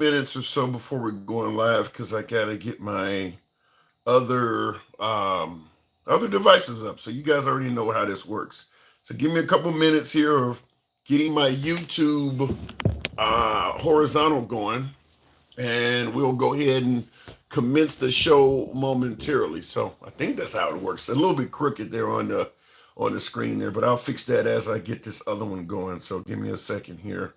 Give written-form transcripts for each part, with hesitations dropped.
minutes or so before we're going live because I gotta get my other other devices up. So you guys already know how this works. So give me a couple minutes here of getting my YouTube horizontal going, and we'll go ahead and commence the show momentarily. So I think that's how it works. A little bit crooked there on the screen there, but I'll fix that as I get this other one going. So give me a second here.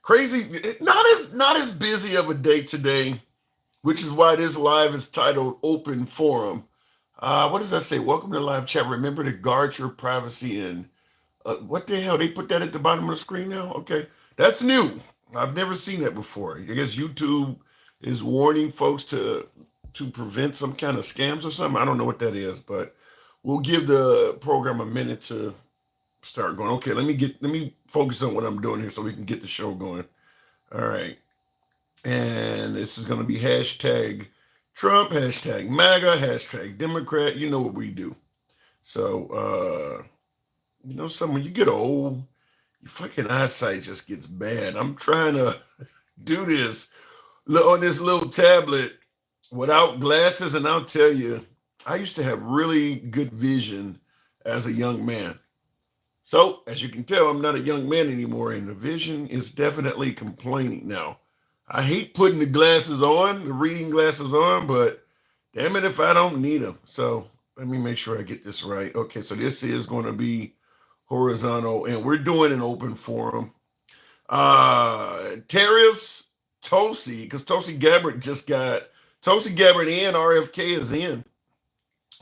Crazy, not as busy of a day today, which is why this live is titled Open Forum. What does that say? Welcome to live chat. Remember to guard your privacy and what the hell? They put that at the bottom of the screen now? Okay. That's new. I've never seen that before. I guess YouTube is warning folks to prevent some kind of scams or something. I don't know what that is, but we'll give the program a minute to start going. Okay, let me focus on what I'm doing here so we can get the show going. All right. And this is going to be hashtag Trump, hashtag MAGA, hashtag Democrat. You know what we do. So, when you get old, your fucking eyesight just gets bad. I'm trying to do this on this little tablet without glasses, and I'll tell you, I used to have really good vision as a young man. So, as you can tell, I'm not a young man anymore, and the vision is definitely complaining now. I hate putting the glasses on, the reading glasses on, but damn it if I don't need them. So, let me make sure I get this right. Okay, so this is going to be horizontal, and we're doing an open forum. Tariffs, Tulsi, because Tulsi Gabbard and RFK is in.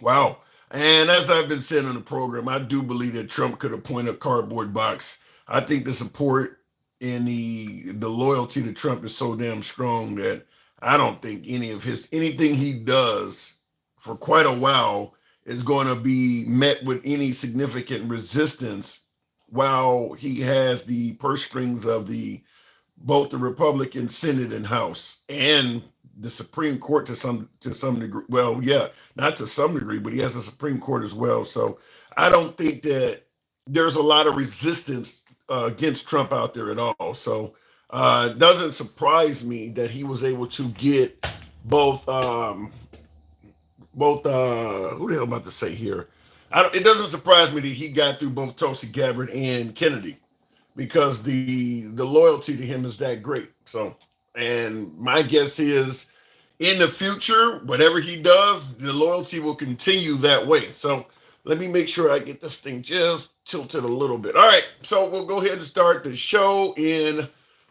Wow. And as I've been saying on the program, I do believe that Trump could appoint a cardboard box. I think the support and the loyalty to Trump is so damn strong that I don't think anything he does for quite a while is going to be met with any significant resistance while he has the purse strings of both the Republican Senate and House and the Supreme Court to some degree. Well, yeah, not to some degree, but he has a Supreme Court as well. So I don't think that there's a lot of resistance against Trump out there at all. So it doesn't surprise me that he was able to get both who the hell am I about to say here? It doesn't surprise me that he got through both Tulsi Gabbard and Kennedy because the loyalty to him is that great. So, and my guess is in the future, whatever he does, the loyalty will continue that way. So let me make sure I get this thing just tilted a little bit. All right, so we'll go ahead and start the show in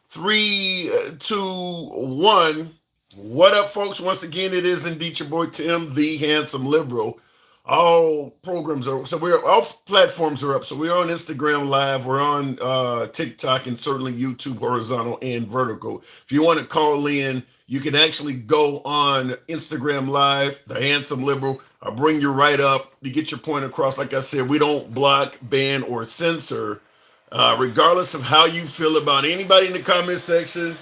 3, 2, 1. What up, folks? Once again, it is indeed your boy Tim, the handsome liberal. All programs are all platforms are up. So we're on Instagram Live, we're on TikTok, and certainly YouTube horizontal and vertical. If you want to call in, you can actually go on Instagram Live, the handsome liberal. I'll bring you right up to get your point across. Like I said, we don't block, ban, or censor, regardless of how you feel about anybody in the comment section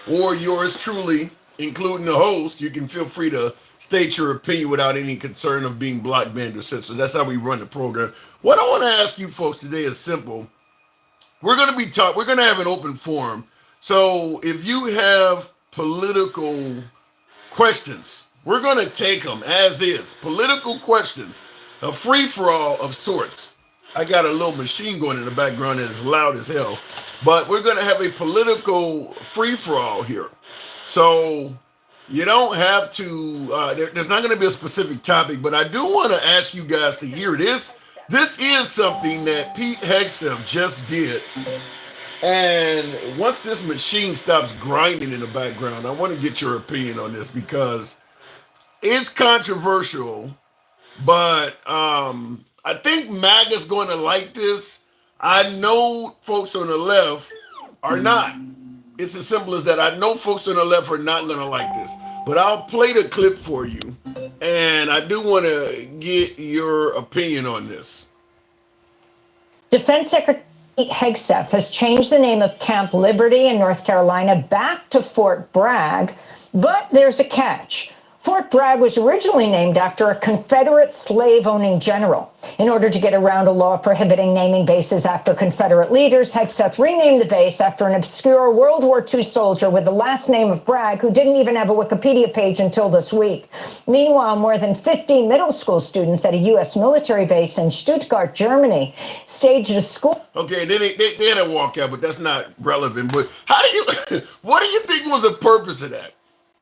or yours truly, including the host. You can feel free to state your opinion without any concern of being blocked, banned, or censored. That's how we run the program. What I want to ask you folks today is simple. We're going to have an open forum. So if you have political questions, we're going to take them as is. Political questions, a free-for-all of sorts. I got a little machine going in the background that is loud as hell. But we're going to have a political free-for-all here. So you don't have to, there's not going to be a specific topic, but I do want to ask you guys to hear this. This is something that Pete Hegseth just did. And once this machine stops grinding in the background, I want to get your opinion on this because it's controversial, but I think MAGA's going to like this. I know folks on the left are not. It's as simple as that. I know folks on the left are not going to like this, but I'll play the clip for you, and I do want to get your opinion on this. Defense Secretary Hegseth has changed the name of Camp Liberty in North Carolina back to Fort Bragg, but there's a catch. Fort Bragg was originally named after a Confederate slave-owning general. In order to get around a law prohibiting naming bases after Confederate leaders, Hegseth renamed the base after an obscure World War II soldier with the last name of Bragg, who didn't even have a Wikipedia page until this week. Meanwhile, more than 50 middle school students at a U.S. military base in Stuttgart, Germany, staged a school. Okay, they had a walkout, but that's not relevant. But what do you think was the purpose of that?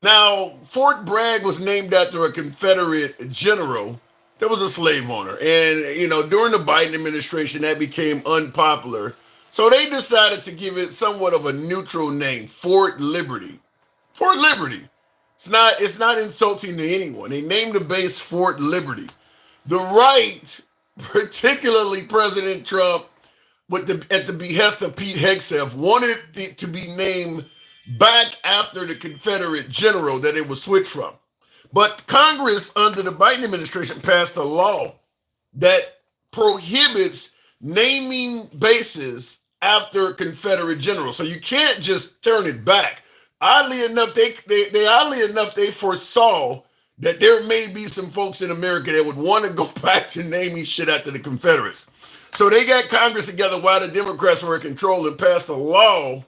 Now, Fort Bragg was named after a Confederate general that was a slave owner. And, during the Biden administration, that became unpopular. So they decided to give it somewhat of a neutral name, Fort Liberty. Fort Liberty. It's not insulting to anyone. They named the base Fort Liberty. The right, particularly President Trump, at the behest of Pete Hegseth, wanted it to be named back after the Confederate general that it was switched from. But Congress, under the Biden administration, passed a law that prohibits naming bases after Confederate generals. So you can't just turn it back. Oddly enough, they foresaw that there may be some folks in America that would want to go back to naming shit after the Confederates. So they got Congress together while the Democrats were in control and passed a law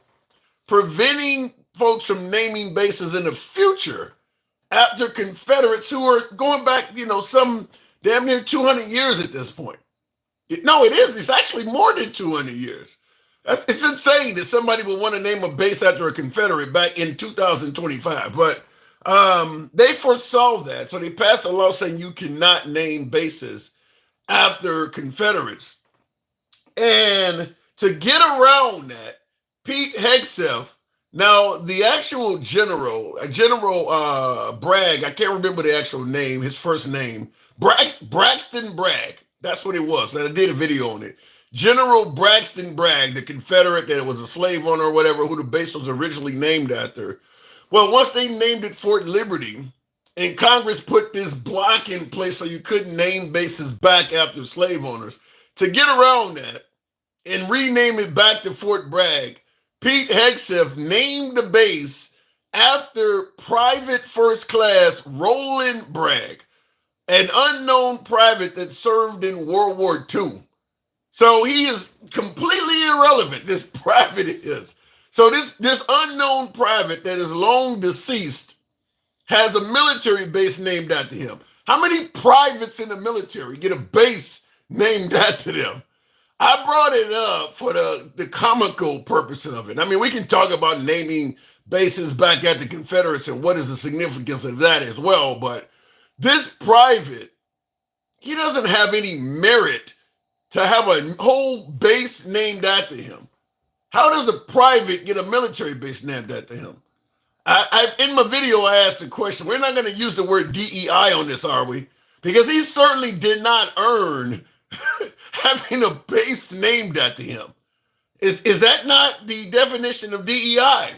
preventing folks from naming bases in the future after Confederates who are going back, some damn near 200 years at this point. It is. It's actually more than 200 years. It's insane that somebody would want to name a base after a Confederate back in 2025. But they foresaw that. So they passed a law saying you cannot name bases after Confederates. And to get around that, Pete Hegseth, now the actual General Bragg, I can't remember the actual name, his first name, Braxton Bragg. That's what it was. And I did a video on it. General Braxton Bragg, the Confederate that was a slave owner or whatever, who the base was originally named after. Well, once they named it Fort Liberty, and Congress put this block in place so you couldn't name bases back after slave owners, to get around that and rename it back to Fort Bragg, Pete Hegseth named the base after Private First Class Roland Bragg, an unknown private that served in World War II. So he is completely irrelevant, this private is. So this unknown private that is long deceased has a military base named after him. How many privates in the military get a base named after them? I brought it up for the comical purpose of it. I mean, we can talk about naming bases back at the Confederates and what is the significance of that as well, but this private, he doesn't have any merit to have a whole base named after him. How does a private get a military base named after him? In my video, I asked a question. We're not going to use the word DEI on this, are we? Because he certainly did not earn having a base named after him. Is that not the definition of DEI?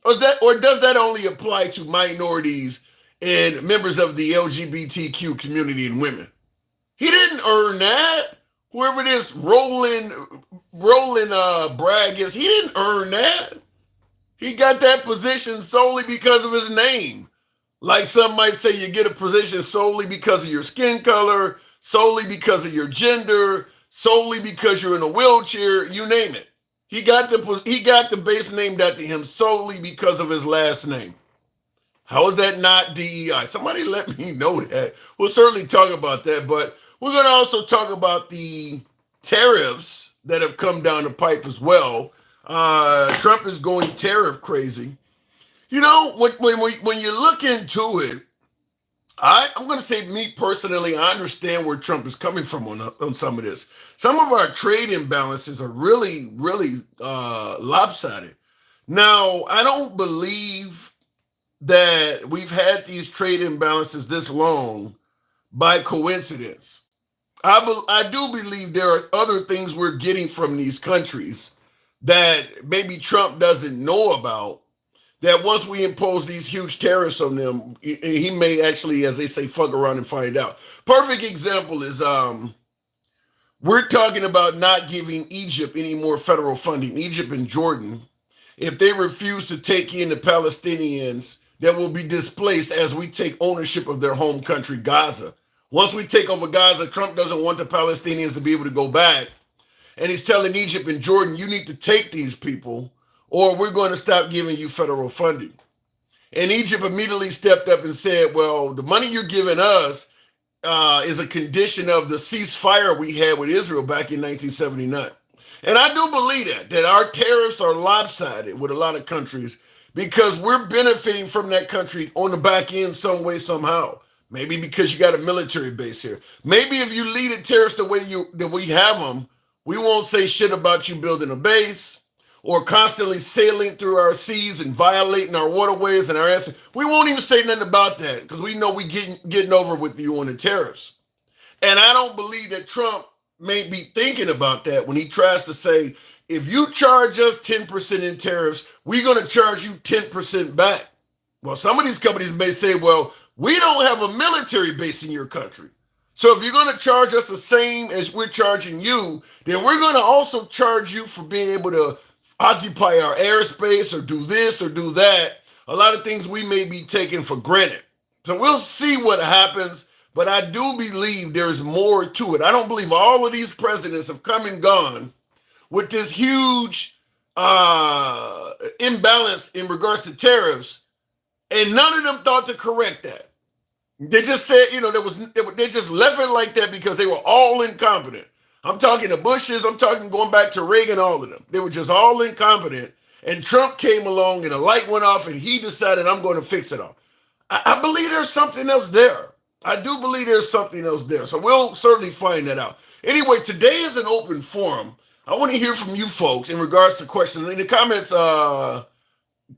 Or does that only apply to minorities and members of the LGBTQ community and women? He didn't earn that. Whoever this Roland Bragg is, he didn't earn that. He got that position solely because of his name. Like some might say, you get a position solely because of your skin color, solely because of your gender, solely because you're in a wheelchair, you name it. He got the base named after him solely because of his last name. How is that not DEI? Somebody let me know that. We'll certainly talk about that, but we're going to also talk about the tariffs that have come down the pipe as well. Trump is going tariff crazy. When you look into it, I'm going to say, me personally, I understand where Trump is coming from on some of this. Some of our trade imbalances are really, really lopsided. Now, I don't believe that we've had these trade imbalances this long by coincidence. I do believe there are other things we're getting from these countries that maybe Trump doesn't know about, that once we impose these huge tariffs on them, he may actually, as they say, fuck around and find out. Perfect example is we're talking about not giving Egypt any more federal funding, Egypt and Jordan, if they refuse to take in the Palestinians that will be displaced as we take ownership of their home country, Gaza. Once we take over Gaza, Trump doesn't want the Palestinians to be able to go back. And he's telling Egypt and Jordan, you need to take these people or we're going to stop giving you federal funding. And Egypt immediately stepped up and said, well, the money you're giving us is a condition of the ceasefire we had with Israel back in 1979. And I do believe that our tariffs are lopsided with a lot of countries because we're benefiting from that country on the back end some way, somehow. Maybe because you got a military base here. Maybe if you lead the tariffs the way that we have them, we won't say shit about you building a base or constantly sailing through our seas and violating our waterways and our airspace. We won't even say nothing about that because we know we getting over with you on the tariffs. And I don't believe that Trump may be thinking about that when he tries to say, if you charge us 10% in tariffs, we're going to charge you 10% back. Well, some of these companies may say, well, we don't have a military base in your country. So if you're going to charge us the same as we're charging you, then we're going to also charge you for being able to occupy our airspace or do this or do that. A lot of things we may be taking for granted. So we'll see what happens. But I do believe there's more to it. I don't believe all of these presidents have come and gone with this huge imbalance in regards to tariffs, and none of them thought to correct that. They just said, they just left it like that because they were all incompetent. I'm talking the Bushes, I'm talking going back to Reagan, all of them. They were just all incompetent, and Trump came along and a light went off and he decided, I'm going to fix it all. I believe there's something else there. I do believe there's something else there. So we'll certainly find that out. Anyway, today is an open forum. I want to hear from you folks in regards to questions. In the comments,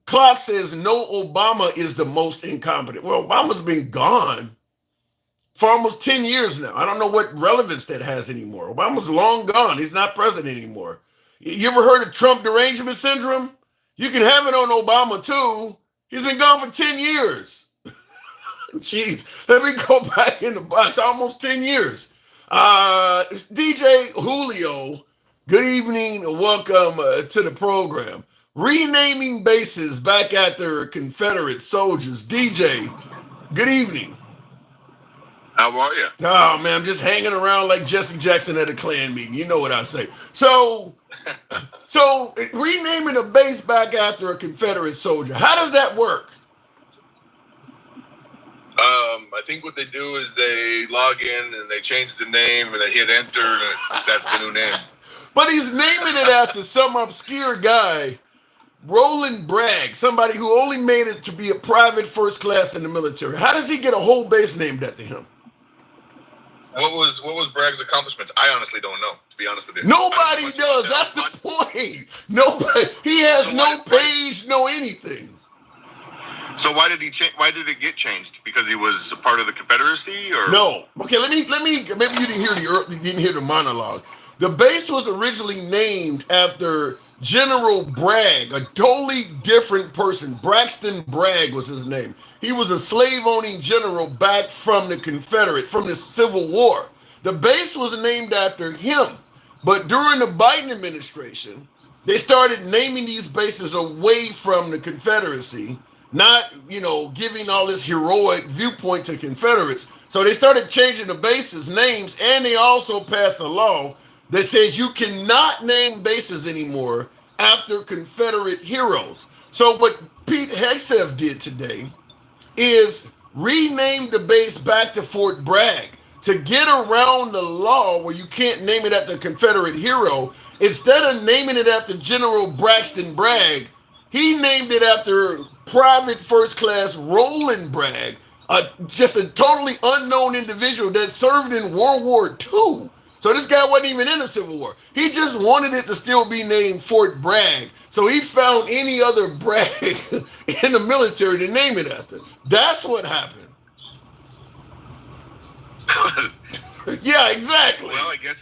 Clock says, no, Obama is the most incompetent. Well, Obama's been gone for almost 10 years now. I don't know what relevance that has anymore. Obama's long gone. He's not president anymore. You ever heard of Trump derangement syndrome? You can have it on Obama too. He's been gone for 10 years. Jeez, let me go back in the box. Almost 10 years. It's DJ Julio. Good evening. Welcome to the program. Renaming bases back after Confederate soldiers. DJ, good evening. How are you? Oh, man, I'm just hanging around like Jesse Jackson at a Klan meeting. You know what I say. So renaming a base back after a Confederate soldier. How does that work? I think what they do is they log in and they change the name and they hit enter and that's the new name. But he's naming it after some obscure guy, Roland Bragg, somebody who only made it to be a private first class in the military. How does he get a whole base named after him? What was Bragg's accomplishments? I honestly don't know, to be honest with you. Nobody does. That's the point. Nobody. He has no page, no anything. So why did he change? Why did it get changed? Because he was a part of the Confederacy, or no? Okay, let me. Maybe you didn't hear the monologue. The base was originally named after General Bragg, a totally different person. Braxton Bragg was his name. He was a slave-owning general back from the Civil War. The base was named after him, but during the Biden administration, they started naming these bases away from the Confederacy. Not, giving all this heroic viewpoint to Confederates. So they started changing the bases' names, and they also passed a law that says you cannot name bases anymore after Confederate heroes. So what Pete Hegseth did today is rename the base back to Fort Bragg to get around the law where you can't name it after a Confederate hero. Instead of naming it after General Braxton Bragg, he named it after Private First Class Roland Bragg, just a totally unknown individual that served in World War II. So this guy wasn't even in the Civil War. He just wanted it to still be named Fort Bragg. So he found any other Bragg in the military to name it after. That's what happened. Yeah, exactly. Well, I guess.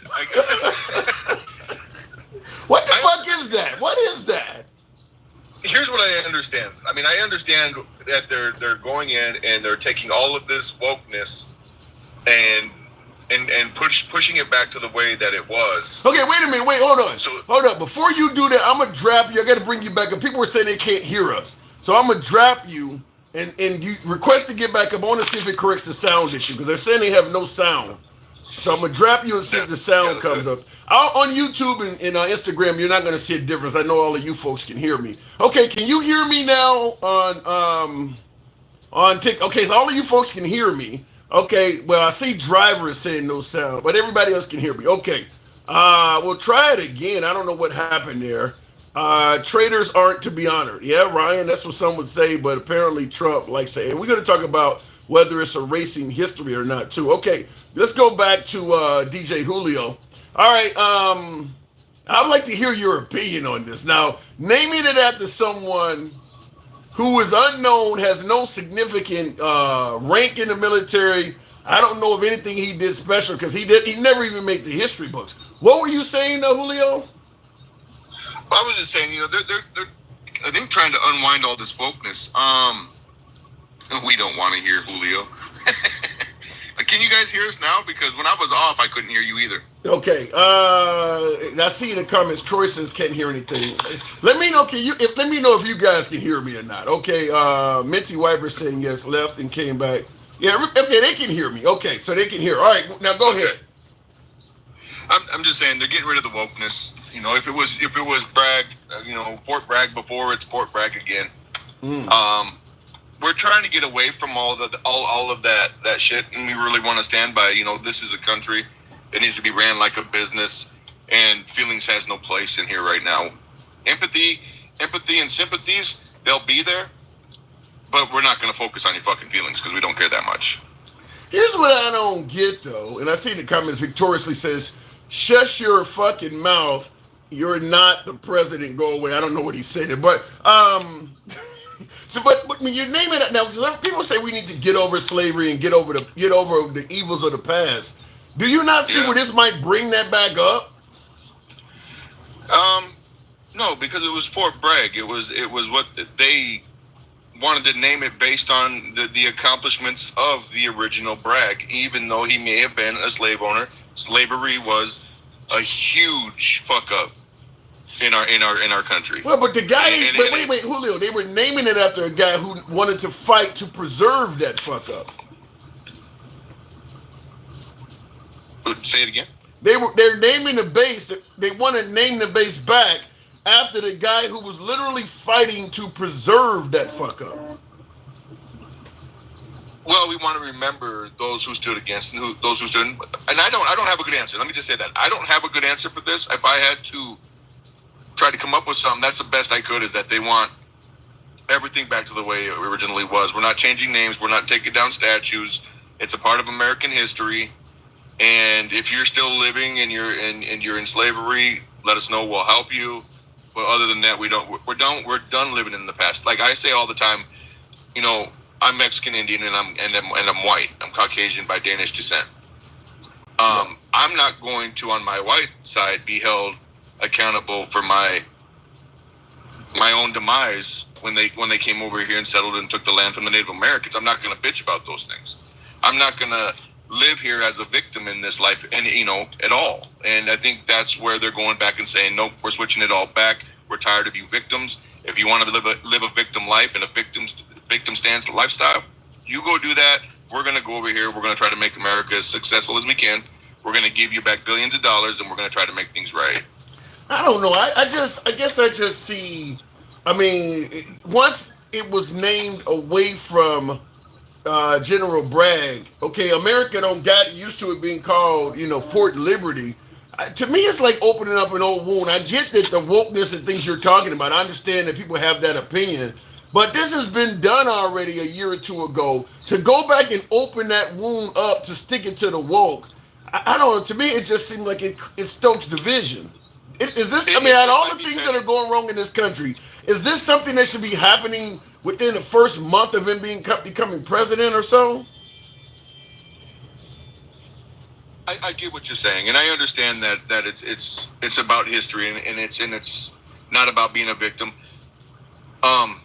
What the fuck is that? What is that? Here's what I understand. I mean, I understand that they're going in and they're taking all of this wokeness and pushing it back to the way that it was. Okay, wait a minute. Wait, hold on. Hold up. Before you do that, I'm going to drop you. I got to bring you back up. People were saying they can't hear us. So I'm going to drop you and you request to get back up. I want to see if it corrects the sound issue because they're saying they have no sound. So I'm gonna drop you and see if the sound comes up. On YouTube and Instagram, you're not gonna see a difference. I know all of you folks can hear me. Okay, can you hear me now on TikTok? Okay, so all of you folks can hear me. Okay, well I see driver is saying no sound, but everybody else can hear me. Okay, we'll try it again. I don't know what happened there. Traitors aren't to be honored. Yeah, Ryan, that's what some would say, but apparently Trump likes to. And we're gonna talk about whether it's erasing history or not too. Okay, let's go back to DJ Julio. All right, I'd like to hear your opinion on this. Now, naming it after someone who is unknown, has no significant rank in the military. I don't know of anything he did special because he never even made the history books. What were you saying, Julio? I was just saying, they're I think trying to unwind all this wokeness. We don't want to hear Julio. Can you guys hear us now? Because when I was off, I couldn't hear you either. Okay. I see in the comments, Troy says can't hear anything. Let me know. Let me know if you guys can hear me or not. Okay. Minty Wiper saying yes, left and came back. Yeah. Okay, they can hear me. Okay, so they can hear. All right. Now go ahead. I'm just saying they're getting rid of the wokeness. If it was Bragg, Fort Bragg before, it's Fort Bragg again. We're trying to get away from all of that shit, and we really want to stand by. This is a country. It needs to be ran like a business, and feelings has no place in here right now. Empathy, and sympathies, they'll be there, but we're not going to focus on your fucking feelings because we don't care that much. Here's what I don't get though, and I see the comments victoriously says, "Shush your fucking mouth. You're not the president. Go away." I don't know what he said, but but when you name it now, because people say we need to get over slavery and get over the evils of the past. Do you not see where this might bring that back up? No, because it was Fort Bragg. It was what they wanted to name it based on the accomplishments of the original Bragg. Even though he may have been a slave owner, slavery was a huge fuck up in our country. Well, but the guy, wait, Julio, they were naming it after a guy who wanted to fight to preserve that fuck up. Say it again. They're naming the base. They want to name the base back after the guy who was literally fighting to preserve that fuck up. Well, we want to remember those who stood against and those who stood. And I don't have a good answer. Let me just say that I don't have a good answer for this. If I had to try to come up with something, that's the best I could. Is that they want everything back to the way it originally was. We're not changing names. We're not taking down statues. It's a part of American history. And if you're still living and you're in slavery, let us know. We'll help you. But other than that, we're done living in the past. Like I say all the time, I'm Mexican Indian and I'm white. I'm Caucasian by Danish descent. I'm not going to, on my white side, be held accountable for my own demise when they came over here and settled and took the land from the Native Americans. I'm not going to bitch about those things. I'm not going to live here as a victim in this life, and at all. And I think that's where they're going back and saying, nope, we're switching it all back. We're tired of you victims. If you want to live a victim life and a victim stance lifestyle, you go do that. We're going to go over here. We're going to try to make America as successful as we can. We're going to give you back billions of dollars, and we're going to try to make things right. I don't know. I guess I just see. I mean, once it was named away from General Bragg, okay, America don't got used to it being called, Fort Liberty. To me, it's like opening up an old wound. I get that the wokeness and things you're talking about. I understand that people have that opinion, but this has been done already a year or two ago. To go back and open that wound up to stick it to the woke, I don't know. To me, it just seems like it stokes division. Is this? I mean, out of all the things that are going wrong in this country, is this something that should be happening within the first month of him becoming president or so? I get what you're saying, and I understand that it's about history and it's not about being a victim. I'm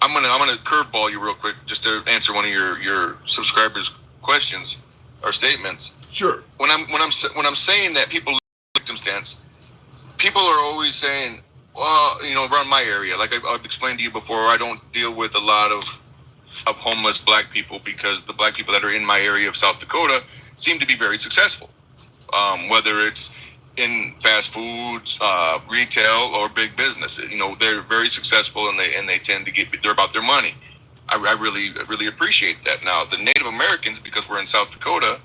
gonna curveball you real quick just to answer one of your subscribers' questions or statements. Sure. When I'm saying that people victim stance, people are always saying, well, around my area, like I've explained to you before, I don't deal with a lot of of homeless black people, because the black people that are in my area of South Dakota seem to be very successful, whether it's in fast foods, retail, or big business. You know, they're very successful, and they tend to they're about their money. I really appreciate that. Now, the Native Americans, because we're in South Dakota,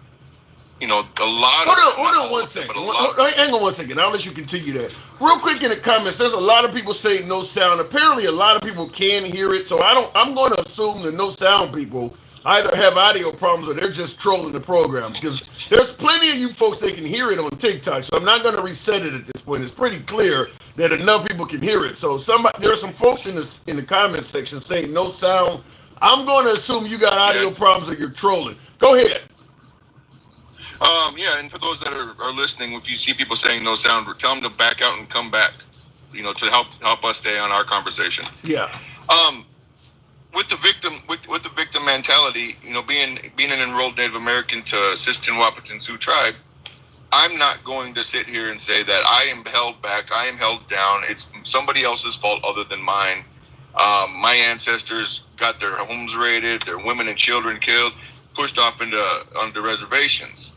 you know, a lot. Hold on one second. Hang on one second. I'll let you continue that. Real quick in the comments, there's a lot of people saying no sound. Apparently, a lot of people can hear it. So I'm going to assume the no sound people either have audio problems or they're just trolling the program, because there's plenty of you folks that can hear it on TikTok. So I'm not going to reset it at this point. It's pretty clear that enough people can hear it. So there are some folks in the comment section saying no sound. I'm going to assume you got audio problems or you're trolling. Go ahead. Yeah, and for those that are listening, if you see people saying no sound, tell them to back out and come back, you know, to help us stay on our conversation. Yeah. With the victim mentality, you know, being an enrolled Native American to Sisseton Wahpeton Sioux tribe, I'm not going to sit here and say that I am held back, I am held down. It's somebody else's fault other than mine. My ancestors got their homes raided, their women and children killed, pushed off onto reservations.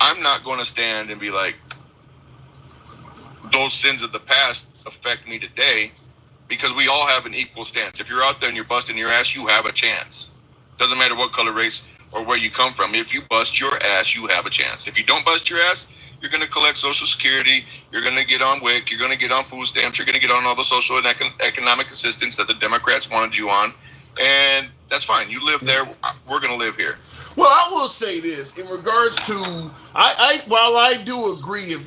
I'm not going to stand and be like, those sins of the past affect me today, because we all have an equal stance. If you're out there and you're busting your ass, you have a chance. Doesn't matter what color, race, or where you come from. If you bust your ass, you have a chance. If you don't bust your ass, you're going to collect Social Security, you're going to get on WIC, you're going to get on food stamps, you're going to get on all the social and economic assistance that the Democrats wanted you on, and that's fine. You live there, we're going to live here. Well, I will say this in regards to while I do agree, if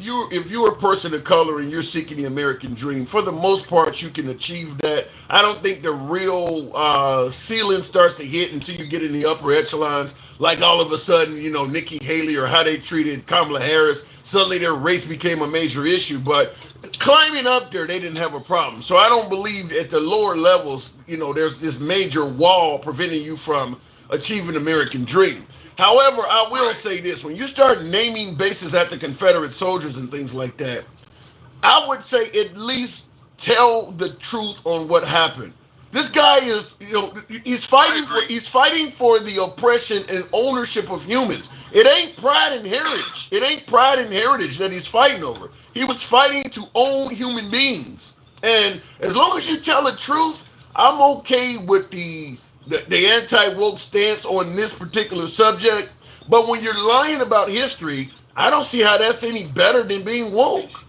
you're a person of color and you're seeking the American dream, for the most part you can achieve that. I don't think the real ceiling starts to hit until you get in the upper echelons. Like all of a sudden, you know, Nikki Haley or how they treated Kamala Harris, suddenly their race became a major issue. But climbing up there, they didn't have a problem. So I don't believe at the lower levels, you know, there's this major wall preventing you from achieving American dream. However, I will say this: when you start naming bases after Confederate soldiers and things like that, I would say at least tell the truth on what happened. This guy is, you know, he's fighting for the oppression and ownership of humans. It ain't pride and heritage. It ain't pride and heritage that he's fighting over. He was fighting to own human beings. And as long as you tell the truth, I'm okay with the anti-woke stance on this particular subject. But when you're lying about history, I don't see how that's any better than being woke.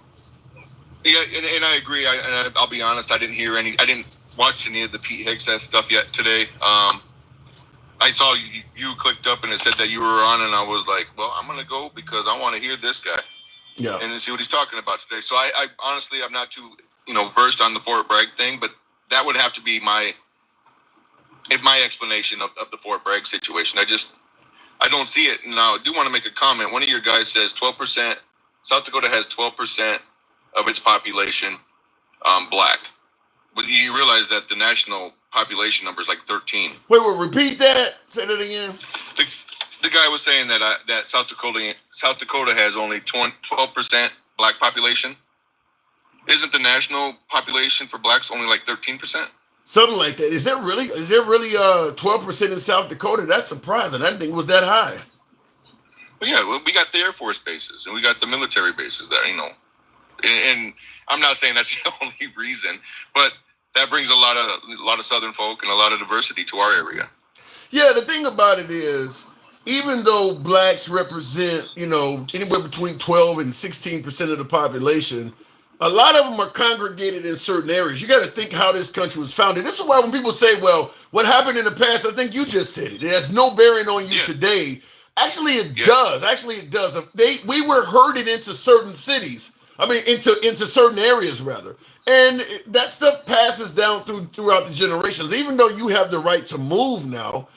Yeah, and I agree. I'll be honest, I didn't watch any of the Pete Hegseth stuff yet today. I saw you clicked up and it said that you were on, and I was like, well, I'm going to go because I want to hear this guy. Yeah. And see what he's talking about today. So I honestly, I'm not too, you know, versed on the Fort Bragg thing, but that would have to be my explanation of the Fort Bragg situation. I don't see it. Now, I do want to make a comment. One of your guys says 12%, South Dakota has 12% of its population black. But you realize that the national population number is like 13. Wait, repeat that. Say that again. The guy was saying that that South Dakota has only 12% black population. Isn't the national population for blacks only like 13%? Something like that. Is there really 12% in South Dakota? That's surprising. I didn't think it was that high. Well, yeah, we got the Air Force bases and we got the military bases that, you know, and I'm not saying that's the only reason, but that brings a lot of Southern folk and a lot of diversity to our area. Yeah, the thing about it is, even though blacks represent, you know, anywhere between 12 and 16% of the population, a lot of them are congregated in certain areas. You got to think how this country was founded. This is why when people say, well, what happened in the past, I think you just said it. It has no bearing on you today. Actually, it does. Actually, it does. We were herded into certain cities. I mean, into certain areas, rather. And that stuff passes down throughout the generations. Even though you have the right to move now,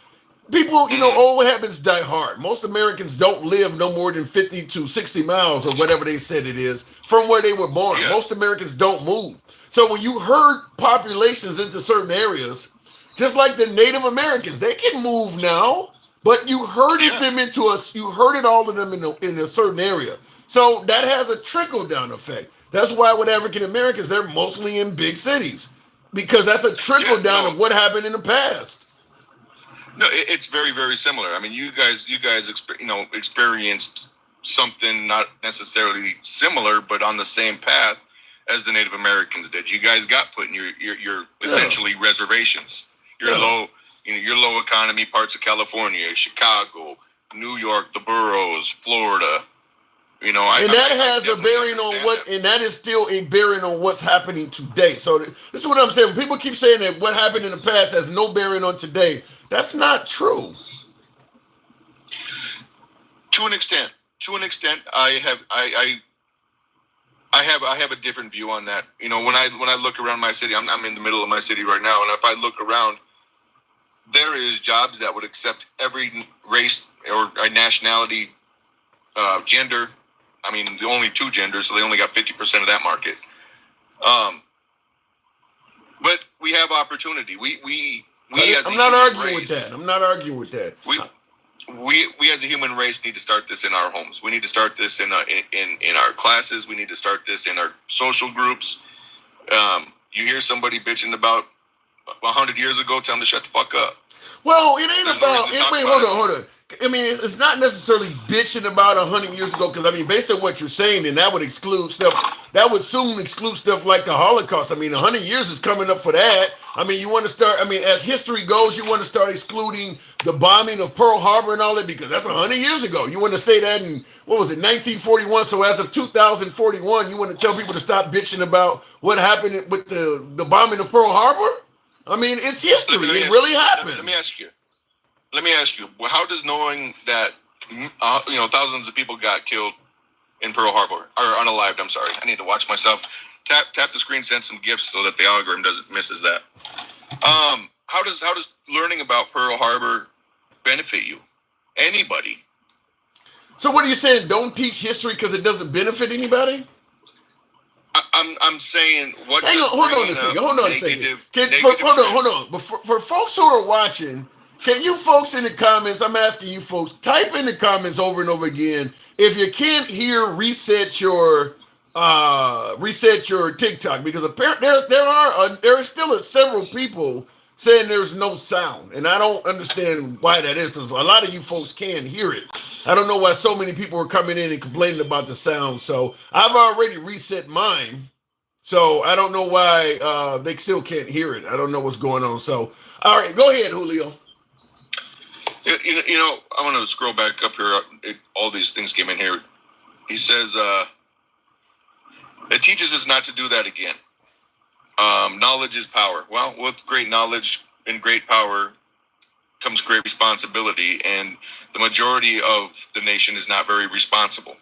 people, you know, old habits die hard. Most Americans don't live no more than 50 to 60 miles or whatever they said it is from where they were born. Yeah. Most Americans don't move. So when you herd populations into certain areas, just like the Native Americans, they can move now, but you herded all of them in a certain area. So that has a trickle-down effect. That's why with African Americans, they're mostly in big cities, because that's a trickle-down of what happened in the past. No, it's very, very similar. I mean, you guys, experienced something not necessarily similar, but on the same path as the Native Americans did. You guys got put in your essentially reservations. Your low economy parts of California, Chicago, New York, the boroughs, Florida. And that has a bearing on and that is still a bearing on what's happening today. So this is what I'm saying. When people keep saying that what happened in the past has no bearing on today, that's not true. To an extent, I have a different view on that. When I look around my city, I'm in the middle of my city right now, and if I look around, there is jobs that would accept every race or nationality, gender. I mean, only 2 genders, so they only got 50% of that market. But we have opportunity. I'm not arguing with that. I'm not arguing with that. We as a human race need to start this in our homes. We need to start this in our classes. We need to start this in our social groups. You hear somebody bitching about 100 years ago, tell them to shut the fuck up. Well, it ain't about. Wait, hold on. I mean, it's not necessarily bitching about 100 years ago, because I mean, based on what you're saying, then that would exclude stuff. That would soon exclude stuff like the Holocaust. I mean, 100 years is coming up for that. I mean, you want to start. I mean, as history goes, you want to start excluding the bombing of Pearl Harbor and all that, because that's 100 years ago. You want to say that in, what was it, 1941? So as of 2041, you want to tell people to stop bitching about what happened with the bombing of Pearl Harbor? I mean, it's history. It really happened. Let me ask you, how does knowing that thousands of people got killed in Pearl Harbor, or unalived? I'm sorry, I need to watch myself. Tap the screen, send some gifts so that the algorithm misses that. How does learning about Pearl Harbor benefit you? Anybody? So what are you saying? Don't teach history because it doesn't benefit anybody? I'm saying what. Hang on, hold on a second. Hold on. But for folks who are watching, can you folks in the comments? I'm asking you folks, type in the comments over and over again. If you can't hear, reset your TikTok, because apparently there are still several people saying there's no sound, and I don't understand why that is, because a lot of you folks can't hear it. I don't know why so many people are coming in and complaining about the sound. So I've already reset mine, so I don't know why they still can't hear it. I don't know what's going on. So all right, go ahead, Julio. I want to scroll back up here. All these things came in here. He says it teaches us not to do that again. Knowledge is power. Well, with great knowledge and great power comes great responsibility, and the majority of the nation is not very responsible.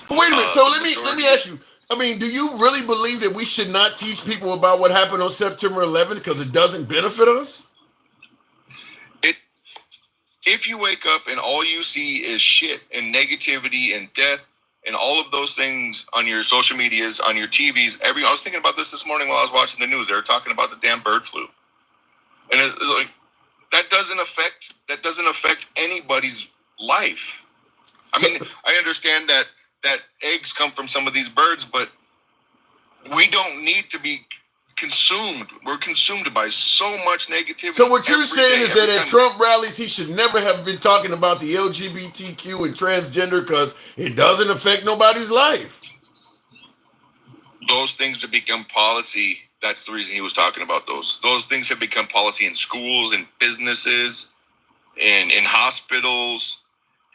But wait a minute. So let me ask you. I mean, do you really believe that we should not teach people about what happened on September 11th because it doesn't benefit us? If you wake up and all you see is shit and negativity and death and all of those things on your social medias, on your TVs, I was thinking about this morning while I was watching the news. They were talking about the damn bird flu, and it's like that doesn't affect anybody's life. I mean, I understand that eggs come from some of these birds, but we don't need to be consumed. We're consumed by so much negativity. So what you're saying is that at Trump rallies, he should never have been talking about the LGBTQ and transgender because it doesn't affect nobody's life. Those things have become policy. That's the reason he was talking about those. Those things have become policy in schools and businesses and in hospitals.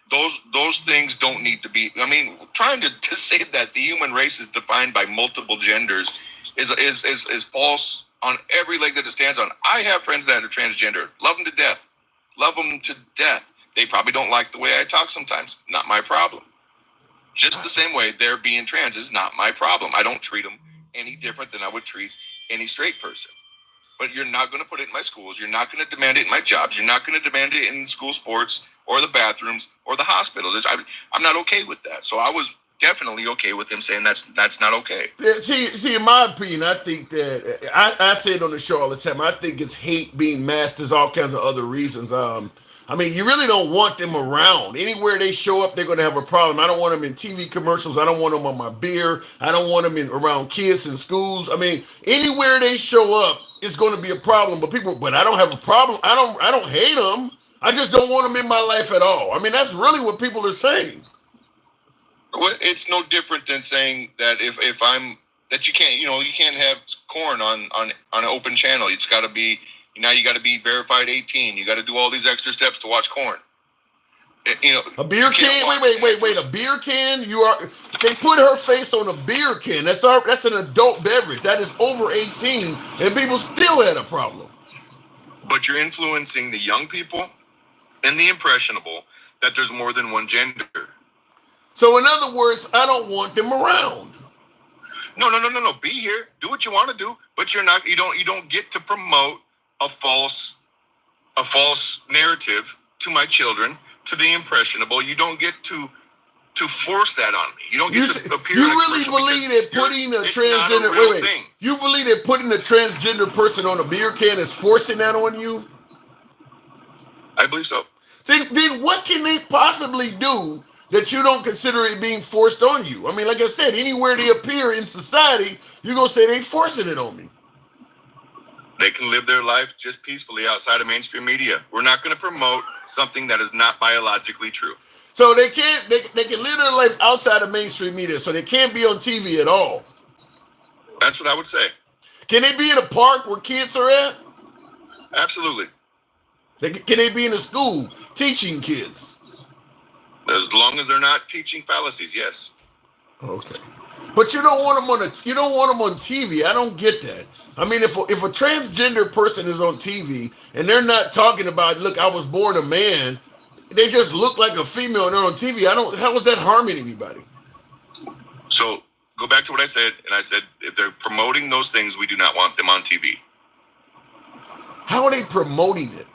Those things don't need to be. I mean, trying to say that the human race is defined by multiple genders is false on every leg that it stands on. I have friends that are transgender. Love them to death. They probably don't like the way I talk sometimes. Not my problem. Just the same way they're being trans is not my problem. I don't treat them any different than I would treat any straight person. But you're not going to put it in my schools. You're not going to demand it in my jobs. You're not going to demand it in school sports or the bathrooms or the hospitals. I'm not okay with that. So I was definitely okay with him saying that's not okay. Yeah, see, in my opinion, I think that I say it on the show all the time. I think it's hate being masked as all kinds of other reasons. I mean, you really don't want them around. Anywhere they show up, they're going to have a problem. I don't want them in TV commercials. I don't want them on my beer. I don't want them around kids in schools. I mean, anywhere they show up, it's going to be a problem. But I don't have a problem. I don't hate them. I just don't want them in my life at all. I mean, that's really what people are saying. Well, it's no different than saying that if I'm that you can't have corn on an open channel. It's got to be now. You got to be verified 18. You got to do all these extra steps to watch corn. A beer can. Wait. A beer can. They put her face on a beer can. That's an adult beverage. That is over 18, and people still had a problem. But you're influencing the young people and the impressionable that there's more than one gender. So in other words, I don't want them around. No. Be here. Do what you want to do, but you don't get to promote a false narrative to my children, to the impressionable. You don't get to force that on me. You don't get to appear. You really believe that putting a transgender thing. You believe that putting a transgender person on a beer can is forcing that on you? I believe so. Then what can they possibly do that you don't consider it being forced on you? I mean, like I said, anywhere they appear in society, you're going to say they forcing it on me. They can live their life just peacefully outside of mainstream media. We're not going to promote something that is not biologically true. So they can live their life outside of mainstream media, so they can't be on TV at all. That's what I would say. Can they be in a park where kids are at? Absolutely. Can they be in a school teaching kids? As long as they're not teaching fallacies, yes. Okay, but you don't want them on TV. I don't get that. I mean, if a transgender person is on TV and they're not talking about, look, I was born a man, they just look like a female and they're on TV. How is that harming anybody? So go back to what I said, and I said if they're promoting those things, we do not want them on TV. How are they promoting it?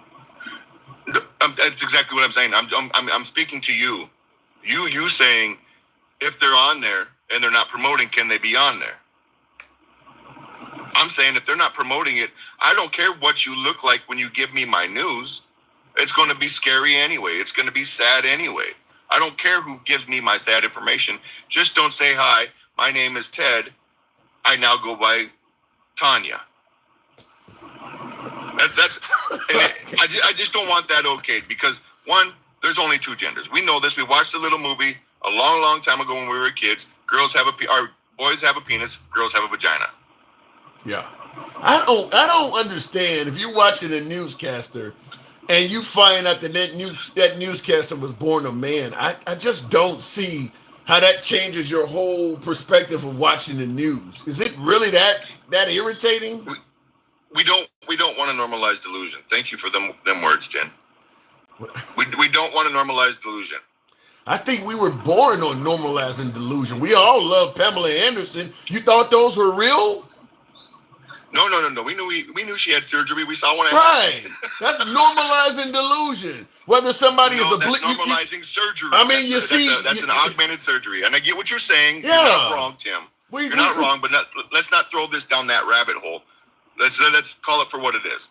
That's exactly what I'm saying. I'm speaking to you. You saying if they're on there and they're not promoting, can they be on there? I'm saying if they're not promoting it, I don't care what you look like when you give me my news. It's going to be scary anyway. It's going to be sad anyway. I don't care who gives me my sad information. Just don't say, hi, my name is Ted. I now go by Tanya. I just don't want that okayed because, one, there's only two genders. We know this. We watched a little movie a long, long time ago when we were kids. Boys have a penis, girls have a vagina. Yeah. I don't understand if you're watching a newscaster and you find out that newscaster was born a man. I just don't see how that changes your whole perspective of watching the news. Is it really that irritating? We don't want to normalize delusion. Thank you for them words, Jen. We don't want to normalize delusion. I think we were born on normalizing delusion. We all love Pamela Anderson. You thought those were real? No. We knew she had surgery. We saw one. Right. That's normalizing delusion. Whether somebody is that's normalizing surgery. I mean, that's an augmented surgery. And I get what you're saying. Yeah. You're not wrong, Tim. You're not wrong, but let's not throw this down that rabbit hole. Let's call it for what it is.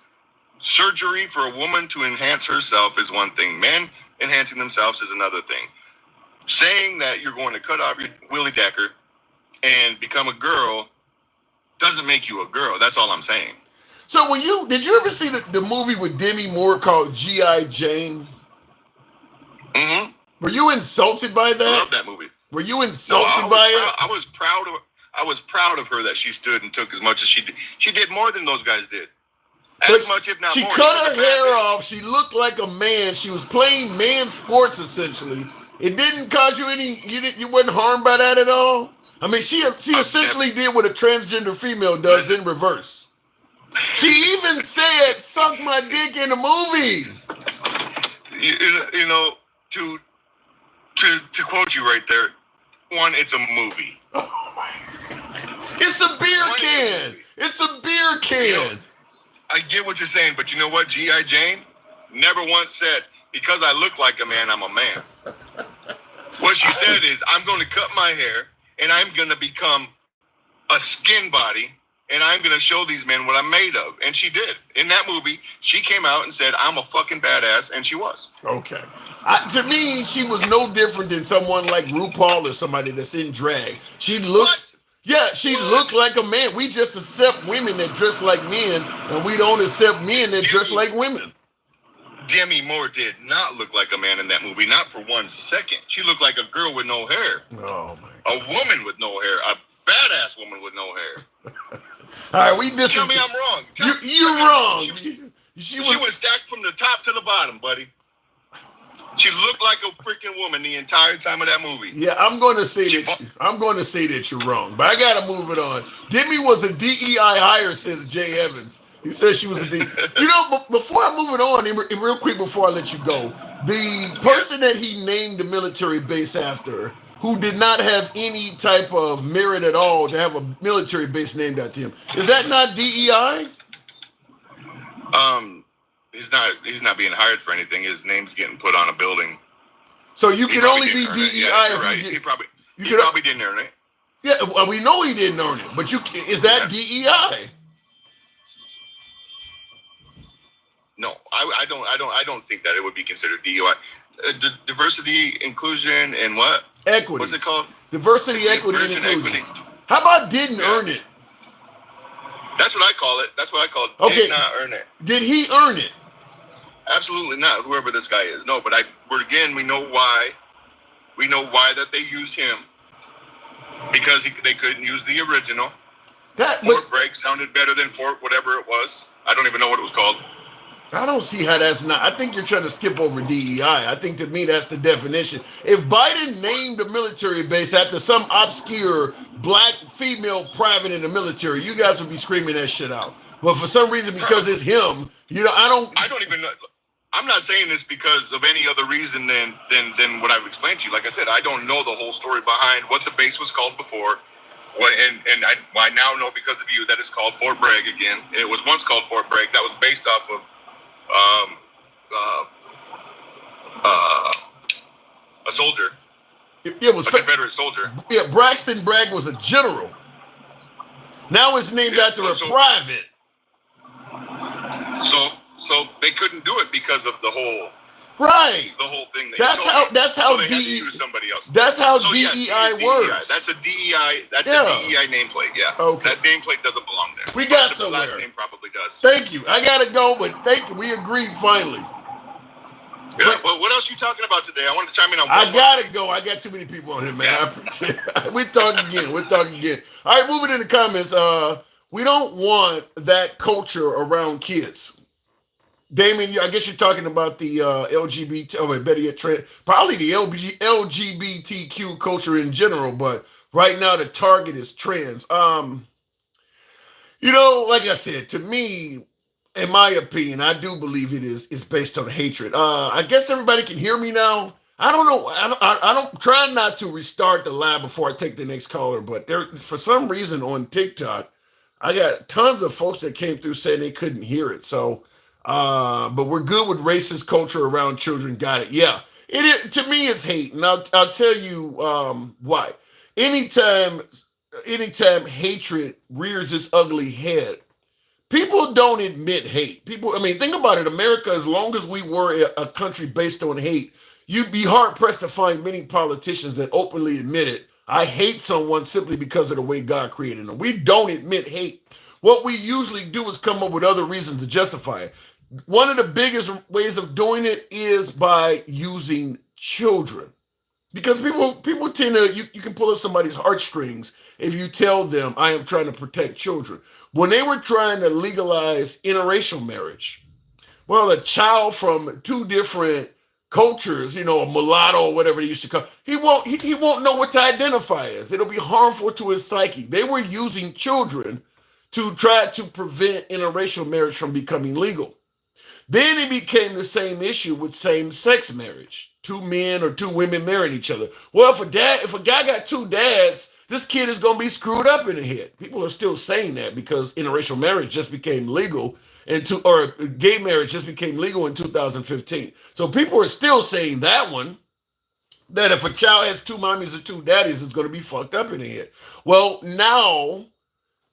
Surgery for a woman to enhance herself is one thing. Men enhancing themselves is another thing. Saying that you're going to cut off your Willie Decker and become a girl doesn't make you a girl. That's all I'm saying. So did you ever see the movie with Demi Moore called G.I. Jane? Mm-hmm. Were you insulted by that? I love that movie. Were you insulted by it? I was proud of her that she stood and took as much as she did. She did more than those guys did. As much, if not more. She cut her hair off. She looked like a man. She was playing man sports, essentially. It didn't cause you you weren't harmed by that at all? I mean, she essentially did what a transgender female does in reverse. She even said, suck my dick in the movie. You know, to quote you right there, one, it's a movie. Oh my God. It's a beer can. It's a beer can. You know, I get what you're saying, but you know what? G.I. Jane never once said, because I look like a man, I'm a man. What she said is, I'm going to cut my hair and I'm going to become a skin body and I'm going to show these men what I'm made of. And she did. In that movie, she came out and said, I'm a fucking badass. And she was. Okay. To me, she was no different than someone like RuPaul or somebody that's in drag. She looked, she looked like a man. We just accept women that dress like men, and we don't accept men that dress like women. Demi Moore did not look like a man in that movie, not for 1 second. She looked like a girl with no hair. Oh my God. A woman with no hair. A badass woman with no hair. All right, we disagree. Tell me I'm wrong. You're wrong. She was stacked from the top to the bottom, buddy. She looked like a freaking woman the entire time of that movie. Yeah, I'm going to say that you're wrong, but I got to move it on. Demi was a DEI hire, says Jay Evans. He says she was a DEI. You know, but before I move it on, and real quick before I let you go, the person that he named the military base after, who did not have any type of merit at all to have a military base named after him, is that not DEI? He's not being hired for anything. His name's getting put on a building. So you can only be DEI if he probably didn't earn it. Yeah, well, we know he didn't earn it, but is that DEI? No, I don't think that it would be considered DEI. Diversity, inclusion, and what? Equity. What's it called? Diversity, equity, and inclusion. How about didn't earn it? That's what I call it. That's what I call it. Okay. Did not earn it. Did he earn it? Absolutely not. Whoever this guy is. No, but we know why. We know why that they used him. Because they couldn't use the original. Fort Bragg sounded better than Fort whatever it was. I don't even know what it was called. I don't see how that's not. I think you're trying to skip over DEI. I think to me that's the definition. If Biden named a military base after some obscure black female private in the military, you guys would be screaming that shit out. But for some reason, because it's him, I don't even know. I'm not saying this because of any other reason than what I've explained to you. Like I said, I don't know the whole story behind what the base was called before. I now know because of you that it's called Fort Bragg again. It was once called Fort Bragg. That was based off of a soldier. It was a Confederate soldier. Yeah, Braxton Bragg was a general. Now it's named after a private. So they couldn't do it because of the whole thing. That's how DEI works. That's a DEI. That's a DEI nameplate. Yeah. Okay. That nameplate doesn't belong there. We got somewhere. The last name probably does. Thank you. I gotta go, but thank you. We agreed finally. Yeah. Well, what else are you talking about today? I want to chime in on. I gotta go. I got too many people on here, man. I appreciate it. We'll talk again. All right, moving in the comments. We don't want that culture around kids. Damon, I guess you're talking about the LGBT, better yet, probably the LGBTQ culture in general, but right now the target is trans. Like I said, to me, in my opinion, I do believe it's based on hatred. I guess everybody can hear me now. I don't know. I don't try not to restart the live before I take the next caller, but for some reason on TikTok, I got tons of folks that came through saying they couldn't hear it. So, but we're good with racist culture around children. Got it. Yeah. It is, to me, it's hate. And I'll tell you why. Anytime hatred rears its ugly head, people don't admit hate. Think about it. America, as long as we were a country based on hate, you'd be hard-pressed to find many politicians that openly admit it. I hate someone simply because of the way God created them. We don't admit hate. What we usually do is come up with other reasons to justify it. One of the biggest ways of doing it is by using children. Because people tend to, you can pull up somebody's heartstrings if you tell them, I am trying to protect children. When they were trying to legalize interracial marriage, well, a child from two different cultures, a mulatto or whatever they used to call, he won't know what to identify as. It'll be harmful to his psyche. They were using children to try to prevent interracial marriage from becoming legal. Then it became the same issue with same-sex marriage. Two men or two women married each other. Well, if a guy got two dads, this kid is going to be screwed up in the head. People are still saying that because interracial marriage just became legal or gay marriage just became legal in 2015. So people are still saying that one. that if a child has two mommies or two daddies, it's going to be fucked up in the head. Well, now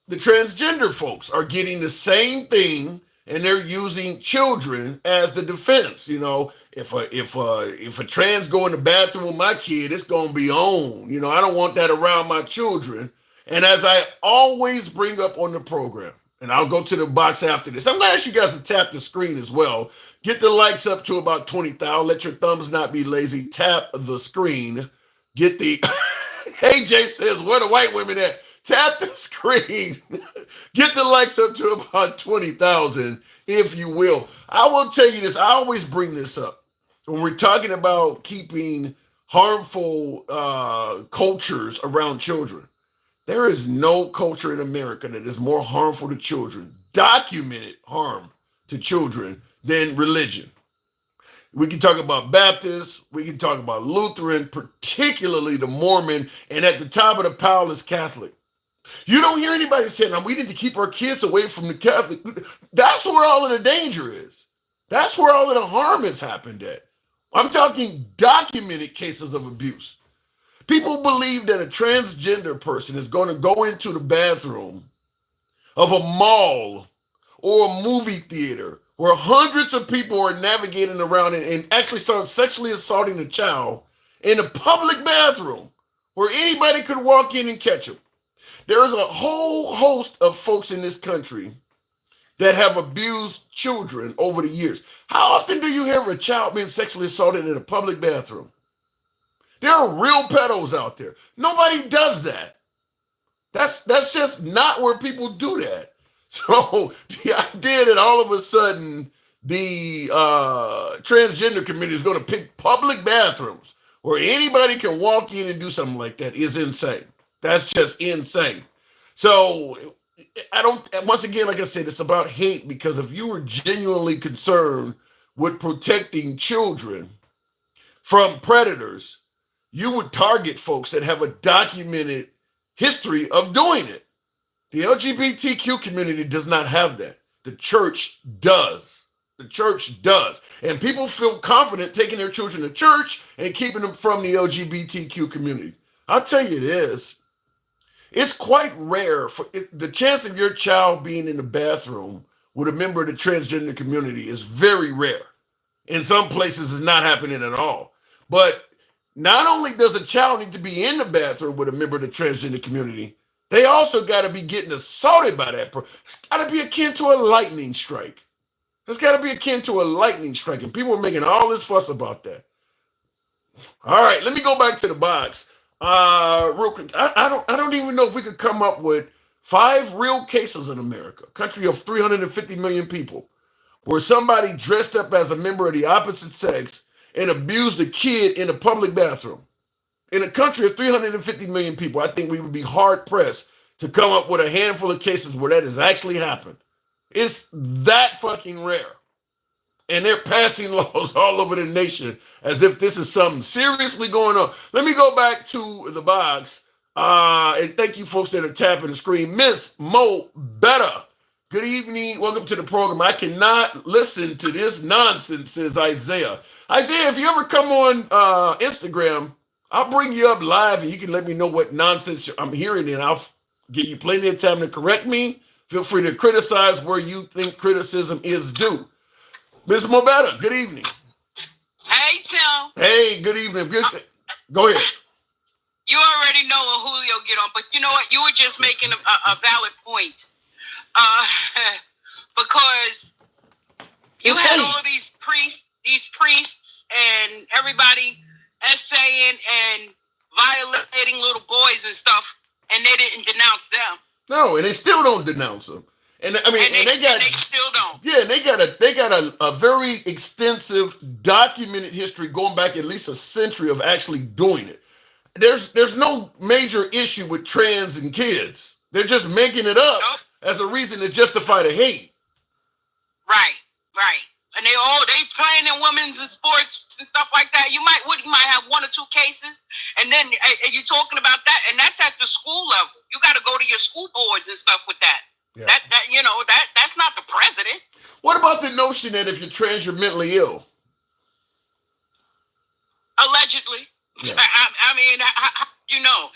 the transgender folks are getting the same thing, and they're using children as the defense. You know, if a trans go in the bathroom with my kid, it's gonna be on. You know, I don't want that around my children. And as I always bring up on the program, and I'll go to the box after this, I'm gonna ask you guys to tap the screen as well. Get the likes up to about 20,000. Let your thumbs not be lazy. Tap the screen. Get the AJ says, where the white women at? Tap the screen. Get the likes up to about 20,000, if you will. I will tell you this. I always bring this up. When we're talking about keeping harmful cultures around children, there is no culture in America that is more harmful to children, documented harm to children, than religion. We can talk about Baptists, we can talk about Lutheran, particularly the Mormon, and at the top of the pile is Catholic. You don't hear anybody saying, we need to keep our kids away from the Catholic. That's where all of the danger is. That's where all of the harm has happened at. I'm talking documented cases of abuse. People believe that a transgender person is going to go into the bathroom of a mall or a movie theater where hundreds of people are navigating around and actually start sexually assaulting a child in a public bathroom where anybody could walk in and catch them. There's a whole host of folks in this country that have abused children over the years. How often do you hear of a child being sexually assaulted in a public bathroom? There are real pedos out there. Nobody does that. That's just not where people do that. So the idea that all of a sudden the transgender community is going to pick public bathrooms where anybody can walk in and do something like that is insane. That's just insane. So once again, like I said, it's about hate, because if you were genuinely concerned with protecting children from predators, you would target folks that have a documented history of doing it. The LGBTQ community does not have that. The church does. The church does. And people feel confident taking their children to church and keeping them from the LGBTQ community. I'll tell you this. It's quite rare for the chance of your child being in the bathroom with a member of the transgender community is very rare. In some places, it's not happening at all. But not only does a child need to be in the bathroom with a member of the transgender community, they also got to be getting assaulted by that person. It's got to be akin to a lightning strike. It's got to be akin to a lightning strike. And people are making all this fuss about that. All right, let me go back to the box. Real quick. I don't even know if we could come up with 5 real cases in America, a country of 350 million people, where somebody dressed up as a member of the opposite sex and abused a kid in a public bathroom. In a country of 350 million people, I think we would be hard pressed to come up with a handful of cases where that has actually happened. It's that fucking rare. And they're passing laws all over the nation as if this is something seriously going on. Let me go back to the box. And thank you folks that are tapping the screen. Miss Mo Better. Good evening. Welcome to the program. I cannot listen to this nonsense, says Isaiah. Isaiah, if you ever come on Instagram, I'll bring you up live and you can let me know what nonsense I'm hearing, and I'll give you plenty of time to correct me. Feel free to criticize where you think criticism is due. Ms. Mobetta, good evening. Hey, Tim. Hey, good evening. Go ahead. You already know what Julio get on, but you know what? You were just making a valid point. Because you had all of these priests and everybody essaying and violating little boys and stuff, and they didn't denounce them. No, and they still don't denounce them. And I mean, and they still don't. Yeah, and they got a very extensive documented history going back at least a century of actually doing it. There's no major issue with trans and kids. They're just making it up as a reason to justify the hate. Right. And they playing in women's sports and stuff like that. You might have 1 or 2 cases, and then you're talking about that, and that's at the school level. You got to go to your school boards and stuff with that. Yeah. That's not the president. What about the notion that if you're trans, you're mentally ill? Allegedly. Yeah. I mean, you know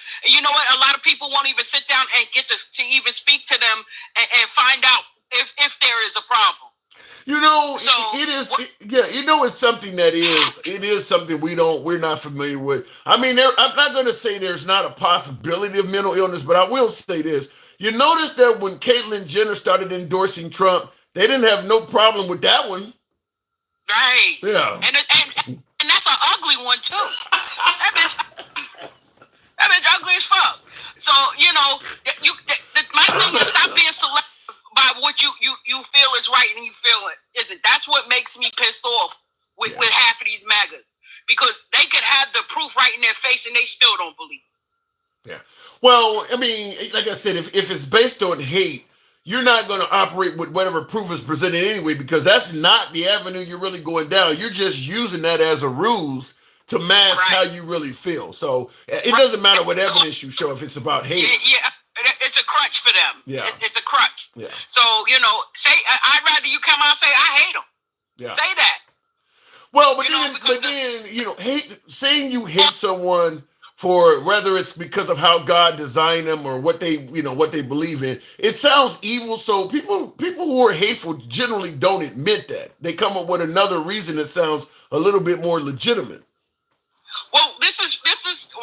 what? A lot of people won't even sit down and get to even speak to them and find out if there is a problem. You know, So, it's something it is something we're not familiar with. I mean, I'm not going to say there's not a possibility of mental illness, but I will say this. You notice that when Caitlyn Jenner started endorsing Trump, they didn't have no problem with that one. Right. Yeah. And that's an ugly one, too. That bitch ugly as fuck. So, my thing is stop being selective by what you feel is right and you feel it isn't. That's what makes me pissed off with half of these MAGAs. Because they could have the proof right in their face and they still don't believe it. Yeah. Well, I mean, like I said, if it's based on hate, you're not going to operate with whatever proof is presented anyway, because that's not the avenue you're really going down. You're just using that as a ruse to mask how you really feel. So it doesn't matter what evidence you show if it's about hate. Yeah. It's a crutch for them. Yeah. It's a crutch. Yeah. So, I'd rather you come out and say, I hate them. Yeah. Say that. Well, saying you hate someone for whether it's because of how God designed them or what they believe in, it sounds evil. So people who are hateful generally don't admit that. They come up with another reason that sounds a little bit more legitimate. Well, this is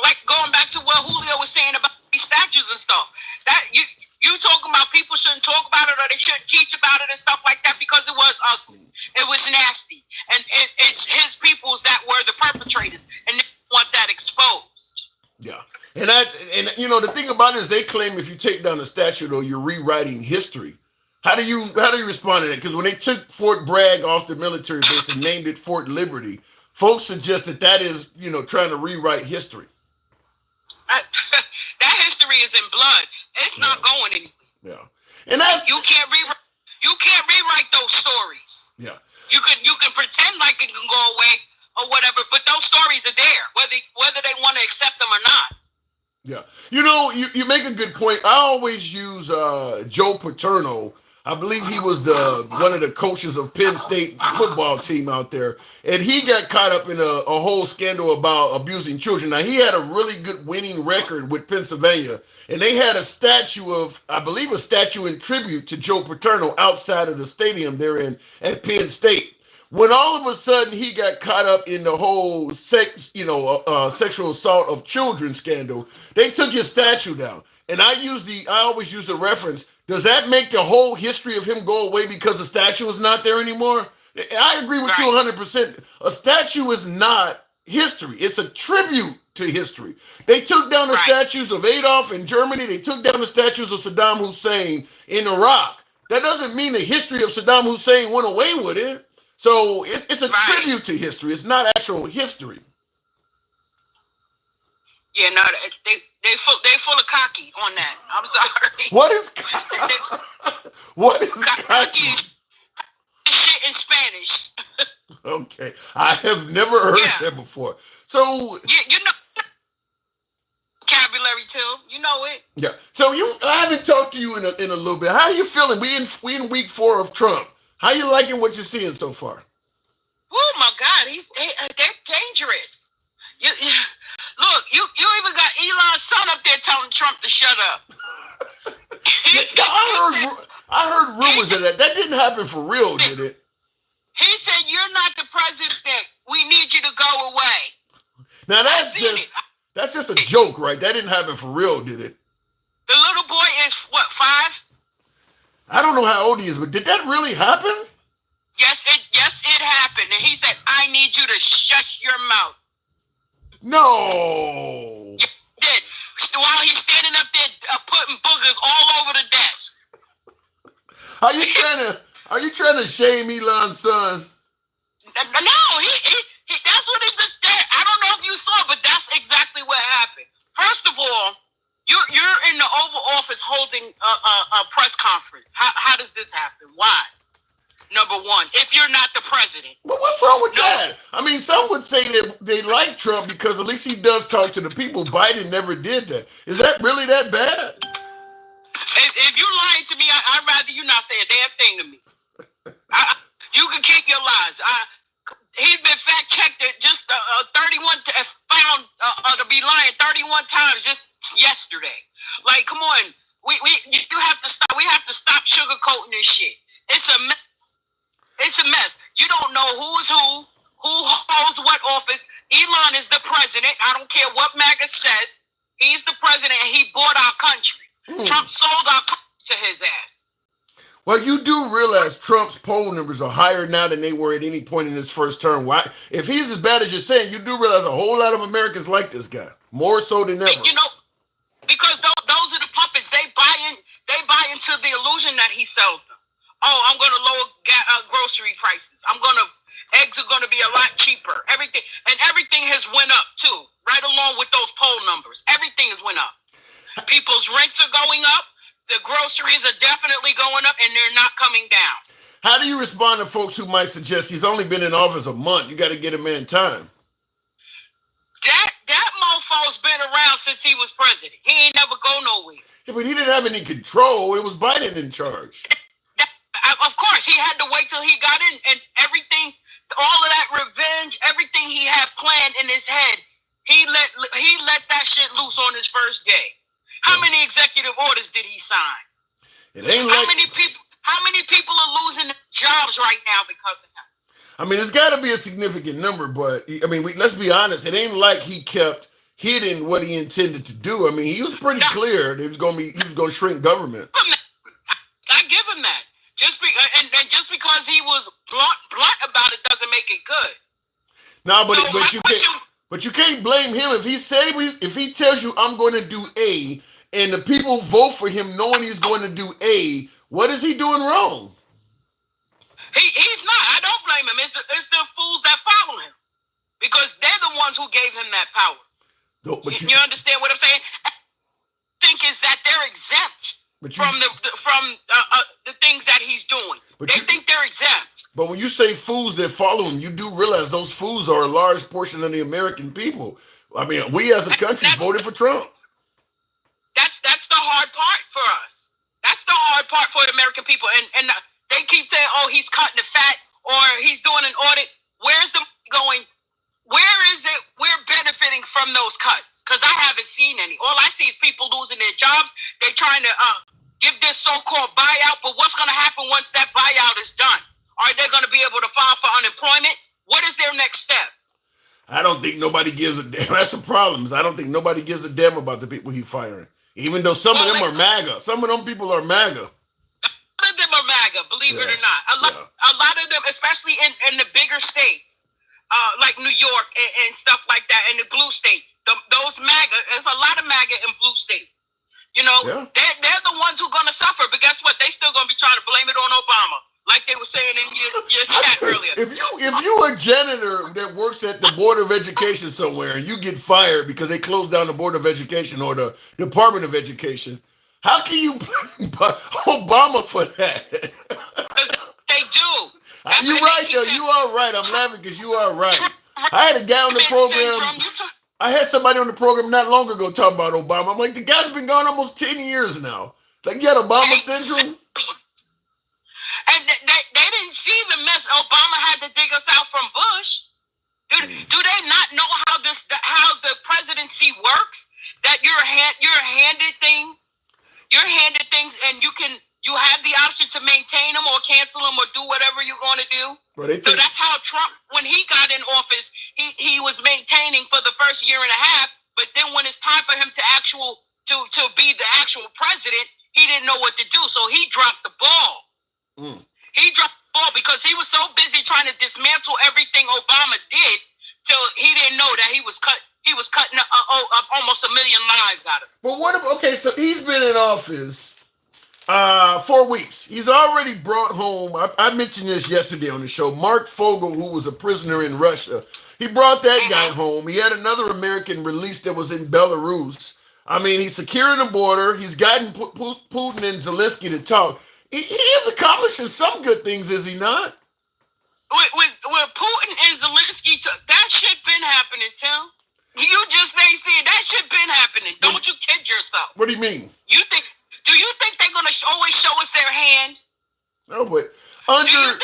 like going back to what Julio was saying about these statues and stuff. That you talking about people shouldn't talk about it or they shouldn't teach about it and stuff like that because it was ugly. It was nasty. And it's his peoples that were the perpetrators and they want that exposed. Yeah. And the thing about it is they claim if you take down a statue though, you're rewriting history. How do you respond to that? Because when they took Fort Bragg off the military base and named it Fort Liberty, folks suggest that is, trying to rewrite history. That history is in blood. It's not going anywhere. Yeah, and that's you can't rewrite those stories. Yeah, you can pretend like it can go away or whatever, but those stories are there, whether they want to accept them or not. Yeah, you make a good point. I always use Joe Paterno. I believe he was one of the coaches of Penn State football team out there. And he got caught up in a whole scandal about abusing children. Now, he had a really good winning record with Pennsylvania. And they had a statue in tribute to Joe Paterno outside of the stadium there at Penn State. When all of a sudden he got caught up in the whole sexual assault of children scandal, they took his statue down. And I always use the reference. Does that make the whole history of him go away because the statue is not there anymore? I agree with you 100%. A statue is not history. It's a tribute to history. They took down the statues of Adolf in Germany. They took down the statues of Saddam Hussein in Iraq. That doesn't mean the history of Saddam Hussein went away with it. So it's a tribute to history. It's not actual history. Yeah, no, they full of cocky on that. I'm sorry. What is cocky? Shit in Spanish. Okay, I have never heard that before. So you know vocabulary too. You know it. Yeah. So I haven't talked to you in a little bit. How are you feeling? We in week 4 of Trump. How you liking what you're seeing so far? Oh my God, they're dangerous. Look, you even got Elon's son up there telling Trump to shut up. I heard rumors of that. That didn't happen for real, did it? He said, "You're not the president. We need you to go away." Now that's just a joke, right? That didn't happen for real, did it? The little boy is what, 5? I don't know how old he is, but did that really happen? Yes, it happened. And he said, "I need you to shut your mouth." No. Yeah, he did. While he's standing up there putting boogers all over the desk. Are you trying to shame Elon's son? No, he that's what he just did. I don't know if you saw, but that's exactly what happened. First of all, you're in the Oval Office holding a press conference. How does this happen? Why? Number one, if you're not the president. But what's wrong with that? I mean, some would say that they like Trump because at least he does talk to the people. Biden never did that. Is that really that bad? If you're lying to me, I'd rather you not say a damn thing to me. You can keep your lies. He's been fact-checked at just 31 found to be lying 31 times just yesterday. Like, come on. You have to stop. We have to stop sugarcoating this shit. It's a mess. It's a mess. You don't know who's who holds what office. Elon is the president. I don't care what MAGA says. He's the president, and he bought our country. Trump sold our country to his ass. Well, you do realize Trump's poll numbers are higher now than they were at any point in his first term. Why? If he's as bad as you're saying, you do realize a whole lot of Americans like this guy, more so than ever. You know, because those are the puppets. They buy into the illusion that he sells them. Oh, I'm going to lower grocery prices. Eggs are going to be a lot cheaper. Everything has went up too, right along with those poll numbers. Everything has went up. People's rents are going up. The groceries are definitely going up, and they're not coming down. How do you respond to folks who might suggest he's only been in office a month? You got to get a man time. That mofo's been around since he was president. He ain't never go nowhere. Yeah, but he didn't have any control. It was Biden in charge. Of course, he had to wait till he got in, and everything, all of that revenge, everything he had planned in his head, he let that shit loose on his first day. How many executive orders did he sign? It ain't How many people are losing their jobs right now because of him? I mean, it's got to be a significant number, but I mean, let's be honest. It ain't like he kept hidden what he intended to do. I mean, he was pretty clear that he was going to shrink government. I give him that. Just because he was blunt about it doesn't make it good. No, but you can't blame him if he tells you I'm going to do A, and the people vote for him knowing he's going to do A. What is he doing wrong? He's not. I don't blame him. It's the fools that follow him, because they're the ones who gave him that power. No, but you understand what I'm saying? I think is that they're exempt from the things that he's doing. They think they're exempt. But when you say fools that follow him, you do realize those fools are a large portion of the American people. I mean, we as a country voted for Trump. That's the hard part for us. That's the hard part for the American people. And they keep saying, oh, he's cutting the fat or he's doing an audit. Where's the money going? Where is it we're benefiting from those cuts? Because I haven't seen any. All I see is people losing their jobs. They're trying to give this so-called buyout. But what's going to happen once that buyout is done? Are they going to be able to file for unemployment? What is their next step? I don't think nobody gives a damn. That's the problem. I don't think nobody gives a damn about the people he's firing. Even though some of them are MAGA. Some of them people are MAGA. A lot of them are MAGA, believe it or not. A lot of them, especially in the bigger states, like New York and stuff like that, and the blue states. Those MAGA, there's a lot of MAGA in blue states. You know, they're the ones who are going to suffer. But guess what? They still going to be trying to blame it on Obama. Like they were saying in your chat earlier. If you a janitor that works at the Board of Education somewhere and you get fired because they closed down the Board of Education or the Department of Education, how can you blame Obama for that? They do. You're right, though. You are right. I'm laughing because you are right. I had a guy on the program. I had somebody on the program not long ago talking about Obama. I'm like, the guy's been gone almost 10 years now. Like, you had Obama syndrome? And they didn't see the mess Obama had to dig us out from Bush. Do they not know how the presidency works? That you're handed things. You're handed things, and you have the option to maintain them or cancel them or do whatever you're going to do. So that's how Trump, when he got in office, he was maintaining for the first year and a half. But then when it's time for him to be the actual president, he didn't know what to do. So he dropped the ball. He dropped the ball because he was so busy trying to dismantle everything Obama did till he didn't know that he was cutting almost 1 million lives out of it. But so he's been in office 4 weeks. He's already brought home, I mentioned this yesterday on the show, Mark Fogel, who was a prisoner in Russia. He brought that guy home. He had another American released that was in Belarus. I mean, he's securing the border. He's gotten Putin and Zelensky to talk. He is accomplishing some good things, is he not? With Putin and Zelensky, that shit been happening, Tim. You just ain't seeing that shit been happening. Don't you kid yourself. What do you mean? Do you think they're gonna always show us their hand? No, but do you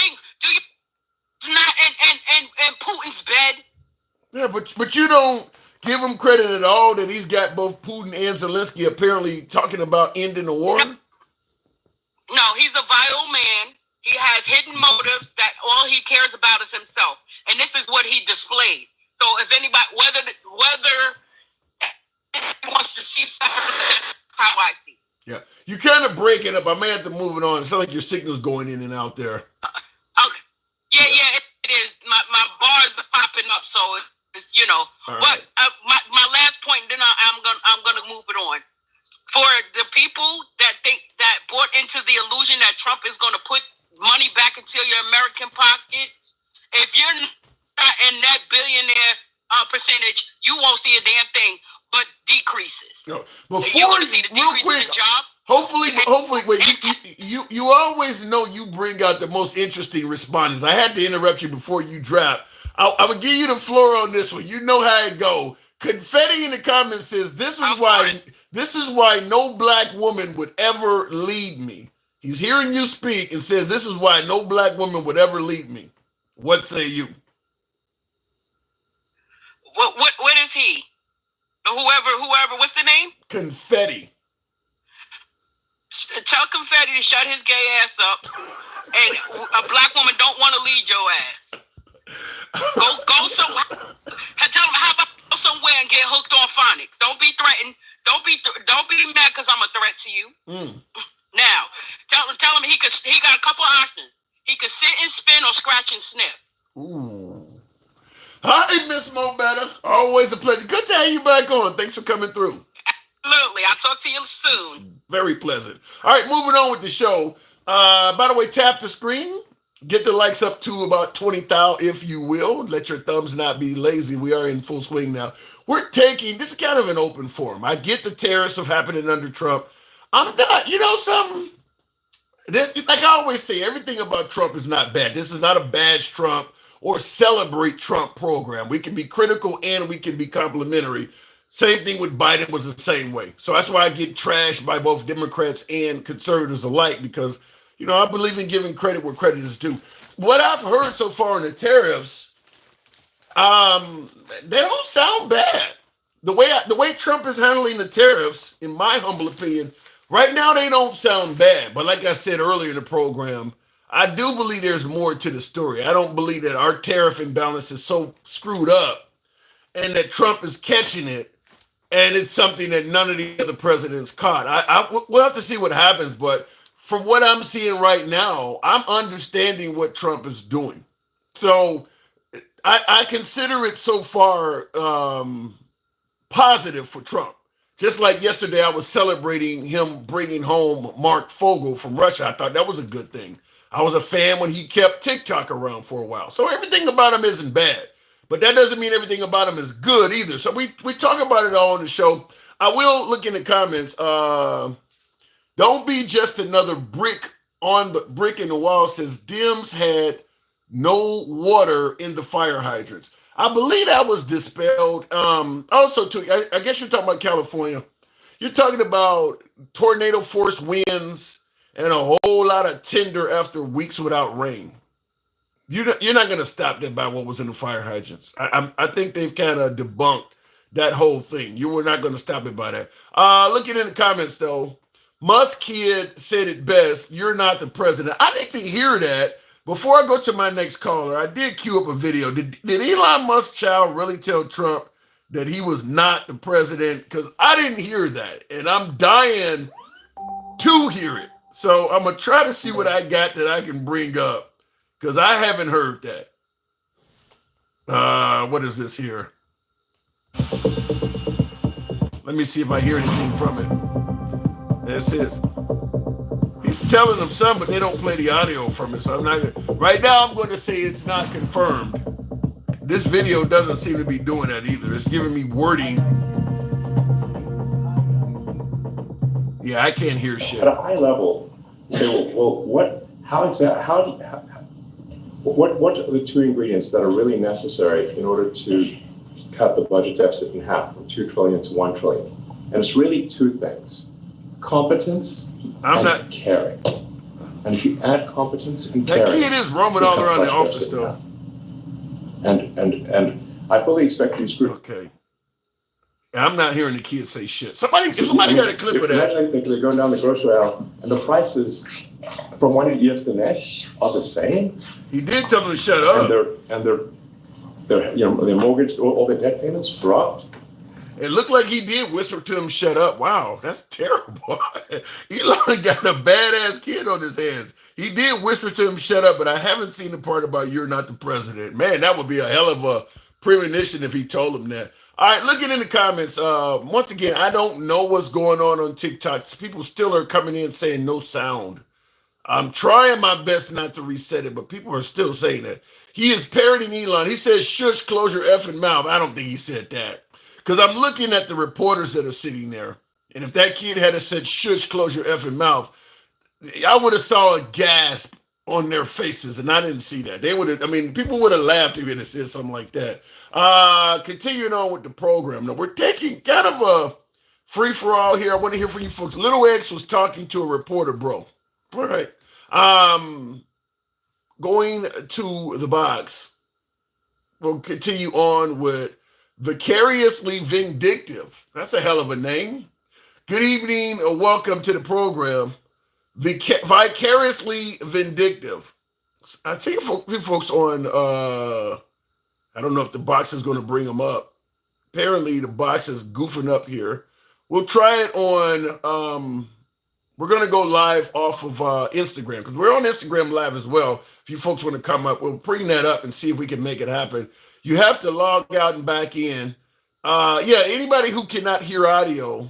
not in Putin's bed? Yeah, but you don't give him credit at all that he's got both Putin and Zelensky apparently talking about ending the war? No, he's a vile man. He has hidden motives that all he cares about is himself. And this is what he displays. So if anybody, whether he wants to see how I see. Yeah. You kind of break it up. I may have to move it on. It sounds like your signal's going in and out there. Okay. Yeah, it is. My bars are popping up, so it's All But right. my last point, then I'm gonna move it on. For the people that bought into the illusion that Trump is gonna put money back into your American pockets, if you're not in that billionaire percentage, you won't see a damn thing but decreases. No. You're Before gonna see the real decreases quick, in jobs. hopefully, wait, you always know you bring out the most interesting respondents. I had to interrupt you before you drop. I'm gonna give you the floor on this one. You know how it go. Confetti in the comments says this is why no black woman would ever lead me. He's hearing you speak and says this is why no black woman would ever lead me. What say you? What is he? Whoever, what's the name? Confetti. Tell Confetti to shut his gay ass up. And a black woman don't want to lead your ass. Go somewhere. Tell him how about go somewhere and get hooked on phonics. Don't be threatened. Don't be mad because I'm a threat to you. Now, tell him he got a couple options. He could sit and spin or scratch and sniff. Ooh. Hi, Miss Mo Better. Always a pleasure. Good to have you back on. Thanks for coming through. Absolutely. I'll talk to you soon. Very pleasant. All right, moving on with the show. By the way, tap the screen. Get the likes up to about 20,000, if you will. Let your thumbs not be lazy. We are in full swing now. This is kind of an open forum. I get the tariffs of happening under Trump. I'm not, something. Like I always say, everything about Trump is not bad. This is not a bash Trump or celebrate Trump program. We can be critical and we can be complimentary. Same thing with Biden was the same way. So that's why I get trashed by both Democrats and conservatives alike because, I believe in giving credit where credit is due. What I've heard so far on the tariffs, they don't sound bad. The way Trump is handling the tariffs, in my humble opinion, right now they don't sound bad. But like I said earlier in the program, I do believe there's more to the story. I don't believe that our tariff imbalance is so screwed up and that Trump is catching it and it's something that none of the other presidents caught. We'll have to see what happens, but from what I'm seeing right now, I'm understanding what Trump is doing. So I consider it so far positive for Trump. Just like yesterday, I was celebrating him bringing home Mark Fogel from Russia. I thought that was a good thing. I was a fan when he kept TikTok around for a while. So everything about him isn't bad. But that doesn't mean everything about him is good either. So we talk about it all on the show. I will look in the comments. Don't be just another brick in the wall. Says Dems had no water in the fire hydrants. I believe that was dispelled. Also, too, I guess you're talking about California. You're talking about tornado force winds and a whole lot of tinder after weeks without rain. You're not going to stop that by what was in the fire hydrants. I think they've kind of debunked that whole thing. You were not going to stop it by that. Looking in the comments, though, Musk kid said it best. You're not the president. I need to hear that. Before I go to my next caller, I did queue up a video. Did Elon Musk child really tell Trump that he was not the president? Because I didn't hear that, and I'm dying to hear it. So I'm going to try to see what I got that I can bring up, because I haven't heard that. What is this here? Let me see if I hear anything from it. This is... He's telling them some, but they don't play the audio from it. So I'm not gonna, right now I'm going to say it's not confirmed. This video doesn't seem to be doing that either. It's giving me wording. Yeah, I can't hear shit. At a high level, say, well, what are the two ingredients that are really necessary in order to cut the budget deficit in half from 2 trillion to 1 trillion? And it's really two things: competence and caring. And if you add competence and caring, that kid is roaming all around the office though. And I fully expect these groups. Okay. I'm not hearing the kids say shit. Somebody got a clip of that. Imagine they're going down the grocery aisle and the prices from one year to the next are the same. He did tell them to shut up. And their mortgage, all their debt payments dropped. It looked like he did whisper to him, shut up. Wow, that's terrible. Elon got a badass kid on his hands. He did whisper to him, shut up, but I haven't seen the part about you're not the president. Man, that would be a hell of a premonition if he told him that. All right, looking in the comments, once again, I don't know what's going on TikTok. People still are coming in saying no sound. I'm trying my best not to reset it, but people are still saying that. He is parroting Elon. He says, shush, close your effing mouth. I don't think he said that. Because I'm looking at the reporters that are sitting there. And if that kid had said, shush, close your effing mouth, I would have saw a gasp on their faces, and I didn't see that. They would have, people would have laughed if it had said something like that. Continuing on with the program. Now, we're taking kind of a free-for-all here. I want to hear from you folks. Little X was talking to a reporter, bro. All right. Going to the box. We'll continue on with Vicariously Vindictive. That's a hell of a name. Good evening, or welcome to the program. Vicariously Vindictive. I see a few folks on, I don't know if the box is going to bring them up. Apparently the box is goofing up here. We'll try it on, we're going to go live off of Instagram, because we're on Instagram live as well. If you folks want to come up, we'll bring that up and see if we can make it happen. You have to log out and back in. Anybody who cannot hear audio,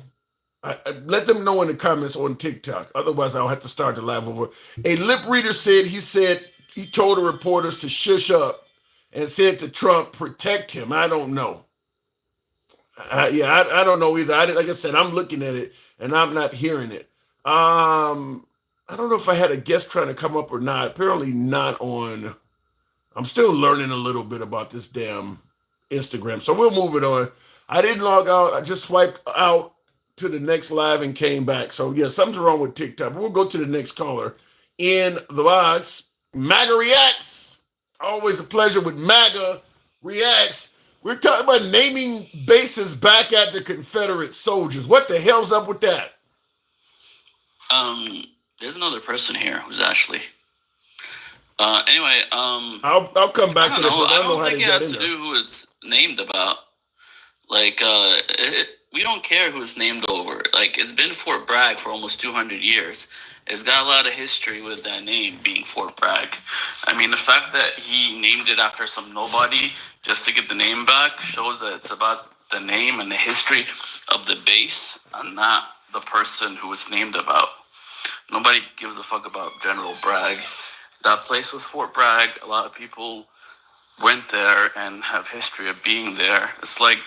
let them know in the comments on TikTok. Otherwise, I'll have to start the live over. A lip reader said he told the reporters to shush up and said to Trump, protect him. I don't know. I don't know either. Like I said, I'm looking at it and I'm not hearing it. I don't know if I had a guest trying to come up or not. Apparently not on. I'm still learning a little bit about this damn Instagram. So we'll move it on. I didn't log out. I just swiped out to the next live and came back. So yeah, something's wrong with TikTok. We'll go to the next caller in the box. MAGA Reacts. Always a pleasure with MAGA Reacts. We're talking about naming bases back at the Confederate soldiers. What the hell's up with that? There's another person here who's actually. Anyway, I'll come back to this. I don't think it has to do who it's named about. Like, we don't care who it's named over. Like, it's been Fort Bragg for almost 200 years. It's got a lot of history with that name being Fort Bragg. The fact that he named it after some nobody just to get the name back shows that it's about the name and the history of the base and not the person who it's named about. Nobody gives a fuck about General Bragg. That place was Fort Bragg. A lot of people went there and have history of being there. It's like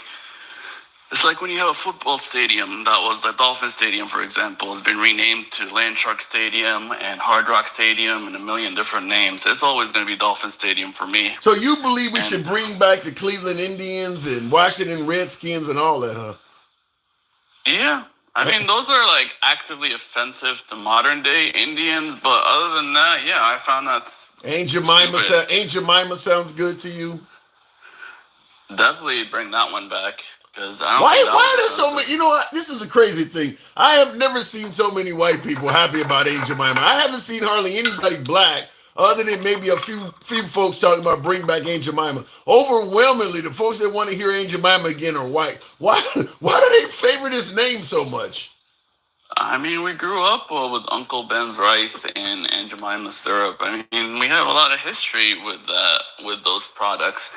when you have a football stadium that was the Dolphin Stadium, for example, has been renamed to Landshark Stadium and Hard Rock Stadium and a million different names. It's always going to be Dolphin Stadium for me. So you believe we should bring back the Cleveland Indians and Washington Redskins and all that, huh? Yeah. Those are like actively offensive to modern day Indians, but other than that, yeah, I found that Ain't Jemima sounds good to you? Definitely bring that one back. Why are there so many? You know what? This is a crazy thing. I have never seen so many white people happy about Aunt Jemima. I haven't seen hardly anybody black, other than maybe a few folks talking about bring back Aunt Jemima. Overwhelmingly, the folks that want to hear Aunt Jemima again are white. Why do they favor this name so much? We grew up with Uncle Ben's rice and Aunt Jemima syrup. We have a lot of history with those products.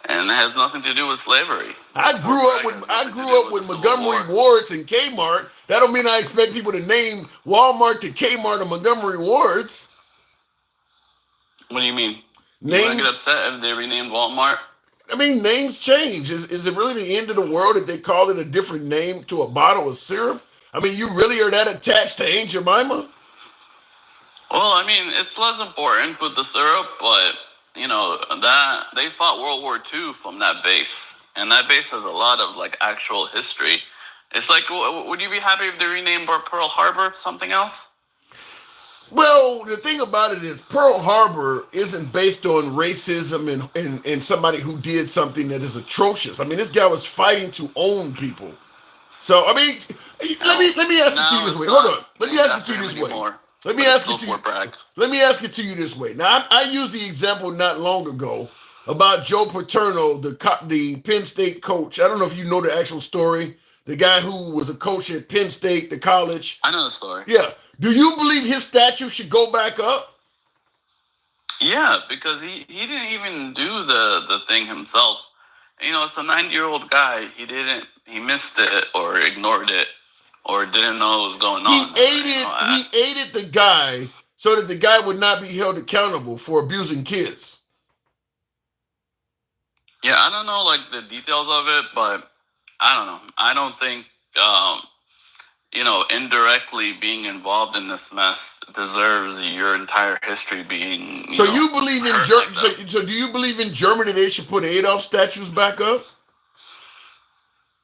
And it has nothing to do with slavery. I grew up with Montgomery Wards and Kmart. That don't mean I expect people to name Walmart to Kmart or Montgomery Wards. What do you mean? Names? You get upset if they renamed Walmart? Names change. Is it really the end of the world if they call it a different name to a bottle of syrup? You really are that attached to Aunt Jemima? Well, it's less important with the syrup, but that they fought World War II from that base, and that base has a lot of actual history. It's like, would you be happy if they renamed Pearl Harbor something else? Well, the thing about it is Pearl Harbor isn't based on racism and somebody who did something that is atrocious. This guy was fighting to own people. So I mean, let me ask it to you this way. Hold on. Let me ask it to you this way. Let me ask it to you. Let me ask it to you this way. Now I used the example not long ago about Joe Paterno, the Penn State coach. I don't know if you know the actual story. The guy who was a coach at Penn State, the college. I know the story. Yeah. Do you believe his statue should go back up? Yeah, because he didn't even do the thing himself. You know, it's a 90-year-old guy. He missed it or ignored it or didn't know what was going on. He aided the guy so that the guy would not be held accountable for abusing kids. Yeah, I don't know like the details of it, but I don't know. I don't think indirectly being involved in this mess deserves your entire history being. So you believe in Germany? So do you believe in Germany they should put Adolf statues back up?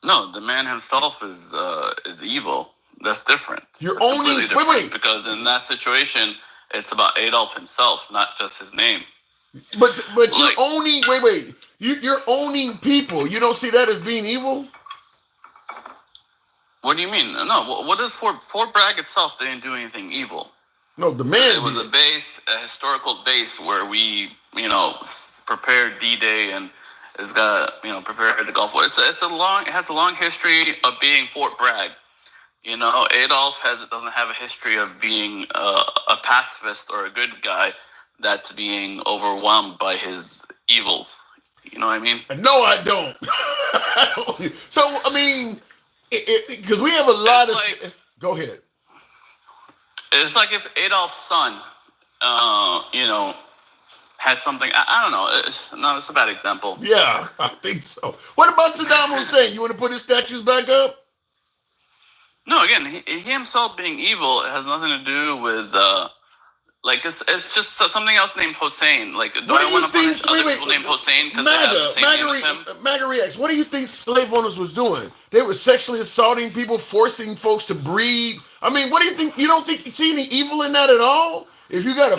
No, the man himself is evil. That's different. Wait. Because in that situation, it's about Adolf himself, not just his name. But you're owning. Wait. You're owning people. You don't see that as being evil? What do you mean? No. What is Fort Bragg itself? They didn't do anything evil. No, the man. It was a historical base where we, prepared D-Day and it's got, prepared the Gulf War. It has a long history of being Fort Bragg. Adolf doesn't have a history of being a pacifist or a good guy that's being overwhelmed by his evils. You know what I mean? No, I don't. So, I mean, because we have a lot of... Go ahead. It's like if Adolf's son, has something... I don't know. It's a bad example. Yeah, I think so. What about Saddam Hussein? You want to put his statues back up? No, again, he himself being evil has nothing to do with... it's just something else named Hussein. Like, do I want to punish other people named Hussein because they have the same name as him? MAGA reacts. What do you think slave owners was doing? They were sexually assaulting people, forcing folks to breed. I mean, what do you think? You don't think you see any evil in that at all? If you got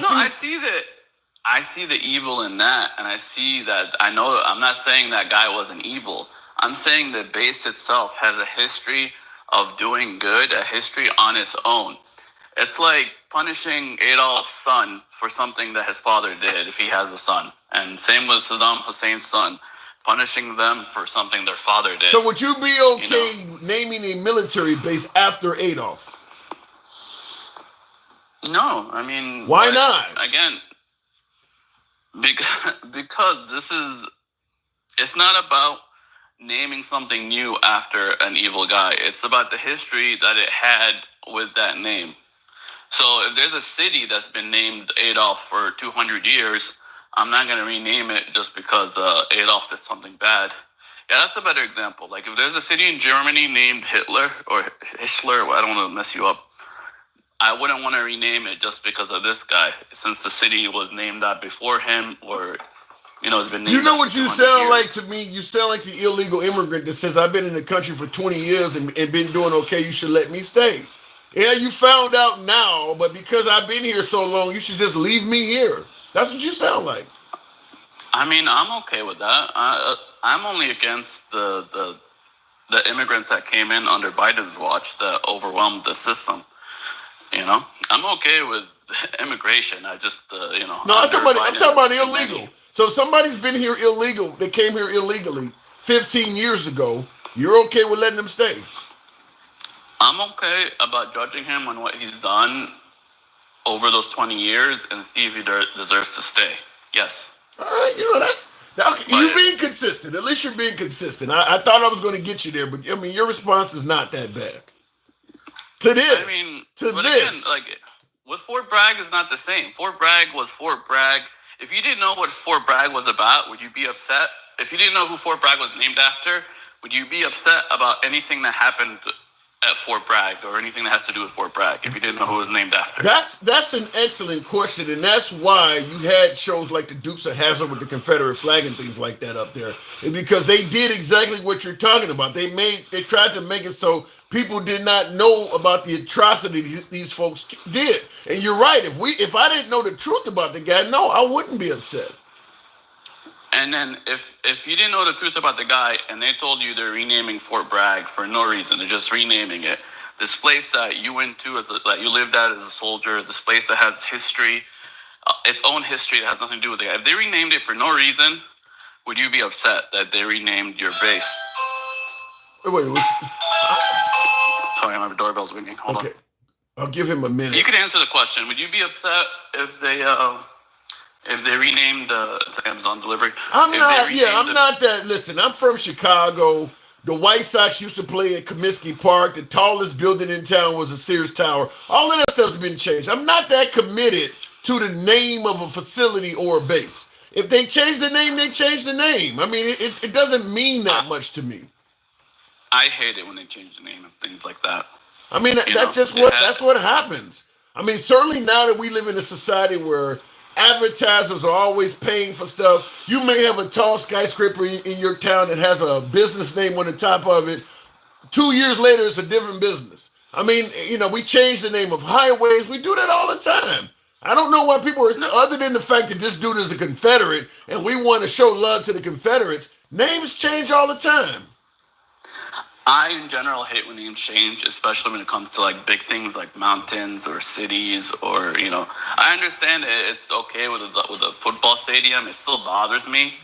I see the evil in that, and I see that. I'm not saying that guy wasn't evil. I'm saying the base itself has a history of doing good, a history on its own. It's like punishing Adolf's son for something that his father did if he has a son. And same with Saddam Hussein's son, punishing them for something their father did. So would you be okay naming a military base after Adolf? No, I mean... Why not? Again, because it's not about naming something new after an evil guy. It's about the history that it had with that name. So if there's a city that's been named Adolf for 200 years, I'm not going to rename it just because Adolf did something bad. Yeah, that's a better example. Like if there's a city in Germany named Hitler or Hischler, I don't want to mess you up. I wouldn't want to rename it just because of this guy, since the city was named that before him, or it's been named. You know what you sound like to me? You sound like the illegal immigrant that says, "I've been in the country for 20 years and been doing okay. You should let me stay." Yeah, you found out now, but because I've been here so long, you should just leave me here. That's what you sound like. I mean, I'm okay with that. I'm only against the immigrants that came in under Biden's watch that overwhelmed the system. I'm okay with immigration. I just, No, I'm talking about illegal. So somebody's been here illegal. They came here illegally 15 years ago. You're okay with letting them stay? I'm okay about judging him on what he's done over those 20 years and see if he deserves to stay. Yes. All right, you're being consistent. At least you're being consistent. I thought I was going to get you there, but I mean, your response is not that bad. To this. Again, like with Fort Bragg is not the same. Fort Bragg was Fort Bragg. If you didn't know what Fort Bragg was about, would you be upset? If you didn't know who Fort Bragg was named after, would you be upset about anything that happened at Fort Bragg or anything that has to do with Fort Bragg if you didn't know who it was named after? That's an excellent question, and that's why you had shows like the Dukes of Hazzard with the Confederate flag and things like that up there, because they did exactly what you're talking about. They tried to make it so people did not know about the atrocity these folks did. And you're right. If I didn't know the truth about the guy, no, I wouldn't be upset. And then if you didn't know the truth about the guy and they told you they're renaming Fort Bragg for no reason, they're just renaming it. This place that you went to, that you lived at as a soldier, this place that has history, its own history that has nothing to do with it. If they renamed it for no reason, would you be upset that they renamed your base? Wait, Sorry, my doorbell's ringing. Hold on. I'll give him a minute. You could answer the question. Would you be upset if they renamed it's Amazon delivery? I'm not that. Listen, I'm from Chicago. The White Sox used to play at Comiskey Park. The tallest building in town was a Sears Tower. All of that stuff's been changed. I'm not that committed to the name of a facility or a base. If they change the name, they change the name. I mean, it doesn't mean that much to me. I hate it when they change the name and things like that. I mean, that's what happens. I mean, certainly now that we live in a society where advertisers are always paying for stuff, you may have a tall skyscraper in your town that has a business name on the top of it. 2 years later, it's a different business. I mean, we change the name of highways. We do that all the time. I don't know why people are, other than the fact that this dude is a Confederate and we want to show love to the Confederates, names change all the time. I, in general, hate when names change, especially when it comes to like big things like mountains or cities or, I understand it's okay with a football stadium. It still bothers me.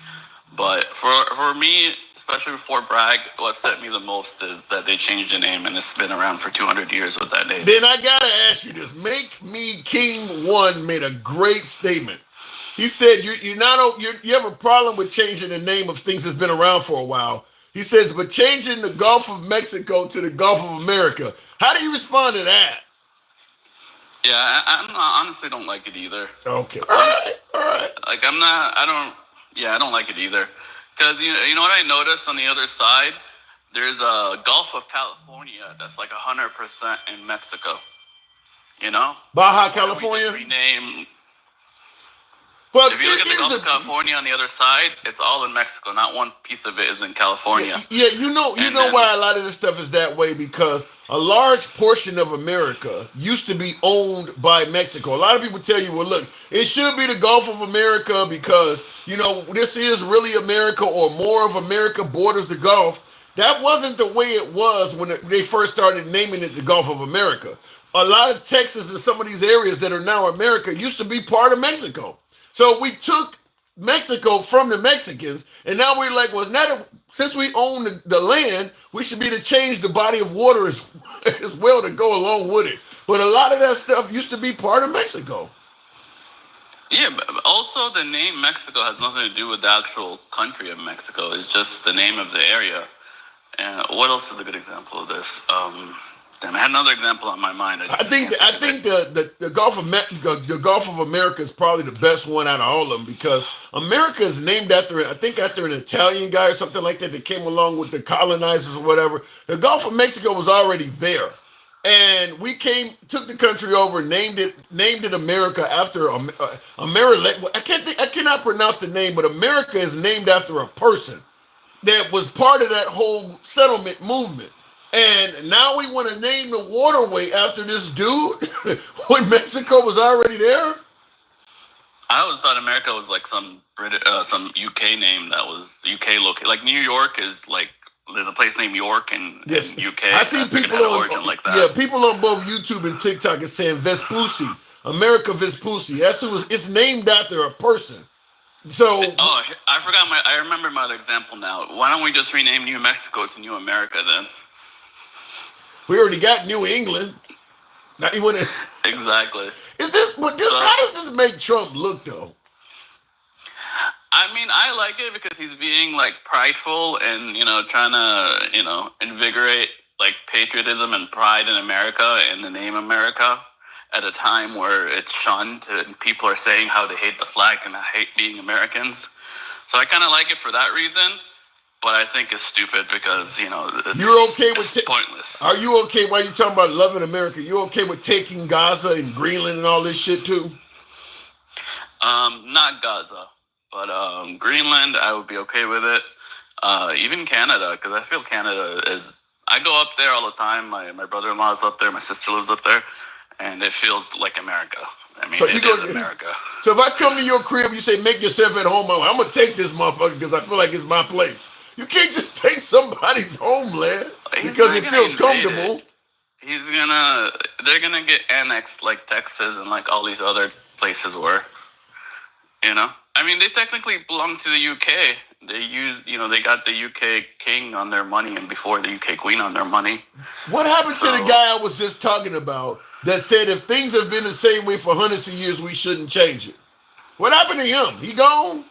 But for me, especially with Fort Bragg, what upset me the most is that they changed the name and it's been around for 200 years with that name. Then I got to ask you this. Make Me King 1 made a great statement. He said you have a problem with changing the name of things that's been around for a while. He says, but changing the Gulf of Mexico to the Gulf of America. How do you respond to that? Yeah, I honestly don't like it either. Okay. All right. Like, I don't like it either. Because, you know what I noticed on the other side? There's a Gulf of California that's like 100% in Mexico. Baja California? Rename. But if you look at the Gulf of California on the other side, it's all in Mexico. Not one piece of it is in California. Yeah, you know why a lot of this stuff is that way, because a large portion of America used to be owned by Mexico. A lot of people tell you, well, look, it should be the Gulf of America because, this is really America, or more of America borders the Gulf. That wasn't the way it was when they first started naming it the Gulf of America. A lot of Texas and some of these areas that are now America used to be part of Mexico. So we took Mexico from the Mexicans, and now we're like, well, since we own the land, we should be to change the body of water as well to go along with it. But a lot of that stuff used to be part of Mexico. Yeah, but also the name Mexico has nothing to do with the actual country of Mexico. It's just the name of the area. And what else is a good example of this? Damn, I had another example on my mind. I think the Gulf of America is probably the best one out of all of them, because America is named after an Italian guy or something like that came along with the colonizers or whatever. The Gulf of Mexico was already there, and we took the country over, named it America after America. I cannot pronounce the name, but America is named after a person that was part of that whole settlement movement. And now we want to name the waterway after this dude when Mexico was already there? I always thought America was like some UK name that was UK located. Like New York is like, there's a place named York in UK. I see people on like that. Yeah, people on both YouTube and TikTok are saying Vespucci, America Vespucci. That's it's named after a person. So I remember my other example now. Why don't we just rename New Mexico to New America then? We already got New England. Now you want to exactly. How does this make Trump look though? I mean, I like it because he's being like prideful and trying to invigorate like patriotism and pride in America in the name America at a time where it's shunned and people are saying how they hate the flag and hate being Americans. So I kind of like it for that reason. But I think it's stupid because, you're okay with pointless. Are you okay while you're talking about loving America? You okay with taking Gaza and Greenland and all this shit too? Not Gaza, but Greenland, I would be okay with it. Even Canada, because I feel Canada is. I go up there all the time. My brother-in-law is up there. My sister lives up there, and it feels like America. I mean, So it you is go, America. so if I come to your crib, you say make yourself at home. I'm gonna take this motherfucker because I feel like it's my place. You can't just take somebody's homeland because it feels comfortable. They're gonna get annexed like Texas and like all these other places were. You know, I mean, they technically belong to the UK. They got the UK king on their money and before the UK queen on their money. What happened to the guy I was just talking about that said if things have been the same way for hundreds of years, we shouldn't change it? What happened to him? He gone?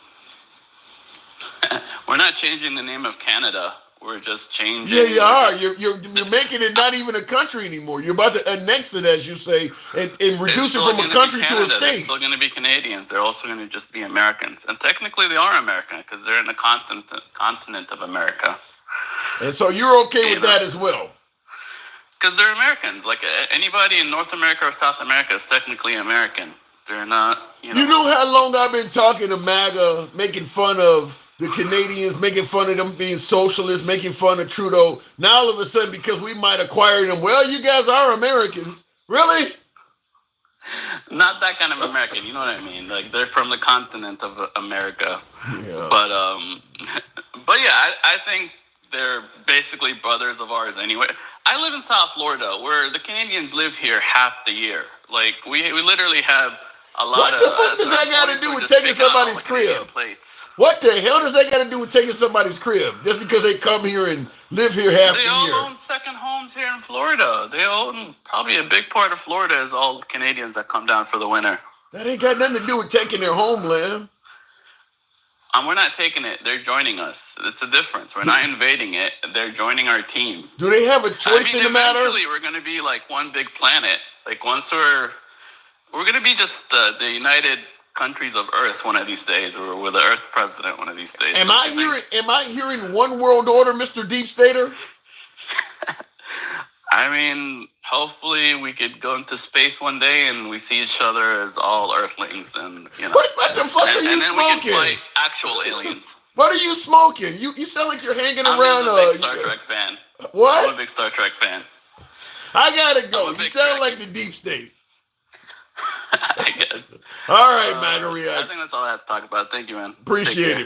We're not changing the name of Canada. We're just changing. Yeah, you are. You're making it not even a country anymore. You're about to annex it, as you say, and reduce it from a country to a state. They're still going to be Canadians. They're also going to just be Americans, and technically they are American because they're in the continent of America. And so you're okay with that as well? Because they're Americans. Like anybody in North America or South America is technically American. They're not. You know how long I've been talking to MAGA, making fun of the Canadians, making fun of them being socialists, making fun of Trudeau. Now all of a sudden, because we might acquire them, well, you guys are Americans. Really? Not that kind of American, you know what I mean? Like they're from the continent of America. Yeah. But yeah, I think they're basically brothers of ours anyway. I live in South Florida, where the Canadians live here half the year. Like we literally have a lot of. What the fuck does that got to do with taking somebody's crib? Plates. What the hell does that got to do with taking somebody's crib? Just because they come here and live here half the year? They all own second homes here in Florida. They own probably a big part of Florida is all Canadians that come down for the winter. That ain't got nothing to do with taking their homeland. We're not taking it. They're joining us. It's a difference. We're not invading it. They're joining our team. Do they have a choice in the matter? Eventually, we're going to be like one big planet. Like once we're going to be just the United countries of Earth one of these days, or with the Earth president one of these days. Am I hearing one world order, Mr. Deep Stater? I mean, hopefully we could go into space one day and we see each other as all Earthlings, and What the fuck are you and then smoking? we can fight actual aliens. What are you smoking? You sound like you're hanging around. I'm a big Star Trek fan. What? I'm a big Star Trek fan. I gotta go. You sound like the Deep State. I guess. All right, MAGA Reacts. I think that's all I have to talk about. Thank you, man. Appreciate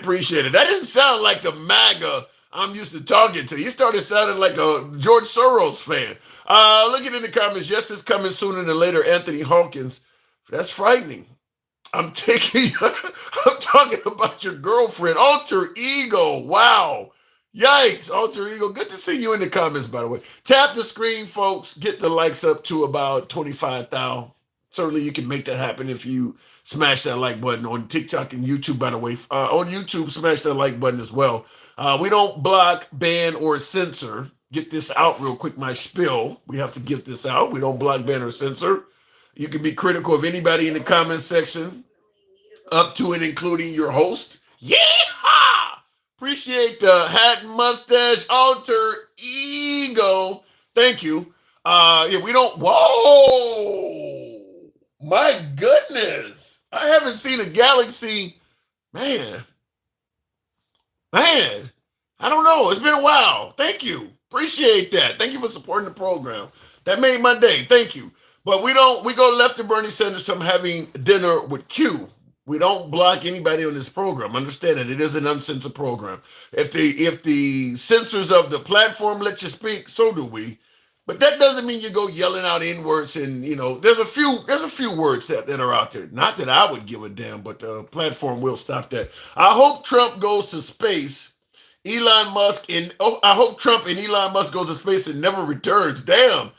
it. That didn't sound like the MAGA I'm used to talking to. You started sounding like a George Soros fan. Looking in the comments, yes, it's coming sooner than later. Anthony Hawkins. That's frightening. I'm talking about your girlfriend. Alter ego. Wow. Yikes. Alter ego. Good to see you in the comments, by the way. Tap the screen, folks. Get the likes up to about 25,000. Certainly you can make that happen if you smash that like button on TikTok and YouTube, by the way. On YouTube, smash that like button as well. We don't block, ban, or censor. Get this out real quick, my spiel. We have to get this out. We don't block, ban, or censor. You can be critical of anybody in the comment section, up to and including your host. Yeah! Appreciate the hat and mustache, alter ego. Thank you. We don't. Whoa! My goodness. I haven't seen a galaxy. Man. I don't know. It's been a while. Thank you. Appreciate that. Thank you for supporting the program. That made my day. Thank you. But we go left to Bernie Sanders from having dinner with Q. We don't block anybody on this program. Understand that it is an uncensored program. If the censors of the platform let you speak, so do we. But that doesn't mean you go yelling out N-words and, there's a few words that are out there. Not that I would give a damn, but the platform will stop that. I hope Trump goes to space. I hope Trump and Elon Musk go to space and never returns. Damn.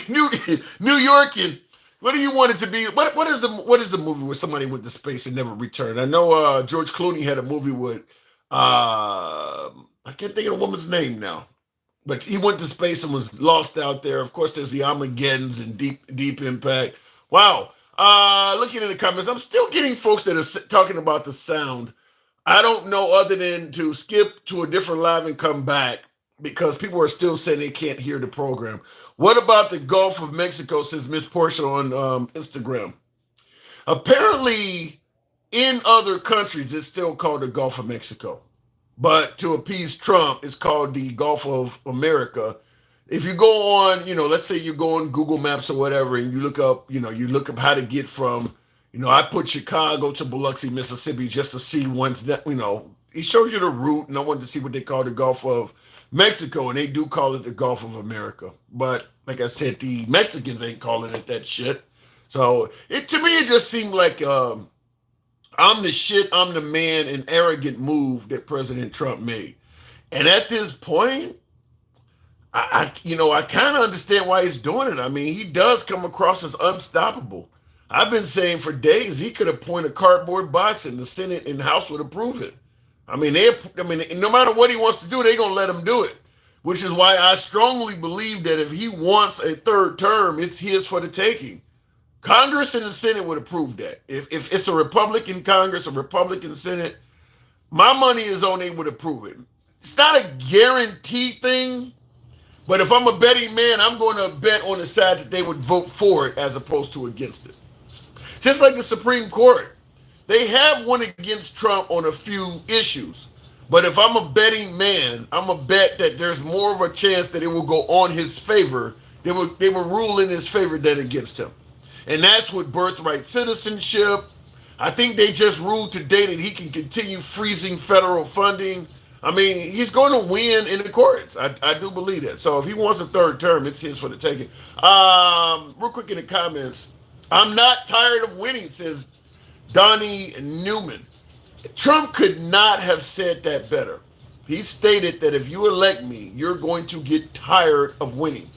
New York, and what do you want it to be? What is the movie where somebody went to space and never returned? I know George Clooney had a movie with I can't think of the woman's name now. But he went to space and was lost out there. Of course, there's the Armageddons and Deep Impact. Wow. Looking in the comments, I'm still getting folks that are talking about the sound. I don't know other than to skip to a different live and come back because people are still saying they can't hear the program. What about the Gulf of Mexico, says Miss Portia on Instagram? Apparently, in other countries, it's still called the Gulf of Mexico. But to appease Trump, it's called the Gulf of America. if you go on, let's say you go on Google Maps or whatever, and you look up, how to get from, I put Chicago to Biloxi, Mississippi, just to see once that, it shows you the route, and I wanted to see what they call the Gulf of Mexico, and they do call it the Gulf of America. But like I said, the Mexicans ain't calling it that shit. So to me, it just seemed like I'm the shit, I'm the man, an arrogant move that President Trump made. And at this point, I kind of understand why he's doing it. I mean, he does come across as unstoppable. I've been saying for days he could appoint a cardboard box, and the Senate and House would approve it. I mean, no matter what he wants to do, they're gonna let him do it. Which is why I strongly believe that if he wants a third term, it's his for the taking. Congress and the Senate would approve that. If it's a Republican Congress, a Republican Senate, my money is on they would approve it. It's not a guaranteed thing, but if I'm a betting man, I'm going to bet on the side that they would vote for it as opposed to against it. Just like the Supreme Court. They have won against Trump on a few issues. But if I'm a betting man, I'm going to bet that there's more of a chance that it will go on his favor. They will rule in his favor than against him. And that's with birthright citizenship. I think they just ruled today that he can continue freezing federal funding. I mean, he's going to win in the courts. I do believe that. So if he wants a third term, it's his for the taking. Real quick in the comments. I'm not tired of winning, says Donnie Newman. Trump could not have said that better. He stated that if you elect me, you're going to get tired of winning.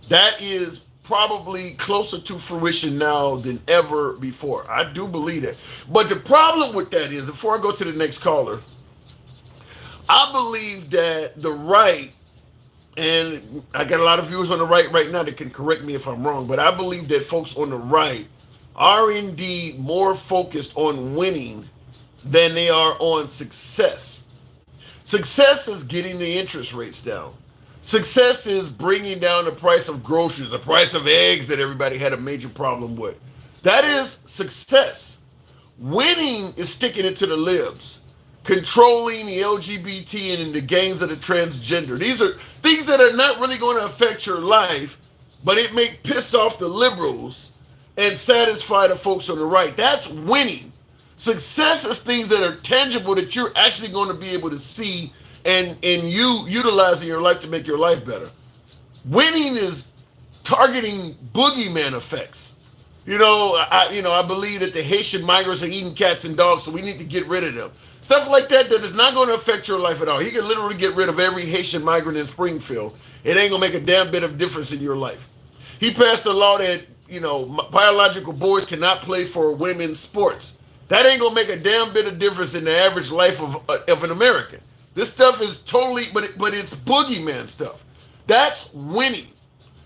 That is probably closer to fruition now than ever before. I do believe that. But the problem with that is, before I go to the next caller, I believe that the right, and I got a lot of viewers on the right now that can correct me if I'm wrong, but I believe that folks on the right are indeed more focused on winning than they are on success. Success is getting the interest rates down. Success is bringing down the price of groceries, the price of eggs that everybody had a major problem with. That is success. Winning is sticking it to the libs, controlling the LGBT and the gains of the transgender. These are things that are not really going to affect your life, but it may piss off the liberals and satisfy the folks on the right. That's winning. Success is things that are tangible that you're actually going to be able to see and you utilizing your life to make your life better. Winning is targeting boogeyman effects. I believe that the Haitian migrants are eating cats and dogs, so we need to get rid of them. Stuff like that is not going to affect your life at all. He can literally get rid of every Haitian migrant in Springfield. It ain't going to make a damn bit of difference in your life. He passed a law that, biological boys cannot play for women's sports. That ain't going to make a damn bit of difference in the average life of an American. This stuff is totally, but it's boogeyman stuff. That's winning.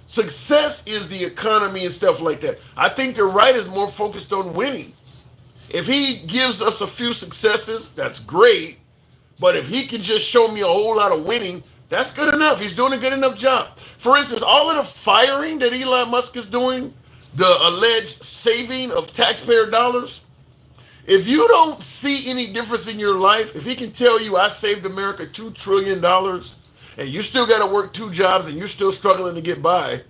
Success is the economy and stuff like that. I think the right is more focused on winning. If he gives us a few successes, that's great. But if he can just show me a whole lot of winning, that's good enough. He's doing a good enough job. For instance, all of the firing that Elon Musk is doing, the alleged saving of taxpayer dollars, if you don't see any difference in your life, if he can tell you I saved America $2 trillion and you still got to work 2 jobs and you're still struggling to get by,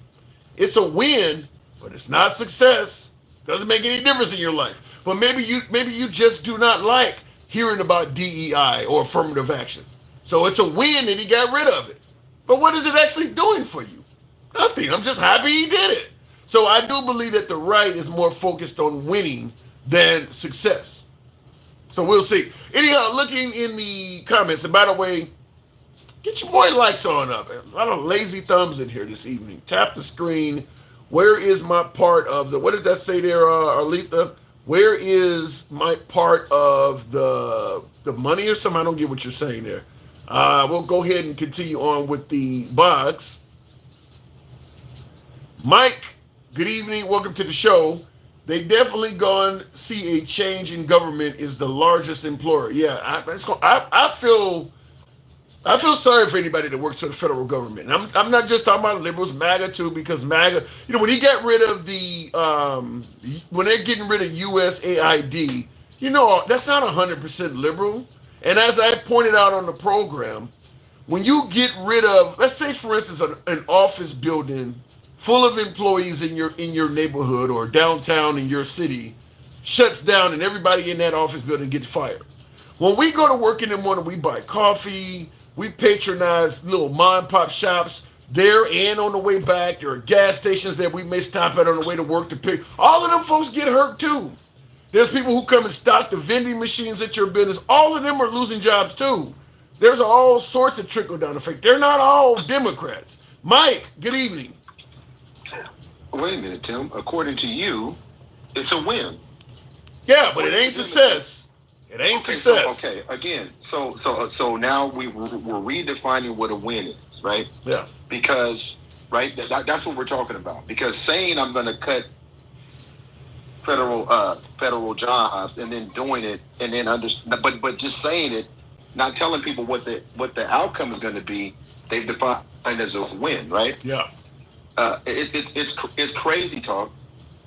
it's a win, but it's not success. Doesn't make any difference in your life. But maybe you just do not like hearing about DEI or affirmative action. So it's a win that he got rid of it. But what is it actually doing for you? Nothing. I'm just happy he did it. So I do believe that the right is more focused on winning than success. So we'll see. Anyhow, looking in the comments, and by the way, get your boy likes on up. A lot of lazy thumbs in here this evening. Tap the screen. Where is my part of the, what did that say there, Arletha? Where is my part of the money or something? I don't get what you're saying there. We'll go ahead and continue on with the box. Mike, good evening. Welcome to the show. They definitely gone see a change in government is the largest employer. Yeah, I feel sorry for anybody that works for the federal government. And I'm not just talking about liberals, MAGA too, because MAGA, when he got rid of when they're getting rid of USAID, that's not 100% liberal. And as I pointed out on the program, when you get rid of, let's say, for instance, an office building full of employees in your neighborhood or downtown in your city shuts down and everybody in that office building gets fired. When we go to work in the morning, we buy coffee, we patronize little mom and pop shops there and on the way back. There are gas stations that we may stop at on the way to work to pick. All of them folks get hurt too. There's people who come and stock the vending machines at your business. All of them are losing jobs too. There's all sorts of trickle-down effect. They're not all Democrats. Mike, good evening. Wait a minute, Tim. According to you, it's a win. Yeah, but it ain't success. It ain't success. So, again, so now we're redefining what a win is, right? Yeah. Because, right, that's what we're talking about. Because saying I'm going to cut federal jobs and then doing it and then but just saying it, not telling people what the outcome is going to be, they've defined as a win, right? Yeah. It's crazy talk,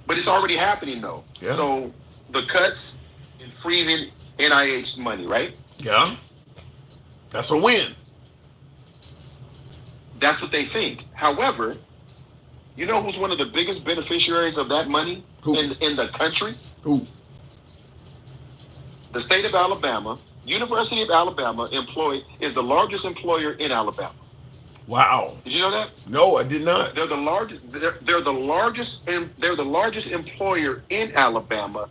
but it's already happening though. Yeah. So the cuts and freezing NIH money, right? Yeah. That's a win. That's what they think. However, you know who's one of the biggest beneficiaries of that money in the country? Who? The state of Alabama, University of Alabama is the largest employer in Alabama. Wow. Did you know that? No, I did not. They're the largest employer in Alabama,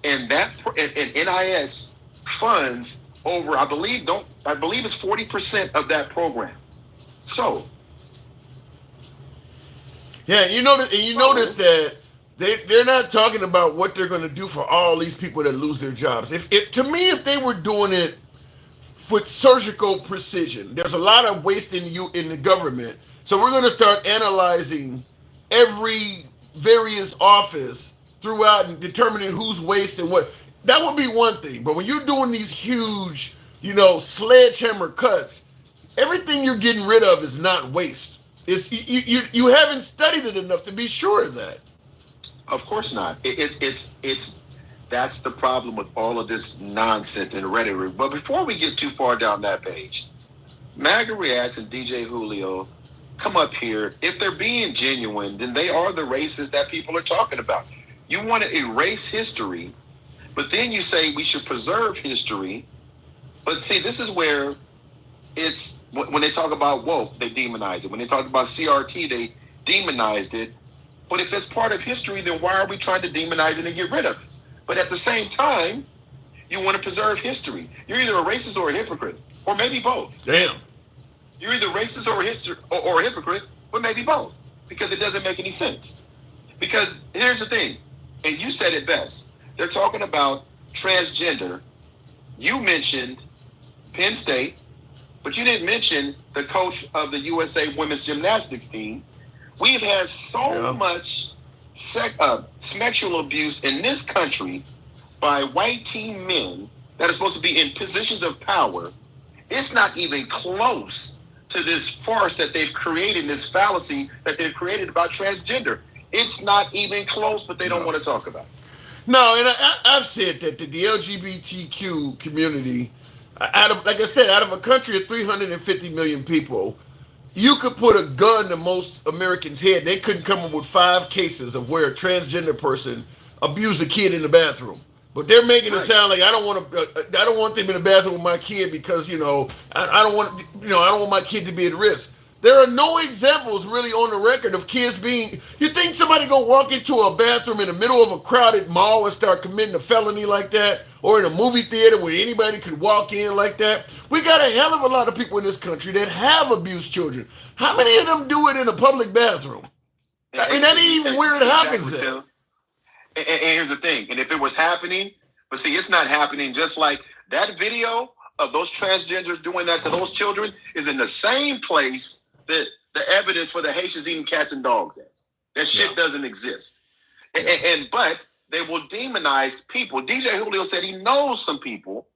and NIS funds over, I believe it's 40% of that program. So yeah, you notice that they're not talking about what they're going to do for all these people that lose their jobs. If they were doing it with surgical precision, there's a lot of waste in the government. So we're going to start analyzing every various office throughout and determining who's waste and what. That would be one thing. But when you're doing these huge, sledgehammer cuts, everything you're getting rid of is not waste. It's you haven't studied it enough to be sure of that. Of course not. It's that's the problem with all of this nonsense and rhetoric. But before we get too far down that page, MAGA Reacts and DJ Julio come up here. If they're being genuine, then they are the racists that people are talking about. You want to erase history, but then you say we should preserve history. But see, this is where it's when they talk about woke, they demonize it. When they talk about CRT, they demonized it. But if it's part of history, then why are we trying to demonize it and get rid of it? But at the same time, you want to preserve history. You're either a racist or a hypocrite, or maybe both. Damn. You're either racist or a hypocrite, but maybe both, because it doesn't make any sense. Because here's the thing, and you said it best. They're talking about transgender. You mentioned Penn State, but you didn't mention the coach of the USA women's gymnastics team. We've had so much sexual abuse in this country by white teen men that are supposed to be in positions of power. It's not even close to this farce that they've created, this fallacy that they've created about transgender. It's not even close, but they don't want to talk about it. No, and I've said that the LGBTQ community, out of a country of 350 million people, you could put a gun to most Americans' head. They couldn't come up with 5 cases of where a transgender person abused a kid in the bathroom. But they're making it sound like I don't want them in the bathroom with my kid because I don't want my kid to be at risk. There are no examples really on the record of kids being. You think somebody gonna walk into a bathroom in the middle of a crowded mall and start committing a felony like that, or in a movie theater where anybody could walk in like that? We got a hell of a lot of people in this country that have abused children. How many of them do it in a public bathroom? I mean, that ain't even where it happens at. And here's the thing, and if it was happening, but see, it's not happening. Just like that video of those transgenders doing that to those children is in the same place that the evidence for the Haitians eating cats and dogs is. That shit doesn't exist. But they will demonize people. DJ Julio said he knows some people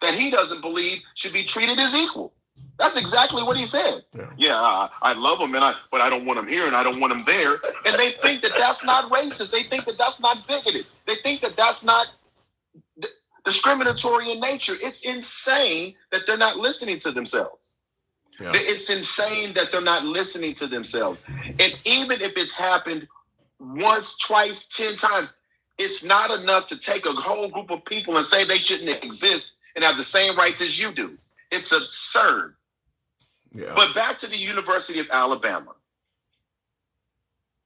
that he doesn't believe should be treated as equal. That's exactly what he said. I love them, but I don't want them here and I don't want them there. And they think that that's not racist. They think that that's not bigoted. They think that that's not discriminatory in nature. It's insane that they're not listening to themselves. Yeah. It's insane that they're not listening to themselves. And even if it's happened once, twice, 10 times, it's not enough to take a whole group of people and say they shouldn't exist and have the same rights as you do. It's absurd. Yeah. But back to the University of Alabama.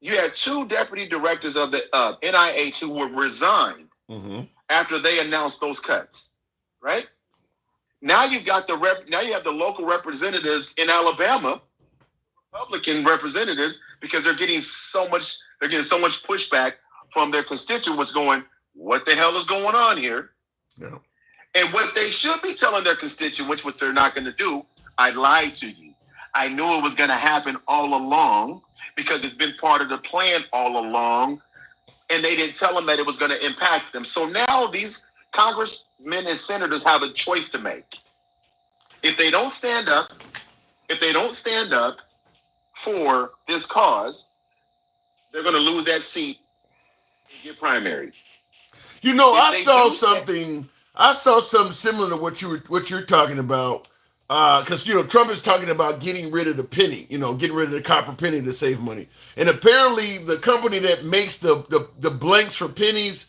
You had 2 deputy directors of the NIH who were resigned after they announced those cuts, right? Now you've got now you have the local representatives in Alabama, Republican representatives, because they're getting so much pushback from their constituents going, what the hell is going on here? Yeah. And what they should be telling their constituents, which they're not going to do, I lied to you. I knew it was going to happen all along because it's been part of the plan all along. And they didn't tell them that it was going to impact them. So now these congressmen and senators have a choice to make. If they don't stand up for this cause, they're going to lose that seat and get primaried. You know, I saw something similar to what you're talking about. Because, you know, Trump is talking about getting rid of the penny, getting rid of the copper penny to save money. And apparently the company that makes the blanks for pennies,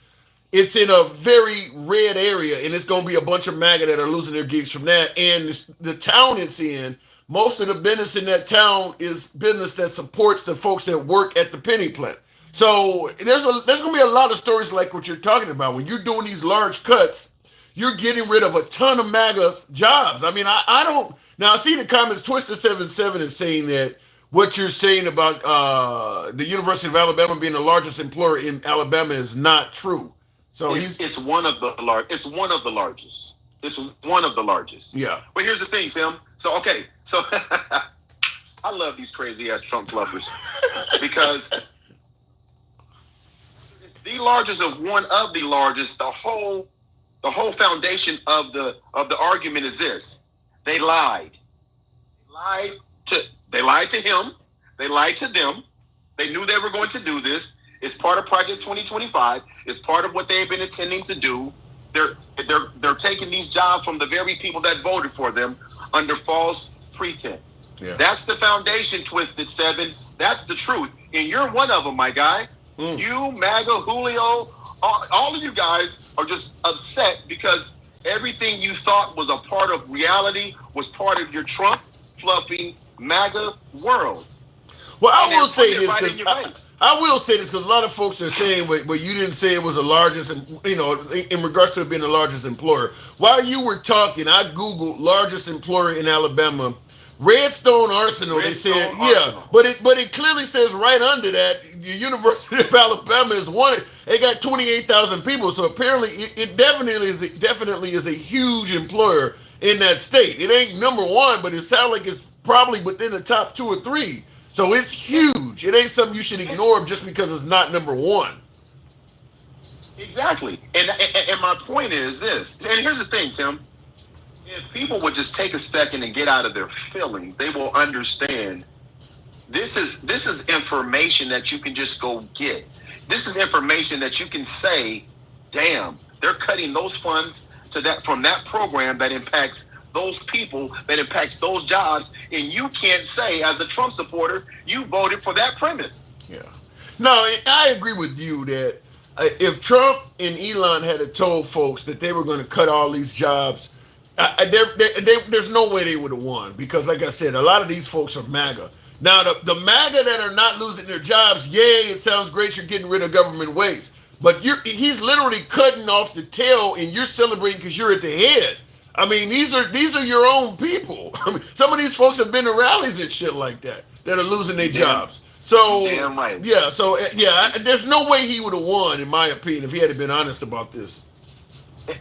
it's in a very red area, and it's going to be a bunch of MAGA that are losing their gigs from that. And the town it's in, most of the business in that town is business that supports the folks that work at the penny plant. So there's going to be a lot of stories like what you're talking about. When you're doing these large cuts, you're getting rid of a ton of MAGA jobs. I mean, I don't... Now, I see in the comments, Twister77 is saying that what you're saying about the University of Alabama being the largest employer in Alabama is not true. So it's one of the largest. It's one of the largest. Yeah. But here's the thing, Tim. So I love these crazy ass Trump fluffers because it's the largest of one of the largest. The whole foundation of the argument is this: they lied. They lied to him. They lied to them. They knew they were going to do this. It's part of Project 2025. It's part of what they've been intending to do. They're taking these jobs from the very people that voted for them under false pretense. Yeah. That's the foundation, Twisted7. That's the truth. And you're one of them, my guy. You, MAGA, Julio, all of you guys are just upset because everything you thought was a part of reality was part of your Trump fluffing MAGA world. Well, I will say this because a lot of folks are saying, but you didn't say it was the largest, in regards to it being the largest employer. While you were talking, I Googled largest employer in Alabama, Redstone Arsenal. They said, but it clearly says right under that, the University of Alabama is one. They got 28,000 people, so apparently it definitely is a huge employer in that state. It ain't number one, but it sounds like it's probably within the top 2 or 3. So it's huge. It ain't something you should ignore just because it's not number one. Exactly. And my point is this. And here's the thing, Tim. If people would just take a second and get out of their feelings, they will understand this is information that you can just go get. This is information that you can say, damn, they're cutting those funds from that program that impacts those people, that impacts those jobs, and you can't say as a Trump supporter you voted for that premise. Yeah. No, I agree with you that if Trump and Elon had told folks that they were going to cut all these jobs, there's no way they would have won because, like I said, a lot of these folks are MAGA. Now, the MAGA that are not losing their jobs, yay, it sounds great you're getting rid of government waste, but he's literally cutting off the tail, and you're celebrating because you're at the head. I mean, these are your own people. I mean, some of these folks have been to rallies and shit like that are losing their jobs. So, damn right. There's no way he would have won, in my opinion, if he had been honest about this.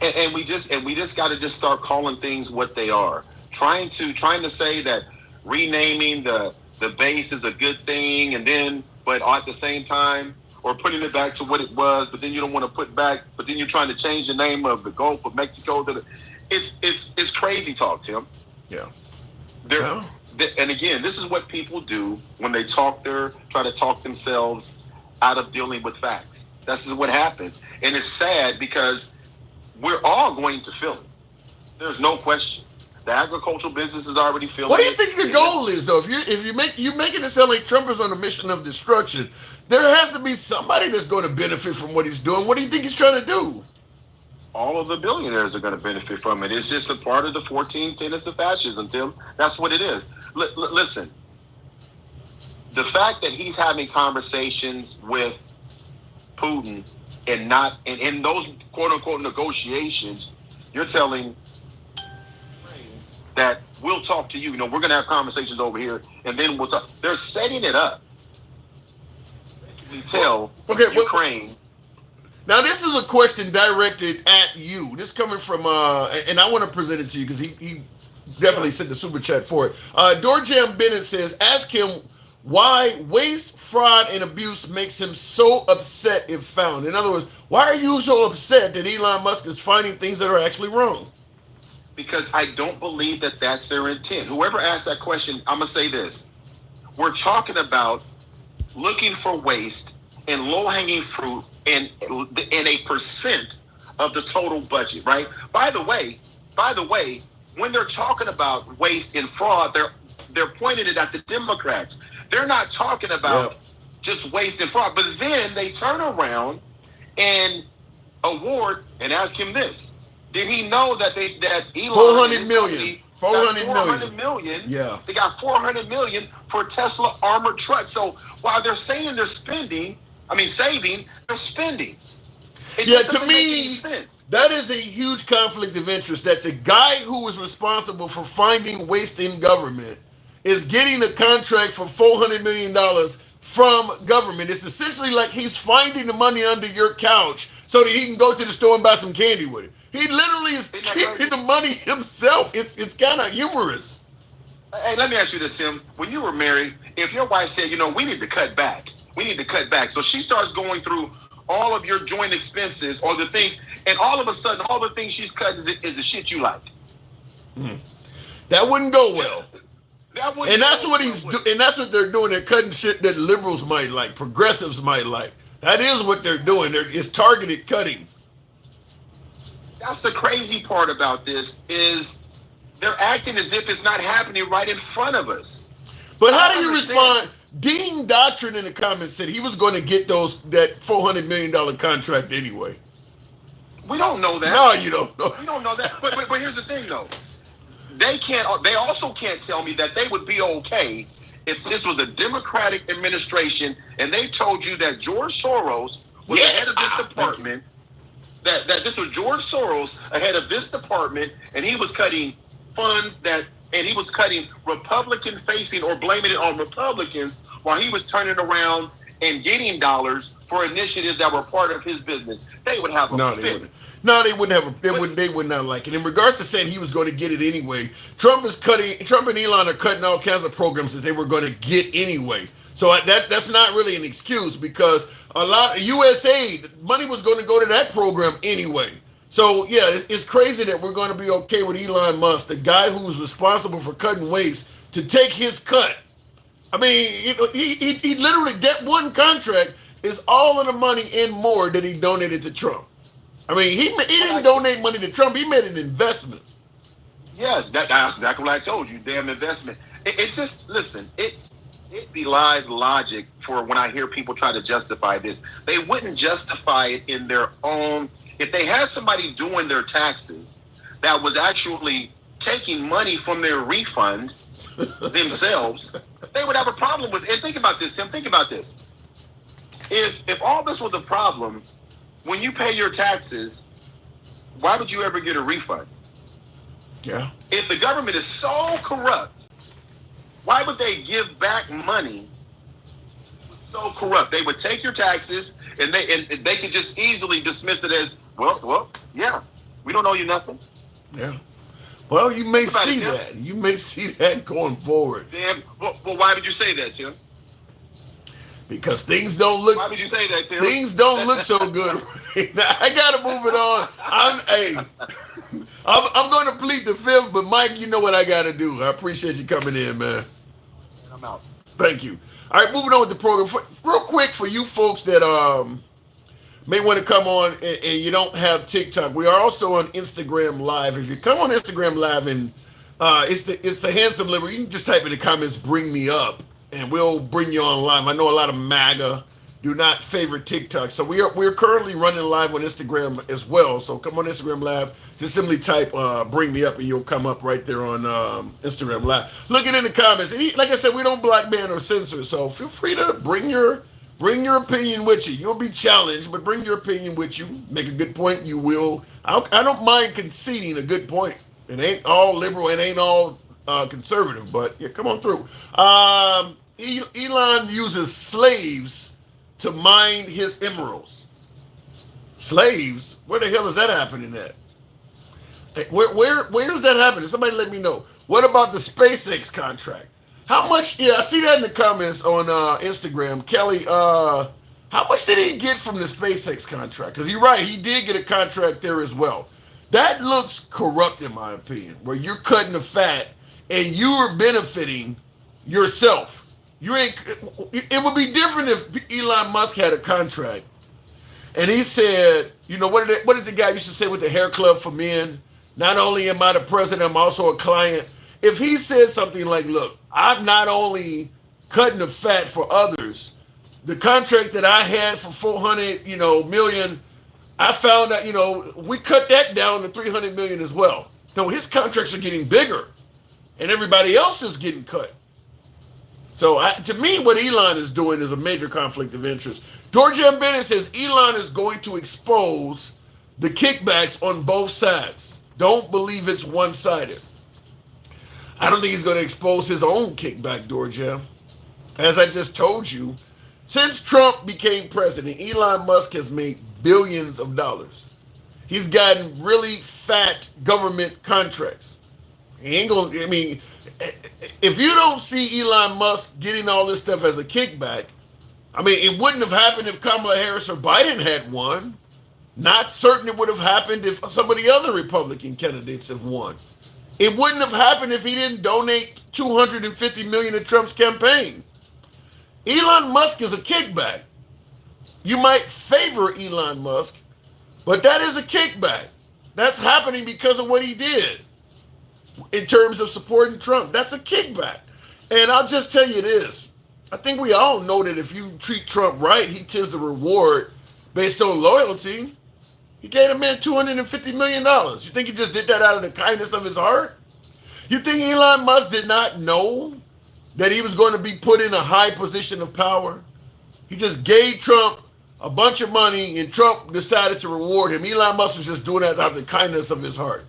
And we just got to just start calling things what they are. Trying to say that renaming the base is a good thing, but at the same time, or putting it back to what it was, but then you don't want to put back, but then you're trying to change the name of the Gulf of Mexico. It's crazy talk, Tim. Yeah. And again, this is what people do when they try to talk themselves out of dealing with facts. This is what happens. And it's sad because we're all going to feel it. There's no question. The agricultural business is already feeling. What do you think the goal is, though? If you're making it sound like Trump is on a mission of destruction, there has to be somebody that's going to benefit from what he's doing. What do you think he's trying to do? All of the billionaires are going to benefit from it. It's just a part of the 14 tenets of fascism, Tim. That's what it is. Listen, the fact that he's having conversations with Putin and not in those quote unquote negotiations, you're telling that we'll talk to you. You know, we're going to have conversations over here, and then we'll talk. They're setting it up. Basically, tell Ukraine. Now, this is a question directed at you. This coming from, and I want to present it to you because he definitely sent the super chat for it. Dorjam Bennett says, ask him why waste, fraud, and abuse makes him so upset if found. In other words, why are you so upset that Elon Musk is finding things that are actually wrong? Because I don't believe that that's their intent. Whoever asked that question, I'm going to say this. We're talking about looking for waste and low-hanging fruit in a percent of the total budget, right? By the way, when they're talking about waste and fraud, they're pointing it at the Democrats. They're not talking about just waste and fraud. But then they turn around and award and ask him this. Did he know that Elon 400 million. 400 million. Yeah. They got 400 million for Tesla armored trucks. So while they're saying they're saving, they're spending. To me, that is a huge conflict of interest that the guy who was responsible for finding waste in government is getting a contract for $400 million from government. It's essentially like he's finding the money under your couch so that he can go to the store and buy some candy with it. He literally is keeping the money himself. It's kind of humorous. Hey, let me ask you this, Tim. When you were married, if your wife said, we need to cut back, so she starts going through all of your joint expenses or the thing, and all of a sudden, all the things she's cutting is the shit you like. That wouldn't go well. And that's what and that's what they're doing. They're cutting shit that liberals might like, progressives might like. That is what they're doing. It's targeted cutting. That's the crazy part about this is they're acting as if it's not happening right in front of us. But how do you respond? Dean Doctrine in the comments said he was going to get that $400 million contract anyway. We don't know that. No, you don't know. We don't know that. But here's the thing, though. They also can't tell me that they would be okay if this was a Democratic administration and they told you that George Soros was the head of this department. That this was George Soros ahead of this department, and he was cutting funds and he was cutting Republican facing or blaming it on Republicans while he was turning around and getting dollars for initiatives that were part of his business. They would have a fit. They would not like it. In regards to saying he was going to get it anyway, Trump and Elon are cutting all kinds of programs that they were going to get anyway. So that's not really an excuse because a lot of USAID money was going to go to that program anyway. So yeah, it's crazy that we're going to be okay with Elon Musk, the guy who's responsible for cutting waste, to take his cut. I mean, he literally, that one contract is all of the money and more that he donated to Trump. I mean, he didn't donate money to Trump. He made an investment. Yes, that's exactly what I told you. Damn investment. It's just, listen, it belies logic for when I hear people try to justify this. They wouldn't justify it in their own. If they had somebody doing their taxes that was actually taking money from their refund themselves, they would have a problem with it. And think about this, Tim. Think about this. If all this was a problem, when you pay your taxes, why would you ever get a refund? Yeah. If the government is so corrupt, why would they give back money? So corrupt. They would take your taxes and they could just easily dismiss it as, well, yeah, we don't owe you nothing. Yeah. Well, you may see that. You may see that going forward. Damn. Well, why would you say that, Tim? Because things don't look. Why would you say that, Tim? Things don't look so good right now. I gotta move it on. I'm going to plead the fifth, but Mike, you know what I gotta do. I appreciate you coming in, man. I'm out. Thank you. All right, moving on with the program. Real quick, for you folks that may want to come on and you don't have TikTok, we are also on Instagram Live. If you come on Instagram Live and It's the handsome liberal. You can just type in the comments, "Bring me up," and we'll bring you on live. I know a lot of MAGA do not favor TikTok, so we're currently running live on Instagram as well. So come on Instagram Live, just simply type "Bring me up" and you'll come up right there on Instagram Live. Look it in the comments, and like I said, we don't block, ban, or censor, so feel free to bring your opinion with you. You'll be challenged, but bring your opinion with you. Make a good point, you will. I don't mind conceding a good point. It ain't all liberal, it ain't all conservative, but yeah, come on through. Elon uses slaves to mine his emeralds. Slaves? Where the hell is that happening at? Where's that happening? Somebody let me know. What about the SpaceX contract? How much? Yeah, I see that in the comments on Instagram. Kelly, how much did he get from the SpaceX contract? Because you're right, he did get a contract there as well. That looks corrupt in my opinion, where you're cutting the fat and you're benefiting yourself. It would be different if Elon Musk had a contract and he said, you know, what did the guy used to say with the hair club for men? Not only am I the president, I'm also a client. If he said something like, look, I'm not only cutting the fat for others, the contract that I had for 400, million, I found out, we cut that down to 300 million as well. So his contracts are getting bigger and everybody else is getting cut. So to me, what Elon is doing is a major conflict of interest. Georgia Bennett says Elon is going to expose the kickbacks on both sides. Don't believe it's one-sided. I don't think he's going to expose his own kickback, Georgia. As I just told you, since Trump became president, Elon Musk has made billions of dollars. He's gotten really fat government contracts. He ain't going to, if you don't see Elon Musk getting all this stuff as a kickback, it wouldn't have happened if Kamala Harris or Biden had won. Not certain it would have happened if some of the other Republican candidates have won. It wouldn't have happened if he didn't donate $250 million to Trump's campaign. Elon Musk is a kickback. You might favor Elon Musk, but that is a kickback. That's happening because of what he did in terms of supporting Trump. That's a kickback. And I'll just tell you this. I think we all know that if you treat Trump right, he tends to reward based on loyalty. He gave a man $250 million. You think he just did that out of the kindness of his heart? You think Elon Musk did not know that he was going to be put in a high position of power? He just gave Trump a bunch of money and Trump decided to reward him. Elon Musk was just doing that out of the kindness of his heart.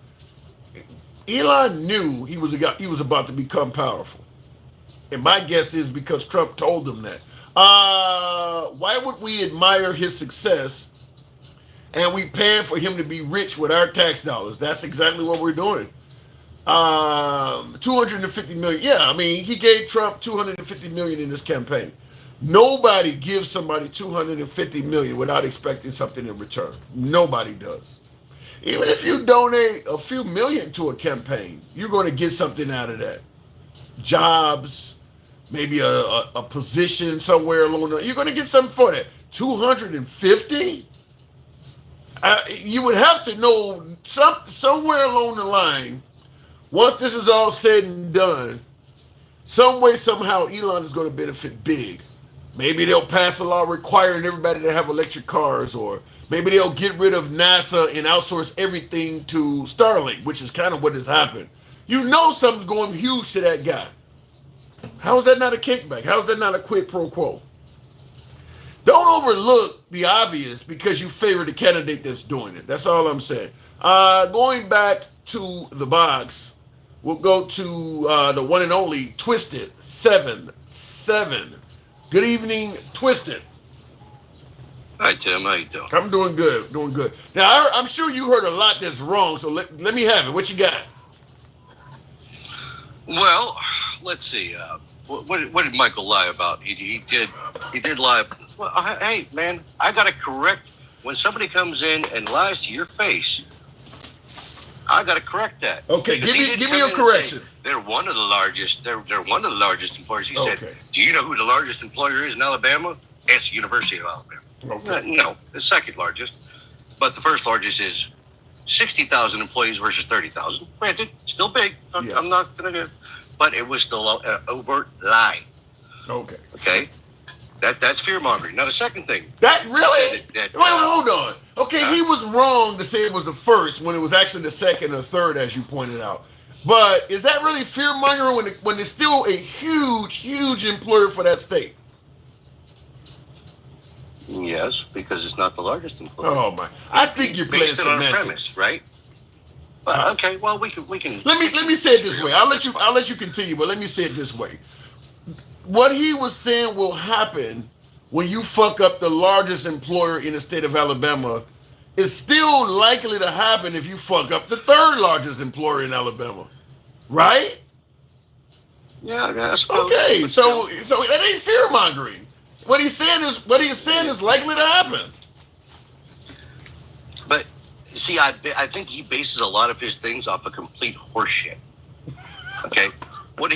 Elon knew he was about to become powerful. And my guess is because Trump told him that. Why would we admire his success and we paying for him to be rich with our tax dollars? That's exactly what we're doing. 250 million. Yeah, he gave Trump 250 million in this campaign. Nobody gives somebody 250 million without expecting something in return. Nobody does. Even if you donate a few million to a campaign, you're going to get something out of that. Jobs, maybe a position somewhere along the, you're going to get something for that. 250? You would have to know somewhere along the line, once this is all said and done, some way, somehow, Elon is going to benefit big. Maybe they'll pass a law requiring everybody to have electric cars, or maybe they'll get rid of NASA and outsource everything to Starlink, which is kind of what has happened. You know something's going huge to that guy. How is that not a kickback? How is that not a quid pro quo? Don't overlook the obvious because you favor the candidate that's doing it. That's all I'm saying. Going back to the box, we'll go to the one and only Twisted 77. Good evening, Twisted. Hi, Tim. How you doing? I'm doing good. Now, I'm sure you heard a lot that's wrong, so let me have it. What you got? Well, let's see. What did Michael lie about? He did lie. Well, hey, man, I got to correct. When somebody comes in and lies to your face, I got to correct that. Okay, give me a correction. They're one of the largest. They're one of the largest employers. He said, "Do you know who the largest employer is in Alabama? It's the University of Alabama." Okay. No, the second largest, but the first largest is 60,000 employees versus 30,000. Granted, still big. Yeah. I'm not going to, but it was still an overt lie. Okay. Okay. That's fear mongering. Now the second thing. That really? Wait, hold on. Okay, he was wrong to say it was the first when it was actually the second or third, as you pointed out. But is that really fear mongering when it's still a huge employer for that state? Yes, because it's not the largest employer. Oh my! I think you're playing semantics, premise, right? Well, okay. Well, we can. Let me say it this way. I'll let you continue, but let me say it this way. What he was saying will happen when you fuck up the largest employer in the state of Alabama is still likely to happen if you fuck up the third largest employer in Alabama, right? Yeah, I suppose. Okay, so that ain't fear mongering. What he's saying is likely to happen. But see, I think he bases a lot of his things off of complete horseshit. Okay. What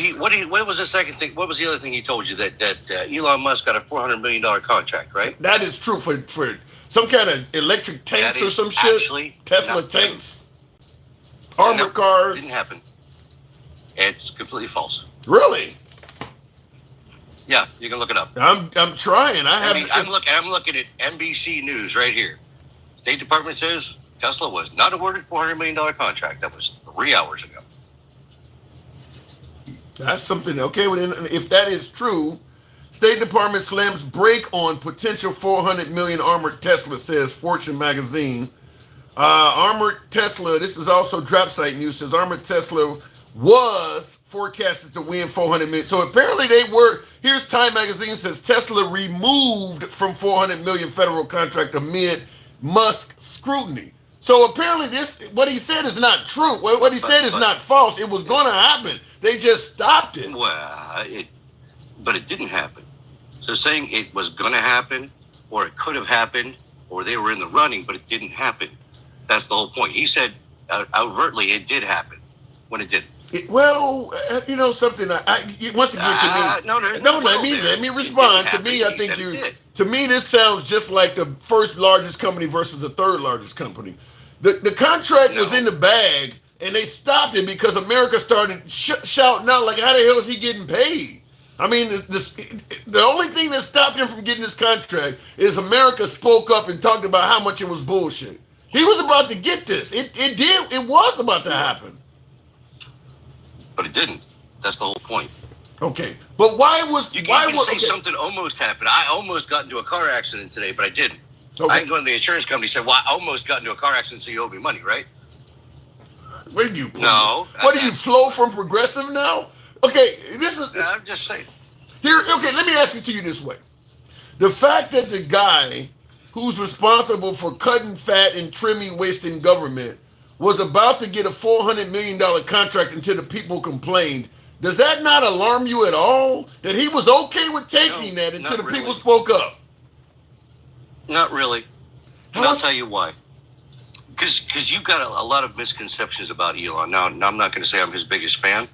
was the second thing? What was the other thing he told you that Elon Musk got a $400 million contract, right? That is true for some kind of electric tanks or some shit. Tesla tanks, armored cars. Didn't happen. It's completely false. Really? Yeah, you can look it up. I'm trying. I'm looking at NBC News right here. State Department says Tesla was not awarded $400 million contract. That was 3 hours ago. That's something. Okay, well, if that is true, State Department slams brake on potential 400 million armored Tesla, says Fortune magazine. Armored Tesla, this is also drop site news, says armored Tesla was forecasted to win 400 million. So apparently here's Time magazine says Tesla removed from 400 million federal contract amid Musk scrutiny. So apparently what he said is not true. What he said is not false. It was going to happen. They just stopped it. Well, but it didn't happen. So saying it was going to happen, or it could have happened, or they were in the running, but it didn't happen. That's the whole point. He said overtly it did happen when it didn't. You know something. Once again, to me, let me respond. To me, I think to me, this sounds just like the first largest company versus the third largest company. The contract was in the bag, and they stopped it because America started shouting out like, "How the hell is he getting paid?" I mean, the only thing that stopped him from getting this contract is America spoke up and talked about how much it was bullshit. He was about to get this. It was about to happen. But it didn't. That's the whole point. Okay, but why was something almost happened? I almost got into a car accident today, but I didn't. Okay. I didn't go to the insurance company and said, "Well, I almost got into a car accident, so you owe me money, right?" Where do you? No. What do you flow from Progressive now? Okay, this is. I'm just saying. Here, okay, let me ask it to you this way: the fact that the guy who's responsible for cutting fat and trimming waste in government was about to get a $400 million contract until the people complained. Does that not alarm you at all? That he was okay with taking that until the people spoke up? Not really. And I'll tell you why. Because you've got a lot of misconceptions about Elon. Now, I'm not going to say I'm his biggest fan,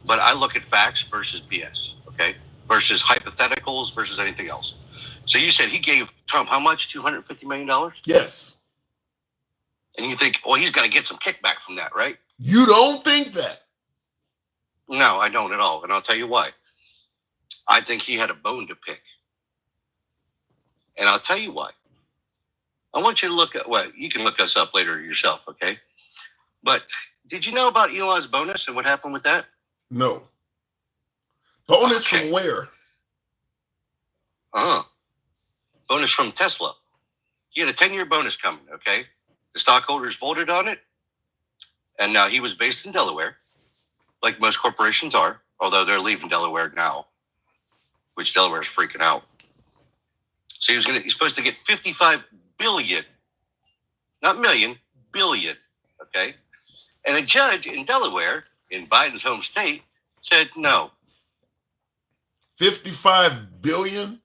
but I look at facts versus BS, okay? Versus hypotheticals versus anything else. So you said he gave Trump how much? $250 million? Yes. And you think, well, he's got to get some kickback from that, right? You don't think that? No, I don't at all. And I'll tell you why. I think he had a bone to pick. And I'll tell you why. I want you to look at, well, you can look us up later yourself, okay? But did you know about Elon's bonus and what happened with that? No. Bonus from where? Bonus from Tesla. He had a 10-year bonus coming, okay? The stockholders voted on it, and now he was based in Delaware, like most corporations are, although they're leaving Delaware now, which Delaware's freaking out. So he's supposed to get 55 billion, not million, billion, okay? And a judge in Delaware, in Biden's home state, said no. 55 billion?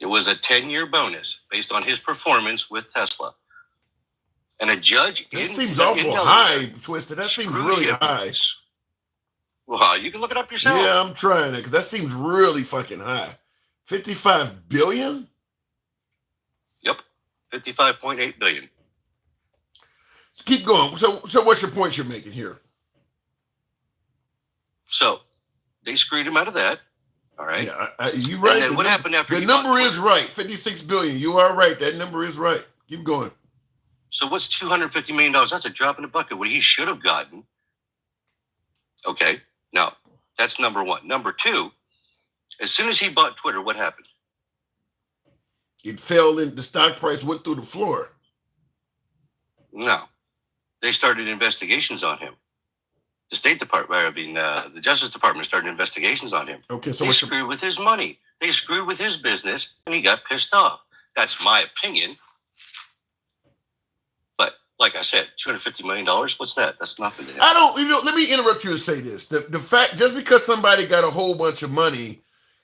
It was a 10-year bonus based on his performance with Tesla. And a judge that seems awful high, Twisted. That seems really high. Well, you can look it up yourself. Yeah, I'm trying it because that seems really fucking high. 55 billion? Yep, 55.8 billion. Keep going. So what's your point you're making here? So they screwed him out of that. All right. Yeah, you're right. And then what happened after the number is right? 56 billion. You are right. That number is right. Keep going. So what's $250 million? That's a drop in the bucket. What he should have gotten. Okay. Now that's number one. Number two, as soon as he bought Twitter, what happened? It fell in. The stock price went through the floor. No, they started investigations on him. The State Department, the Justice Department started investigations on him. Okay, so they screwed with his money. They screwed with his business, and he got pissed off. That's my opinion. But like I said, $250 million. What's that? That's nothing to him. I don't. Let me interrupt you and say this: the fact, just because somebody got a whole bunch of money.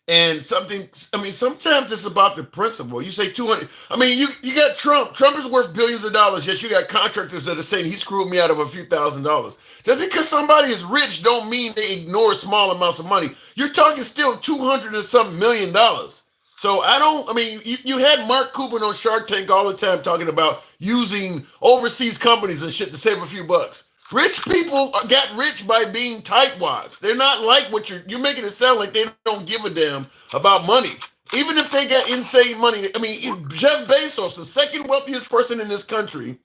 And something, I mean, sometimes it's about the principle. You say 200. I mean, you got Trump. Trump is worth billions of dollars. Yes, you got contractors that are saying he screwed me out of a few $1,000s. Just because somebody is rich don't mean they ignore small amounts of money. You're talking still $200 and something million. So I mean, you had Mark Cuban on Shark Tank all the time talking about using overseas companies and shit to save a few bucks. Rich people got rich by being tightwads. They're not like what you're making it sound like they don't give a damn about money. Even if they got insane money. I mean, Jeff Bezos, the second wealthiest person in this country,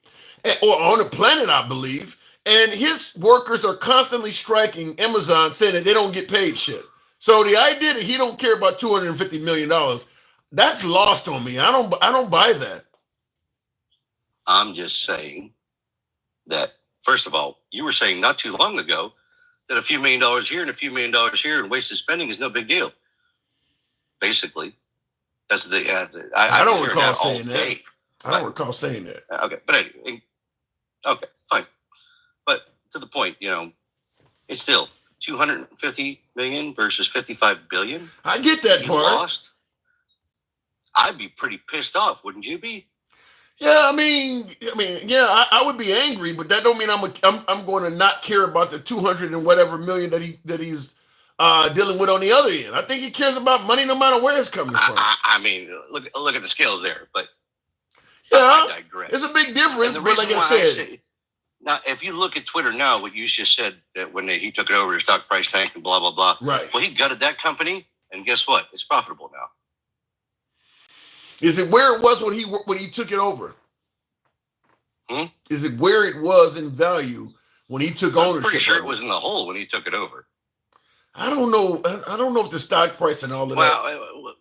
or on the planet, I believe, and his workers are constantly striking Amazon saying that they don't get paid shit. So the idea that he don't care about $250 million, that's lost on me. I don't buy that. I'm just saying that, first of all, you were saying not too long ago that a few $1 million here and a few $1 million here and wasted spending is no big deal. Basically, that's the. I don't recall saying that. I don't recall saying that. Okay, but anyway, okay, fine. But to the point, it's still 250 million versus 55 billion. I get that part. Lost. I'd be pretty pissed off, wouldn't you be? Yeah, I mean, yeah, I would be angry, but that don't mean I'm going to not care about the 200 and whatever million that he's dealing with on the other end. I think he cares about money no matter where it's coming from. I mean, look at the scales there, but yeah, I digress. It's a big difference. But like I said, now if you look at Twitter now, what you just said that when he took it over, the stock price tanked and blah blah blah. Right. Well, he gutted that company, and guess what? It's profitable now. Is it where it was when he took it over? Is it where it was in value when he took ownership? I'm pretty sure it was in the hole when he took it over. I don't know. I don't know if the stock price and all of that. Well,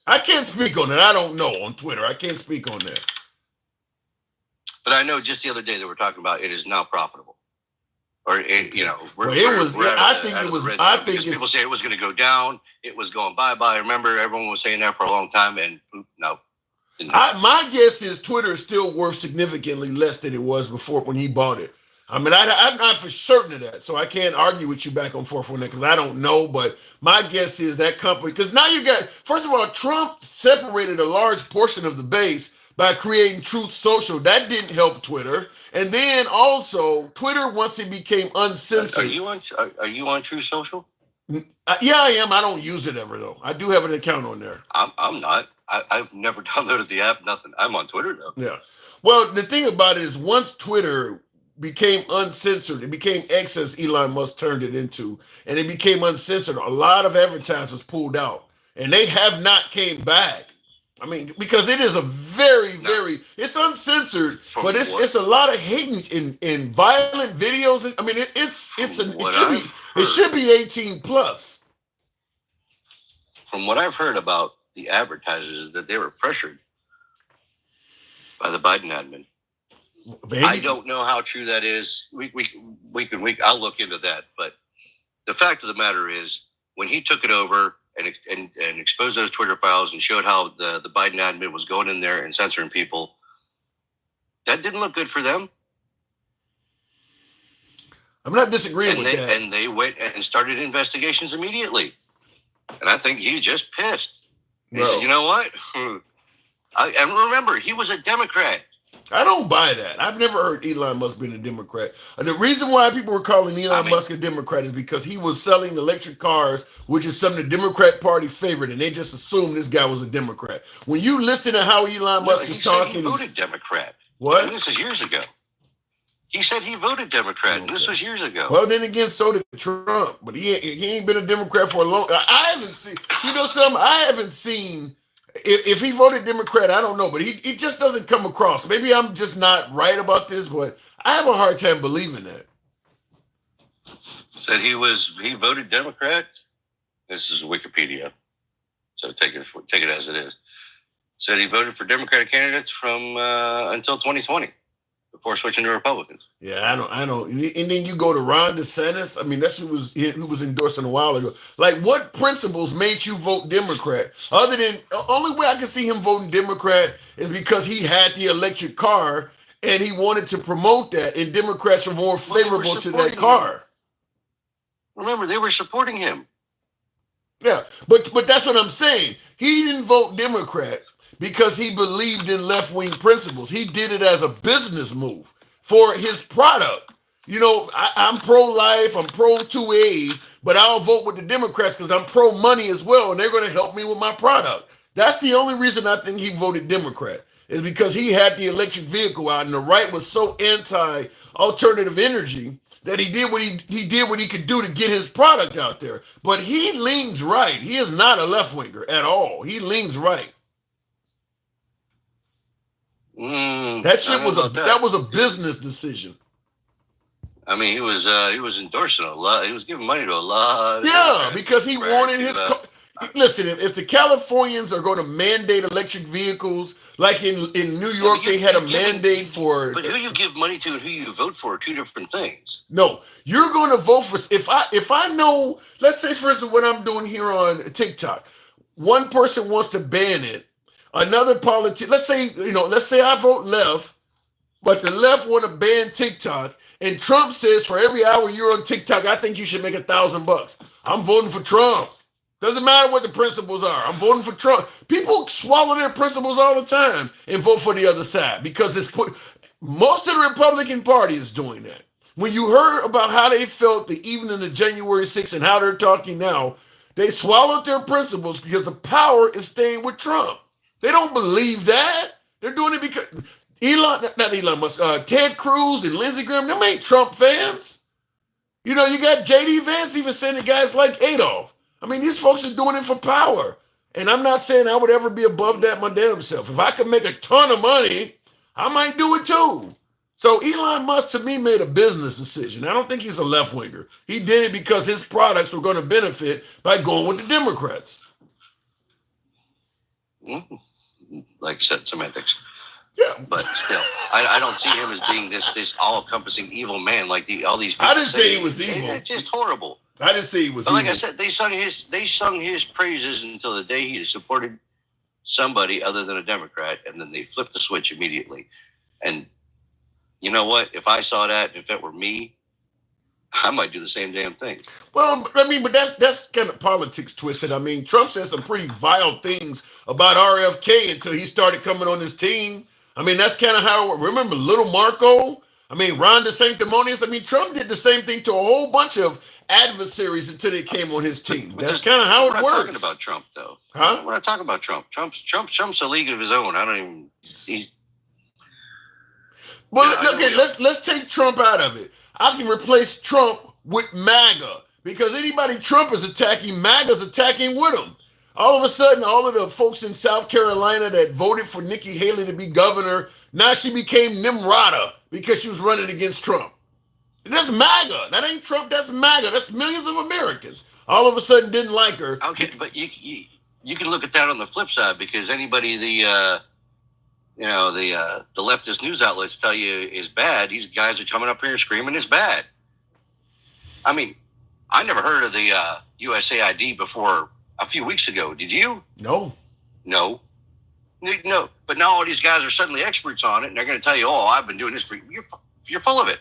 I can't speak on it. I don't know on Twitter. I can't speak on that. But I know just the other day they were talking about it is now profitable. Or I think people say it was going to go down. It was going bye-bye. Remember, everyone was saying that for a long time, and no. My guess is Twitter is still worth significantly less than it was before when he bought it. I mean, I'm not for certain of that, so I can't argue with you back and forth on that because I don't know. But my guess is that company, because now you got, first of all, Trump separated a large portion of the base by creating Truth Social. That didn't help Twitter. And then also, Twitter, once it became uncensored. Are you on Truth Social? Yeah, I am. I don't use it ever, though. I do have an account on there. I'm not. I've never downloaded the app, nothing. I'm on Twitter, though. Yeah. Well, the thing about it is once Twitter became uncensored, it became X, as Elon Musk turned it into, and it became uncensored, a lot of advertisers pulled out, and they have not came back. I mean, because it is a very, it's uncensored, but it's a lot of hate in violent videos. I mean, it should be 18 plus. From what I've heard about the advertisers, is that they were pressured by the Biden admin. Maybe. I don't know how true that is. I'll look into that. But the fact of the matter is, when he took it over and exposed those Twitter files and showed how the Biden admin was going in there and censoring people, that didn't look good for them. I'm not disagreeing with that. And they went and started investigations immediately. And I think he's just pissed. He said, you know what? And remember, he was a Democrat. I don't buy that. I've never heard Elon Musk being a Democrat. And the reason why people were calling Elon Musk a Democrat is because he was selling electric cars, which is something the Democrat Party favored, and they just assumed this guy was a Democrat. When you listen to how Elon Musk is talking, he voted Democrat. What? This is years ago. He said he voted Democrat. Okay. This was years ago. Well, then again, so did Trump, but he ain't been a Democrat for a long. I haven't seen. You know something? I haven't seen. If he voted Democrat, I don't know, but he just doesn't come across. Maybe I'm just not right about this, but I have a hard time believing that. Said he voted Democrat. This is Wikipedia, so take it as it is. Said he voted for Democratic candidates from until 2020. Before switching to Republicans. Yeah, I don't. And then you go to Ron DeSantis. I mean, that's who was endorsing a while ago. Like, what principles made you vote Democrat? Other than the only way I can see him voting Democrat is because he had the electric car and he wanted to promote that, and Democrats were more favorable to that car. Remember, they were supporting him. Yeah, but that's what I'm saying. He didn't vote Democrat because he believed in left-wing principles. He did it as a business move for his product. You know, I'm pro-life, I'm pro-2A, but I'll vote with the Democrats because I'm pro-money as well, and they're going to help me with my product. That's the only reason I think he voted Democrat, is because he had the electric vehicle out, and the right was so anti-alternative energy that he did what he could do to get his product out there. But he leans right. He is not a left-winger at all. He leans right. That shit was a business decision. I mean, he was endorsing a lot. He was giving money to a lot. Yeah, because he wanted his. Listen, if the Californians are going to mandate electric vehicles, like in New York, they had a mandate for. But who you give money to and who you vote for are two different things. No, you're going to vote for. If I know, let's say for instance, what I'm doing here on TikTok, one person wants to ban it. Another politician, let's say I vote left, but the left want to ban TikTok, and Trump says for every hour you're on TikTok, I think you should make $1,000. I'm voting for Trump. Doesn't matter what the principles are. I'm voting for Trump. People swallow their principles all the time and vote for the other side because most of the Republican Party is doing that. When you heard about how they felt the evening of January 6th and how they're talking now, they swallowed their principles because the power is staying with Trump. They don't believe that. They're doing it because not Elon Musk, Ted Cruz and Lindsey Graham, them ain't Trump fans. You know, you got J.D. Vance even sending guys like Adolf. I mean, these folks are doing it for power. And I'm not saying I would ever be above that my damn self. If I could make a ton of money, I might do it too. So Elon Musk, to me, made a business decision. I don't think he's a left-winger. He did it because his products were going to benefit by going with the Democrats. Mm-hmm. Like said, semantics. Yeah, but still, I don't see him as being this all-encompassing evil man like all these people. I didn't say he was evil. It's just horrible. I didn't say he was evil. Like I said, they sung his praises until the day he supported somebody other than a Democrat, and then they flipped the switch immediately. And you know what? If I saw that, if it were me, I might do the same damn thing. Well, I mean, but that's kind of politics twisted. I mean, Trump said some pretty vile things about RFK until he started coming on his team. I mean, that's kind of how, remember Little Marco? I mean, Ron DeSanctimonious. I mean, Trump did the same thing to a whole bunch of adversaries until they came on his team. That's kind of how it works. We're not talking about Trump, though. Huh? We're not talking about Trump. Trump's a league of his own. I don't even. Well, okay, let's take Trump out of it. I can replace Trump with MAGA because anybody Trump is attacking, MAGA's attacking with him. All of a sudden, all of the folks in South Carolina that voted for Nikki Haley to be governor, now she became Nimrata because she was running against Trump. That's MAGA. That ain't Trump. That's MAGA. That's millions of Americans. All of a sudden didn't like her. Okay, but you can look at that on the flip side because anybody the leftist news outlets tell you is bad. These guys are coming up here screaming it's bad. I mean, I never heard of the USAID before a few weeks ago. Did you? No. But now all these guys are suddenly experts on it, and they're going to tell you, "Oh, I've been doing this for you." You're full of it.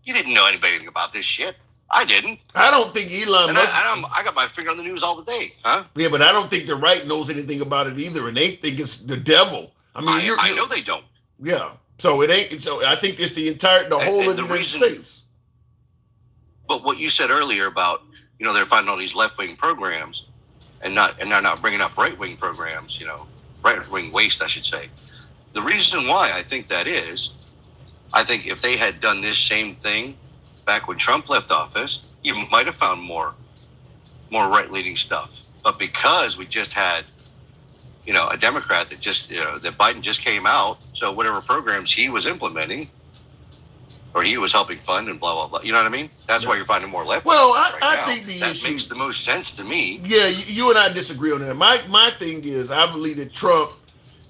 You didn't know anything about this shit. I didn't. I don't think Elon Musk. I got my finger on the news all the day, huh? Yeah, but I don't think the right knows anything about it either, and they think it's the devil. I mean, I know they don't. Yeah, so it ain't. So I think it's the whole of the United States. But what you said earlier about they're finding all these left wing programs, and they're not bringing up right wing programs. Right wing waste, I should say. The reason why I think that is, I think if they had done this same thing back when Trump left office, you might have found more right-leaning stuff. But because we just had, a Democrat that that Biden just came out, so whatever programs he was implementing or he was helping fund and blah, blah, blah. You know what I mean? That's why you're finding more left. Well, I think the that issue makes the most sense to me. Yeah, you and I disagree on that. My thing is, I believe that Trump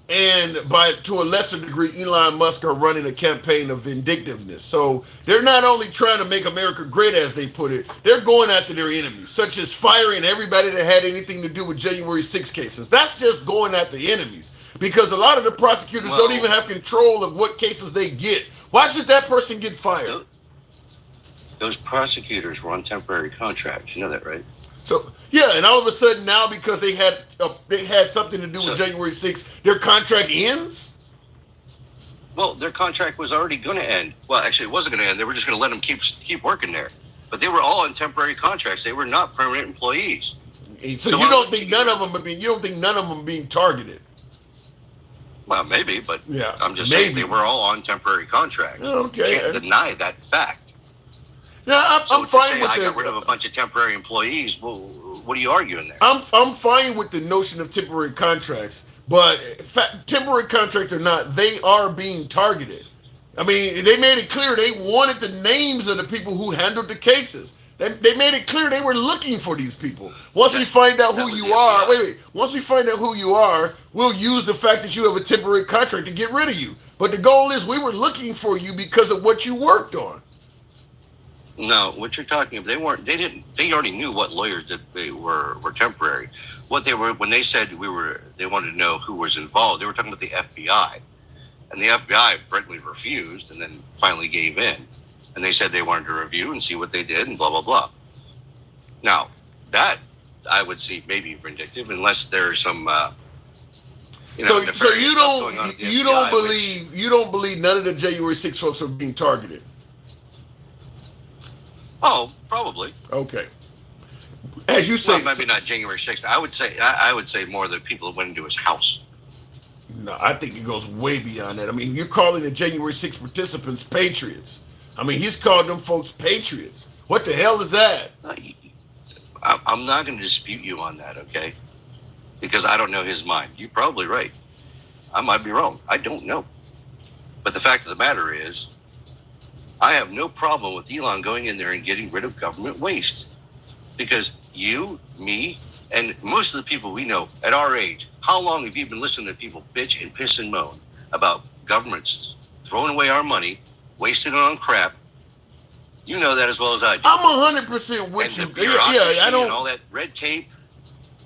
and to a lesser degree, Elon Musk are running a campaign of vindictiveness. So they're not only trying to make America great, as they put it, they're going after their enemies, such as firing everybody that had anything to do with January 6 cases. That's just going after enemies, because a lot of the prosecutors don't even have control of what cases they get. Why should that person get fired? Those prosecutors were on temporary contracts. You know that, right? So yeah, and all of a sudden now, because they had something to do with January 6th, their contract ends. Well, their contract was already going to end. Well, actually, it wasn't going to end. They were just going to let them keep working there. But they were all on temporary contracts. They were not permanent employees. So you don't think none of them are being targeted? Well, maybe, but yeah, I'm just saying they were all on temporary contracts. Okay, you can't deny that fact. Yeah, I'm fine with I got rid of a bunch of temporary employees. Well, what are you arguing there? I'm fine with the notion of temporary contracts, but temporary contracts or not, they are being targeted. I mean, they made it clear they wanted the names of the people who handled the cases. They made it clear they were looking for these people. Once we find out who you are, once we find out who you are, we'll use the fact that you have a temporary contract to get rid of you. But the goal is we were looking for you because of what you worked on. No, what you're talking about, they already knew what lawyers that they were temporary. What they were, when they said they wanted to know who was involved, they were talking about the FBI. And the FBI blatantly refused and then finally gave in. And they said they wanted to review and see what they did and blah, blah, blah. Now, that I would see maybe vindictive, unless there's some, so you don't believe none of the January 6 folks are being targeted? Oh, probably. Okay. As you say, well, maybe not January 6th. I would say more the people that went into his house. No, I think it goes way beyond that. I mean, you're calling the January 6 participants patriots. I mean, he's called them folks patriots. What the hell is that? I'm not going to dispute you on that, okay? Because I don't know his mind. You're probably right. I might be wrong. I don't know. But the fact of the matter is, I have no problem with Elon going in there and getting rid of government waste. Because you, me, and most of the people we know at our age, how long have you been listening to people bitch and piss and moan about governments throwing away our money, wasting it on crap? You know that as well as I do. I'm 100% with you. I don't. And all that red tape.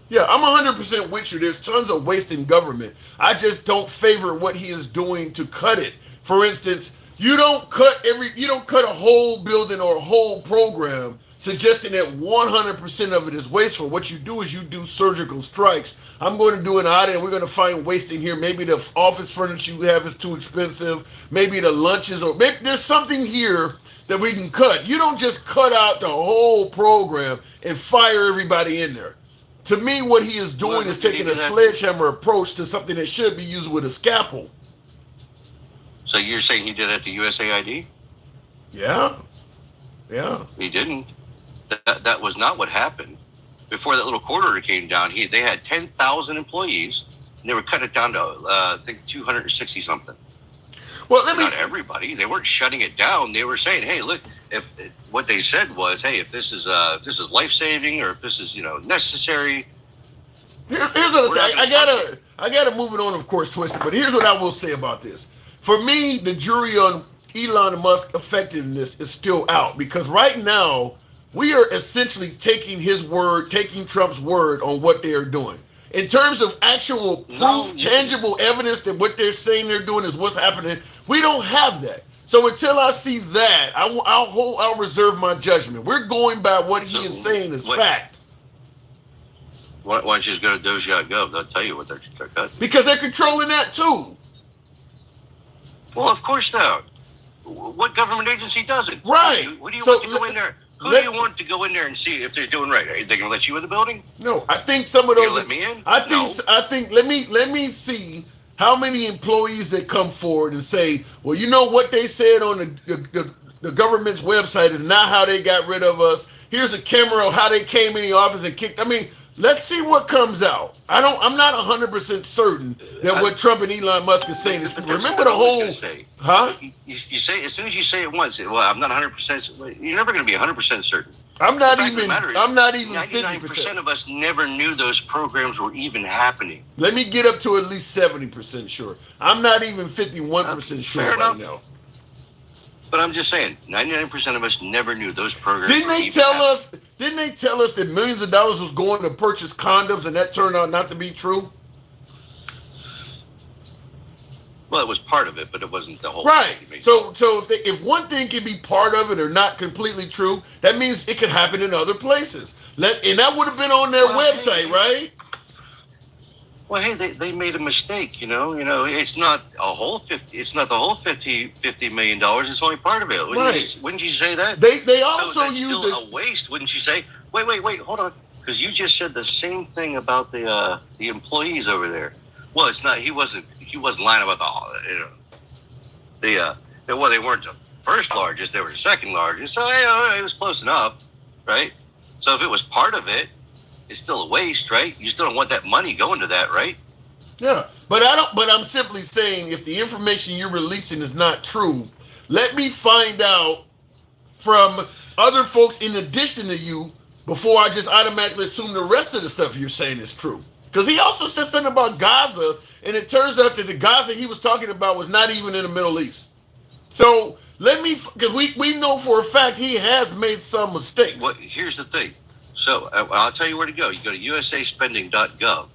Yeah, I'm 100% with you. There's tons of waste in government. I just don't favor what he is doing to cut it. For instance, you don't cut a whole building or a whole program suggesting that 100% of it is wasteful. What you do is you do surgical strikes. I'm going to do an audit and we're going to find waste in here. Maybe the office furniture you have is too expensive. Maybe the lunches, or maybe there's something here that we can cut. You don't just cut out the whole program and fire everybody in there. To me, what he is doing is taking a sledgehammer approach to something that should be used with a scalpel. So you're saying he did it at the USAID? Yeah. He didn't. That was not what happened. Before that little corridor came down, they had 10,000 employees, and they were cut it down to I think 260 something. Well, not everybody. They weren't shutting it down. They were saying, "Hey, look." If what they said was, "Hey, if this is life saving, or if this is necessary." Here's what I say. I gotta move it on, of course, Twisted. But here's what I will say about this. For me, the jury on Elon Musk effectiveness is still out, because right now we are essentially taking his word, taking Trump's word on what they are doing. In terms of actual proof, tangible evidence that what they're saying they're doing is what's happening, we don't have that. So until I see that, I'll reserve my judgment. We're going by what he is saying is fact. Why don't you just go to Doge.gov? They'll tell you what they're cutting. Because they're controlling that too. Well, of course not. What government agency doesn't? Right. What do you want to go in there? Who do you want to go in there and see if they're doing right? Are they going to let you in the building? No, I think some of those. Let me in? I think. Let me see how many employees that come forward and say, well, you know what they said on the government's website is not how they got rid of us. Here's a camera of how they came in the office and kicked. I mean, let's see what comes out. I'm not 100% certain that what Trump and Elon Musk is saying is. Remember the whole, huh? You say, as soon as you say it once, well, I'm not 100%. You're never going to be 100% certain. I'm not even 50%. 99% of us never knew those programs were even happening. Let me get up to at least 70% sure. I'm not even 51% sure right now. But I'm just saying, 99% of us never knew those programs. Didn't they tell us that millions of dollars was going to purchase condoms, and that turned out not to be true? Well, it was part of it, but it wasn't the whole right. thing. So if one thing can be part of it or not completely true, that means it could happen in other places. And that would have been on their website, right? Well, hey, they made a mistake, you know. It's not a whole 50. It's not the whole $50 million. It's only part of it. Wouldn't you say that? They also used still a waste. Wouldn't you say? Wait, hold on, because you just said the same thing about the employees over there. Well, it's not. He wasn't lying about they weren't the first largest. They were the second largest. So it was close enough, right? So if it was part of it, it's still a waste, right? You still don't want that money going to that, right? Yeah, but I'm simply saying, if the information you're releasing is not true, let me find out from other folks in addition to you before I just automatically assume the rest of the stuff you're saying is true. Because he also said something about Gaza, and it turns out that the Gaza he was talking about was not even in the Middle East. So because we know for a fact he has made some mistakes. Well, here's the thing. So I'll tell you where to go. You go to usaspending.gov,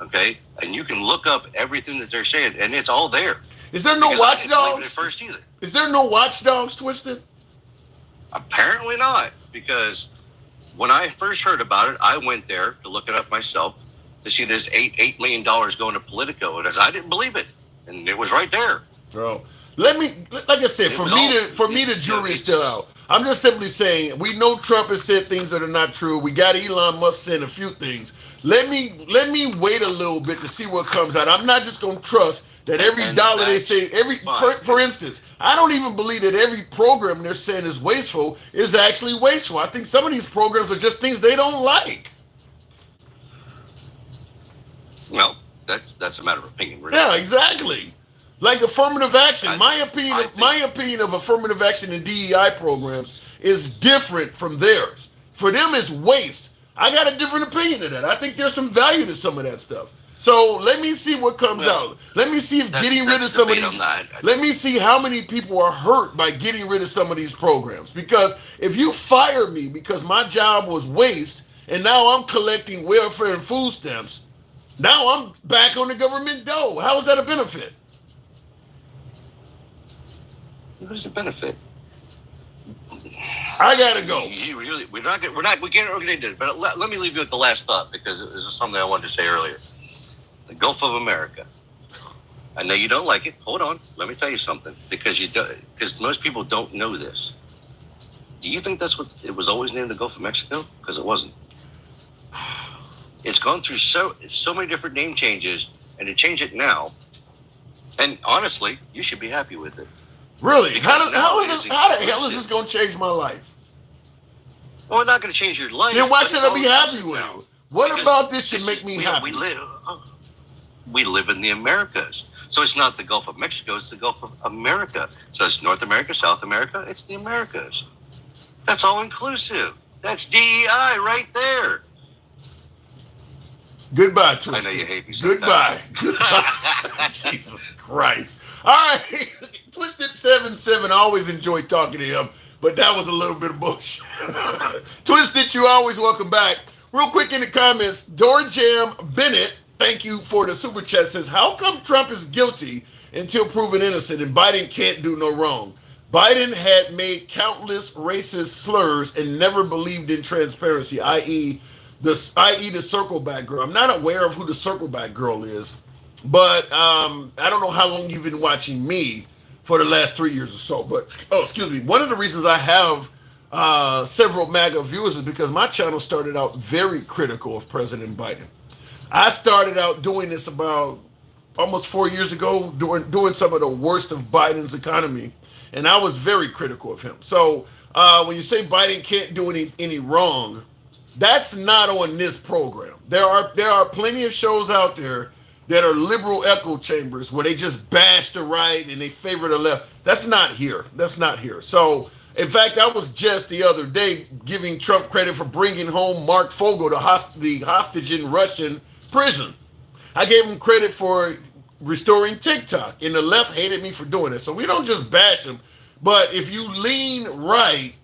okay? And you can look up everything that they're saying, and it's all there. Is there no watchdogs? At first either. Is there no watchdogs, Twisted? Apparently not, because when I first heard about it, I went there to look it up myself to see this $8 million going to Politico, and I didn't believe it, and it was right there. Bro, like I said, for me, the jury is still out. I'm just simply saying, we know Trump has said things that are not true. We got Elon Musk saying a few things. Let me wait a little bit to see what comes out. I'm not just going to trust that every dollar they say, for instance, I don't even believe that every program they're saying is wasteful is actually wasteful. I think some of these programs are just things they don't like. Well, that's a matter of opinion, really. Yeah, exactly. Like affirmative action. My opinion of affirmative action and DEI programs is different from theirs. For them, it's waste. I got a different opinion of that. I think there's some value to some of that stuff. So let me see what comes out. Let me see if getting rid of some of these. Let me see how many people are hurt by getting rid of some of these programs. Because if you fire me because my job was waste and now I'm collecting welfare and food stamps, now I'm back on the government dole. How is that a benefit? What's the benefit? I gotta go. We can't get into it. But let me leave you with the last thought, because this is something I wanted to say earlier. The Gulf of America. I know you don't like it. Hold on. Let me tell you something. Because most people don't know this. Do you think that's what it was always named, the Gulf of Mexico? Because it wasn't. It's gone through so many different name changes, and to change it now, and honestly, you should be happy with it. Really? How the hell is this going to change my life? Well, it's not going to change your life. Then why should I be happy with it? What about this should make me happy? We live in the Americas. So it's not the Gulf of Mexico, it's the Gulf of America. So it's North America, South America, it's the Americas. That's all inclusive. That's DEI right there. Goodbye, Twisted. I know you hate me sometimes. Goodbye. Jesus Christ. All right. Twisted 77, I always enjoy talking to him, but that was a little bit of bullshit. Twisted, you always welcome back. Real quick in the comments, Dorjam Bennett, thank you for the super chat, says, how come Trump is guilty until proven innocent and Biden can't do no wrong? Biden had made countless racist slurs and never believed in transparency, i.e. the Circleback girl. I'm not aware of who the Circleback girl is, but I don't know how long you've been watching me for the last 3 years or so. But, excuse me. One of the reasons I have several MAGA viewers is because my channel started out very critical of President Biden. I started out doing this about almost 4 years ago doing some of the worst of Biden's economy, and I was very critical of him. So when you say Biden can't do any wrong, that's not on this program. There are plenty of shows out there that are liberal echo chambers where they just bash the right and they favor the left. That's not here. That's not here. So, in fact, I was just the other day giving Trump credit for bringing home Mark Fogel, the hostage in Russian prison. I gave him credit for restoring TikTok, and the left hated me for doing it. So we don't just bash him, but if you lean right,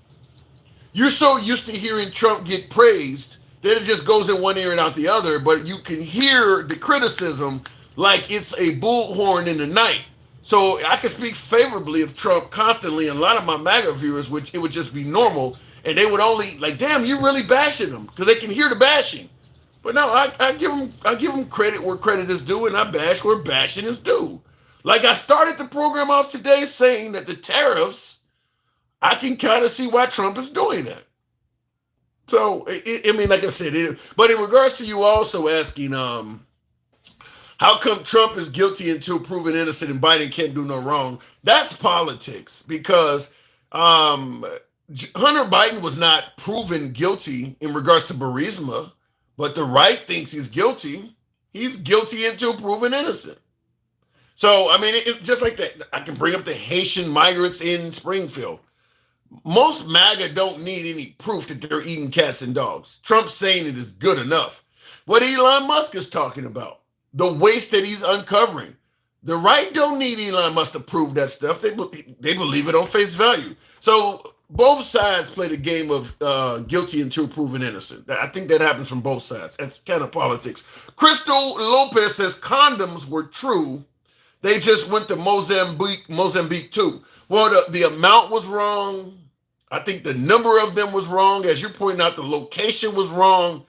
you're so used to hearing Trump get praised that it just goes in one ear and out the other, but you can hear the criticism like it's a bullhorn in the night. So I can speak favorably of Trump constantly, and a lot of my MAGA viewers, which it would just be normal, and they would only like, damn, you really bashing him, because they can hear the bashing. But no, I give him credit where credit is due, and I bash where bashing is due. Like I started the program off today saying that the tariffs, I can kind of see why Trump is doing that. So, I mean, like I said, but in regards to you also asking, how come Trump is guilty until proven innocent and Biden can't do no wrong? That's politics, because Hunter Biden was not proven guilty in regards to Burisma, but the right thinks he's guilty. He's guilty until proven innocent. So, I mean, just like that, I can bring up the Haitian migrants in Springfield. Most MAGA don't need any proof that they're eating cats and dogs. Trump's saying it is good enough. What Elon Musk is talking about, the waste that he's uncovering. The right don't need Elon Musk to prove that stuff. They believe it on face value. So both sides play the game of guilty until proven innocent. I think that happens from both sides. That's kind of politics. Crystal Lopez says condoms were true. They just went to Mozambique too. Well, the amount was wrong. I think the number of them was wrong. As you're pointing out, the location was wrong.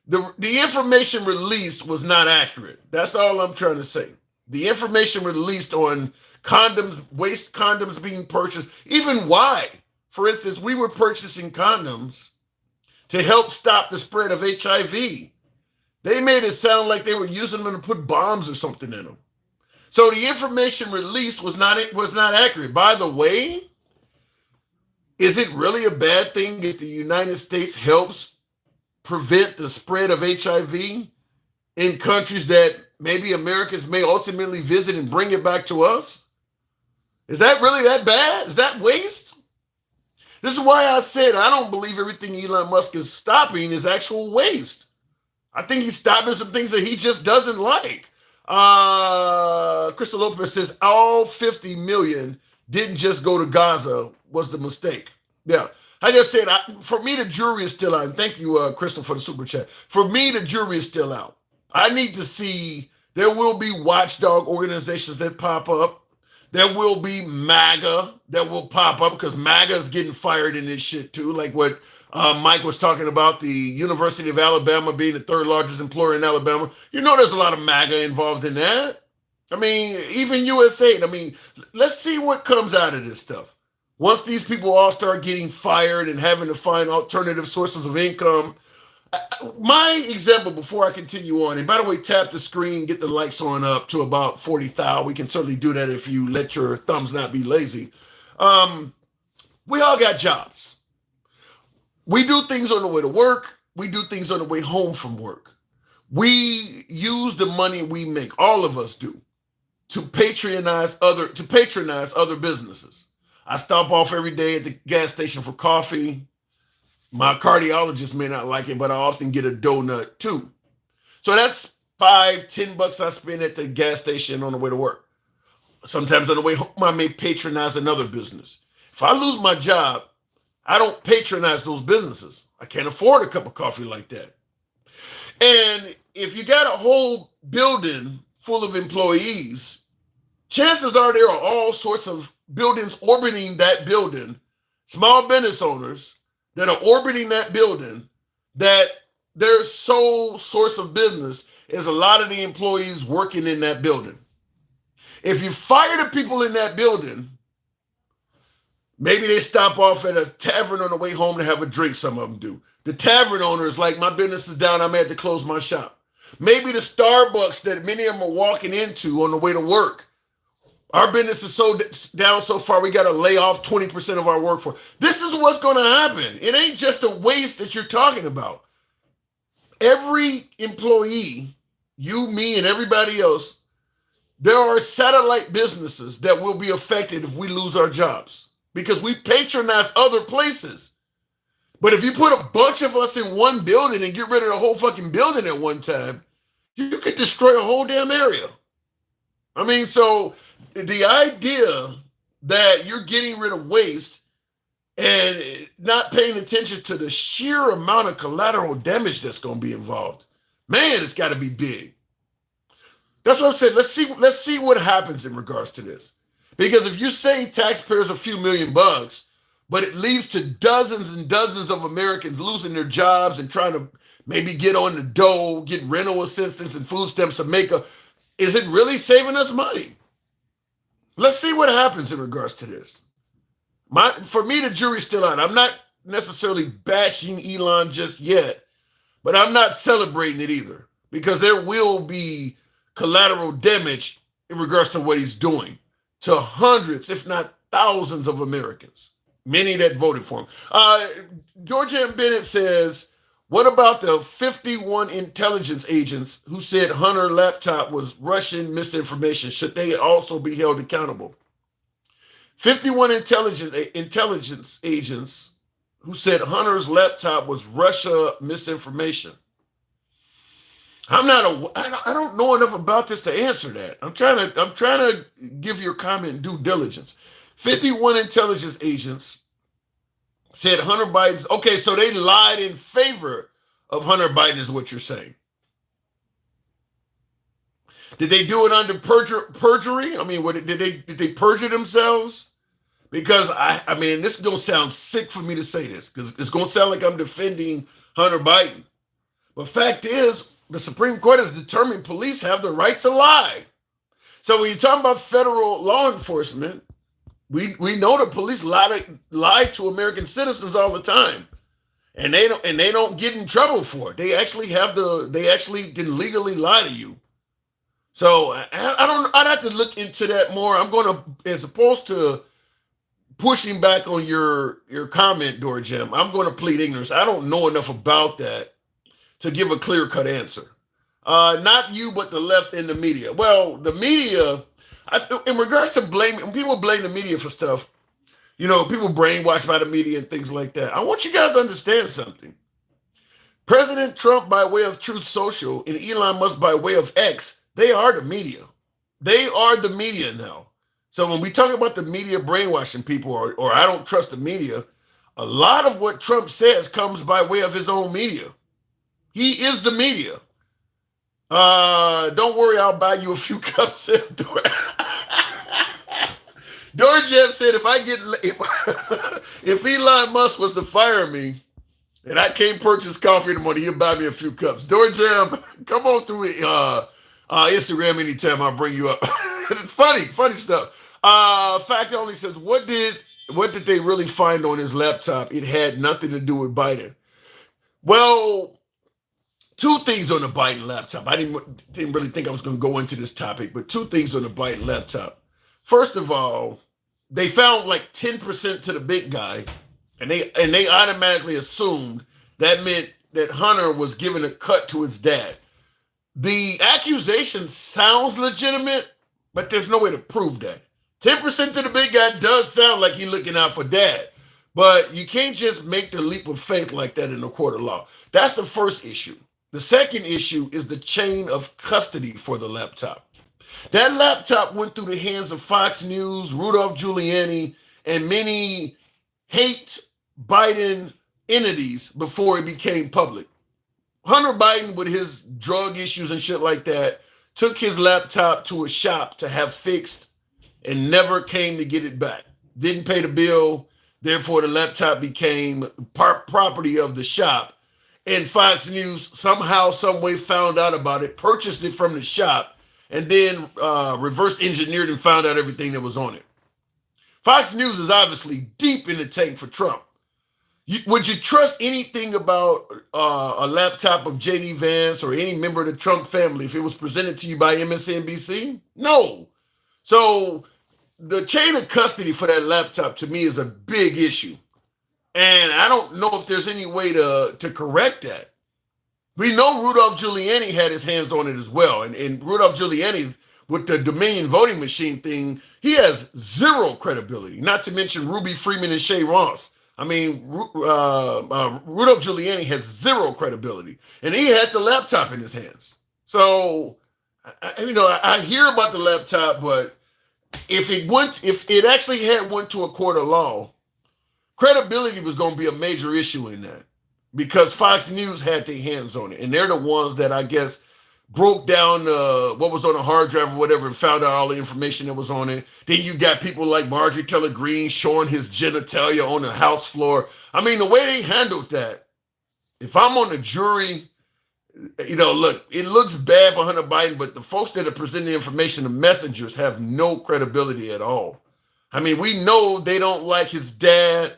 The information released was not accurate. That's all I'm trying to say. The information released on condoms, waste condoms being purchased, even why. For instance, we were purchasing condoms to help stop the spread of HIV. They made it sound like they were using them to put bombs or something in them. So the information released was not accurate. By the way, is it really a bad thing if the United States helps prevent the spread of HIV in countries that maybe Americans may ultimately visit and bring it back to us? Is that really that bad? Is that waste? This is why I said I don't believe everything Elon Musk is stopping is actual waste. I think he's stopping some things that he just doesn't like. Crystal Lopez says all 50 million didn't just go to Gaza, was the mistake. Yeah. I just said, for me, the jury is still out. And thank you, Crystal, for the super chat. For me, the jury is still out. I need to see, there will be watchdog organizations that pop up. There will be MAGA that will pop up, because MAGA is getting fired in this shit too. Like what Mike was talking about, the University of Alabama being the third largest employer in Alabama. You know, there's a lot of MAGA involved in that. I mean, even USA. I mean, let's see what comes out of this stuff. Once these people all start getting fired and having to find alternative sources of income. My example before I continue on, and by the way, tap the screen, get the likes on up to about 40,000. We can certainly do that if you let your thumbs not be lazy. We all got jobs. We do things on the way to work. We do things on the way home from work. We use the money we make, all of us do, to patronize other businesses. I stop off every day at the gas station for coffee. My cardiologist may not like it, but I often get a donut too. So that's $5-10 I spend at the gas station on the way to work. Sometimes on the way home, I may patronize another business. If I lose my job, I don't patronize those businesses. I can't afford a cup of coffee like that. And if you got a whole building full of employees, chances are there are all sorts of buildings orbiting that building, small business owners that are orbiting that building, that their sole source of business is a lot of the employees working in that building. If you fire the people in that building, maybe they stop off at a tavern on the way home to have a drink, some of them do. The tavern owner is like, my business is down, I may have to close my shop. Maybe the Starbucks that many of them are walking into on the way to work. Our business is so down so far, we got to lay off 20% of our workforce. This is what's going to happen. It ain't just a waste that you're talking about. Every employee, you, me, and everybody else, there are satellite businesses that will be affected if we lose our jobs because we patronize other places. But if you put a bunch of us in one building and get rid of the whole fucking building at one time, you could destroy a whole damn area. I mean, so the idea that you're getting rid of waste and not paying attention to the sheer amount of collateral damage that's going to be involved, man, it's got to be big. That's what I'm saying. Let's see what happens in regards to this. Because if you say taxpayers a few $1 million, but it leads to dozens and dozens of Americans losing their jobs and trying to maybe get on the dole, get rental assistance and food stamps to make is it really saving us money? Let's see what happens in regards to this. For me, the jury's still out. I'm not necessarily bashing Elon just yet, but I'm not celebrating it either because there will be collateral damage in regards to what he's doing to hundreds, if not thousands of Americans, many that voted for him. Georgia M. Bennett says, what about the 51 intelligence agents who said Hunter laptop was Russian misinformation? Should they also be held accountable? 51 intelligence agents who said Hunter's laptop was Russia misinformation. I don't know enough about this to answer that. I'm trying to give your comment due diligence. 51 intelligence agents said Hunter Biden's, okay, so they lied in favor of Hunter Biden is what you're saying. Did they do it under perjury? I mean, did they perjure themselves? Because I mean, this is gonna sound sick for me to say this, because it's gonna sound like I'm defending Hunter Biden. But fact is, the Supreme Court has determined police have the right to lie. So when you're talking about federal law enforcement, we know the police lie to American citizens all the time, and they don't get in trouble for it. They actually can legally lie to you. So I'd have to look into that more. I'm going to, as opposed to pushing back on your comment, Dorjem, I'm going to plead ignorance. I don't know enough about that to give a clear-cut answer. Not you, but the left and the media. Well, the media, in regards to blaming, when people blame the media for stuff, you know, people brainwashed by the media and things like that. I want you guys to understand something. President Trump by way of Truth Social and Elon Musk by way of X, they are the media. They are the media now. So when we talk about the media brainwashing people or I don't trust the media, a lot of what Trump says comes by way of his own media. He is the media. Don't worry, I'll buy you a few cups. Dorjem said, if Elon Musk was to fire me and I can't purchase coffee in the morning, he'll buy me a few cups. Dorjem, come on through Instagram anytime, I'll bring you up. It's funny stuff. Fact only says, what did they really find on his laptop? It had nothing to do with Biden. Well, two things on the Biden laptop. I didn't really think I was going to go into this topic, but two things on the Biden laptop. First of all, they found like 10% to the big guy, and they automatically assumed that meant that Hunter was giving a cut to his dad. The accusation sounds legitimate, but there's no way to prove that. 10% to the big guy does sound like he's looking out for dad, but you can't just make the leap of faith like that in the court of law. That's the first issue. The second issue is the chain of custody for the laptop. That laptop went through the hands of Fox News, Rudolph Giuliani, and many hate Biden entities before it became public. Hunter Biden, with his drug issues and shit like that, took his laptop to a shop to have fixed and never came to get it back. Didn't pay the bill, therefore the laptop became property of the shop. And Fox News somehow, some way found out about it, purchased it from the shop, and then reverse engineered and found out everything that was on it. Fox News is obviously deep in the tank for Trump. Would you trust anything about a laptop of J.D. Vance or any member of the Trump family if it was presented to you by MSNBC? No. So the chain of custody for that laptop to me is a big issue. And I don't know if there's any way to correct that. We know Rudolph Giuliani had his hands on it as well. And Rudolph Giuliani, with the Dominion voting machine thing, he has zero credibility, not to mention Ruby Freeman and Shay Ross. I mean, Rudolph Giuliani has zero credibility, and he had the laptop in his hands. So, I hear about the laptop, but if it actually had went to a court of law, credibility was going to be a major issue in that, because Fox News had their hands on it, and they're the ones that I guess broke down what was on the hard drive or whatever and found out all the information that was on it. Then you got people like Marjorie Taylor Greene showing his genitalia on the House floor. I mean, the way they handled that, if I'm on the jury, look, it looks bad for Hunter Biden, but the folks that are presenting the information, the messengers, have no credibility at all. I mean, we know they don't like his dad.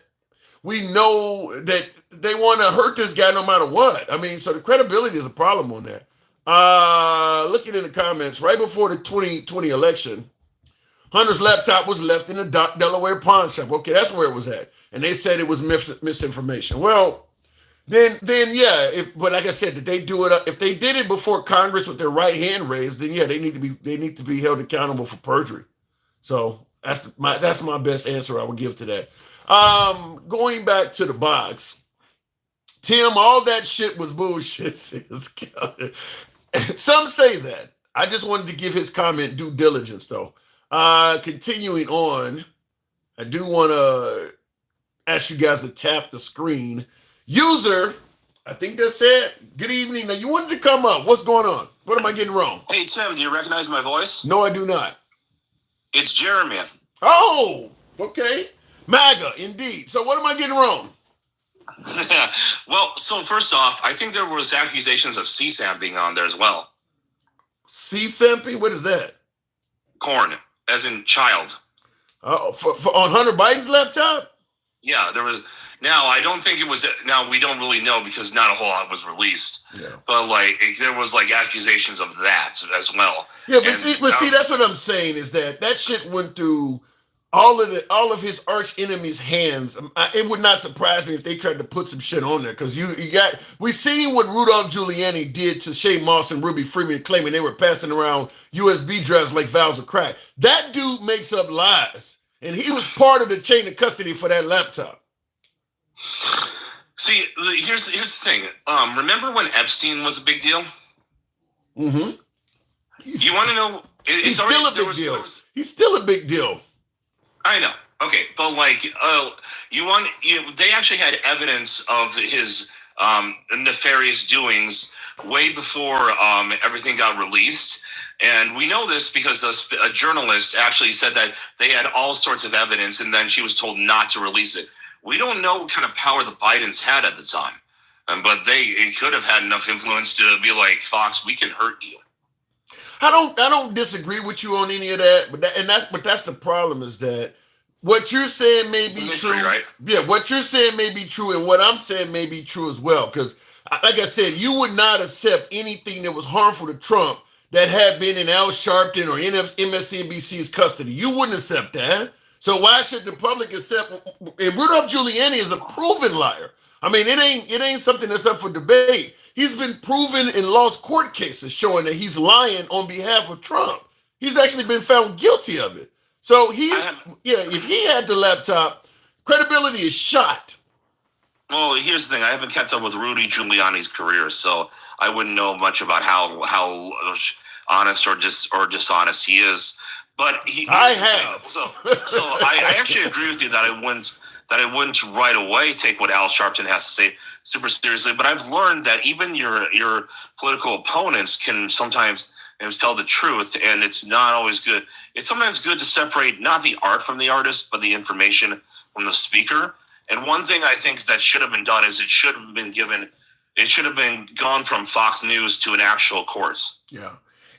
We know that they want to hurt this guy no matter what. I mean, so the credibility is a problem on that. Looking in the comments, right before the 2020 election, Hunter's laptop was left in the Delaware pawn shop. Okay, that's where it was at. And they said it was misinformation. Well, then yeah, but like I said, did they do it? If they did it before Congress with their right hand raised, then yeah, they need to be held accountable for perjury. So that's my best answer I would give to that. Going back to the box, Tim, all that shit was bullshit. Some say that. I just wanted to give his comment due diligence, though. Continuing on, I do want to ask you guys to tap the screen. User, I think that's it. Good evening. Now, you wanted to come up. What's going on? What am I getting wrong? Hey, Tim, do you recognize my voice? No, I do not. It's Jeremy. Oh, okay. MAGA, indeed. So what am I getting wrong? Well, so first off, I think there was accusations of CSAM being on there as well. CSAMping? What is that? Corn, as in child. Oh, for on Hunter Biden's laptop? Yeah, there was. Now, I don't think it was. Now, we don't really know because not a whole lot was released. Yeah. But there was accusations of that as well. Yeah, but see, that's what I'm saying is that shit went through all of his arch enemies' hands. It would not surprise me if they tried to put some shit on there, because we seen what Rudolph Giuliani did to Shay Moss and Ruby Freeman, claiming they were passing around USB drives like vials of crack. That dude makes up lies, and he was part of the chain of custody for that laptop. See, here's the thing. Remember when Epstein was a big deal? Mm-hmm. You want to know? He's still a big deal. He's still a big deal. I know. Okay, but they actually had evidence of his nefarious doings way before everything got released. And we know this because a journalist actually said that they had all sorts of evidence, and then she was told not to release it. We don't know what kind of power the Bidens had at the time, but it could have had enough influence to be like, Fox, we can hurt you. I don't disagree with you on any of that, but that's the problem, is that what you're saying may be true. Right? Yeah, what you're saying may be true, and what I'm saying may be true as well. Because, like I said, you would not accept anything that was harmful to Trump that had been in Al Sharpton or MSNBC's custody. You wouldn't accept that. So why should the public accept? And Rudolph Giuliani is a proven liar. I mean, it ain't something that's up for debate. He's been proven in lost court cases showing that he's lying on behalf of Trump. He's actually been found guilty of it. So if he had the laptop, credibility is shot. Well, here's the thing. I haven't kept up with Rudy Giuliani's career, so I wouldn't know much about how honest or dishonest he is. But I have. So I actually agree with you that I wouldn't right away take what Al Sharpton has to say super seriously. But I've learned that even your political opponents can sometimes tell the truth, and it's not always good. It's sometimes good to separate not the art from the artist, but the information from the speaker. And one thing I think that should have been done is it should have been gone from Fox News to an actual course. Yeah.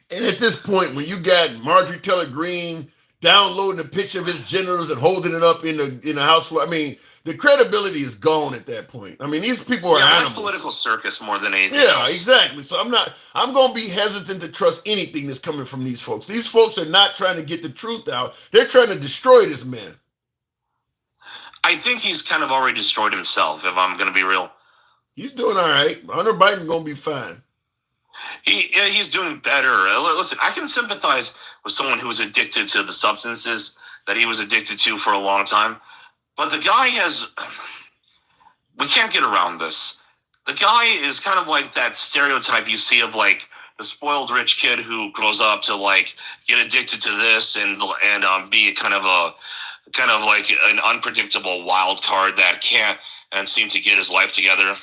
And at this point, when you got Marjorie Taylor Greene, downloading a picture of his genitals and holding it up in the house. I mean, the credibility is gone at that point. I mean, these people are animals. That's political circus more than anything Yeah, else. exactly. So I'm going to be hesitant to trust anything that's coming from these folks. These folks are not trying to get the truth out. They're trying to destroy this man. I think he's kind of already destroyed himself, if I'm going to be real. He's doing all right. Hunter Biden going to be fine. He's doing better. Listen, I can sympathize with someone who was addicted to the substances that he was addicted to for a long time. But the guy we can't get around this. The guy is kind of like that stereotype you see of like the spoiled rich kid who grows up to like get addicted to this and be kind of like an unpredictable wild card that can't and seem to get his life together.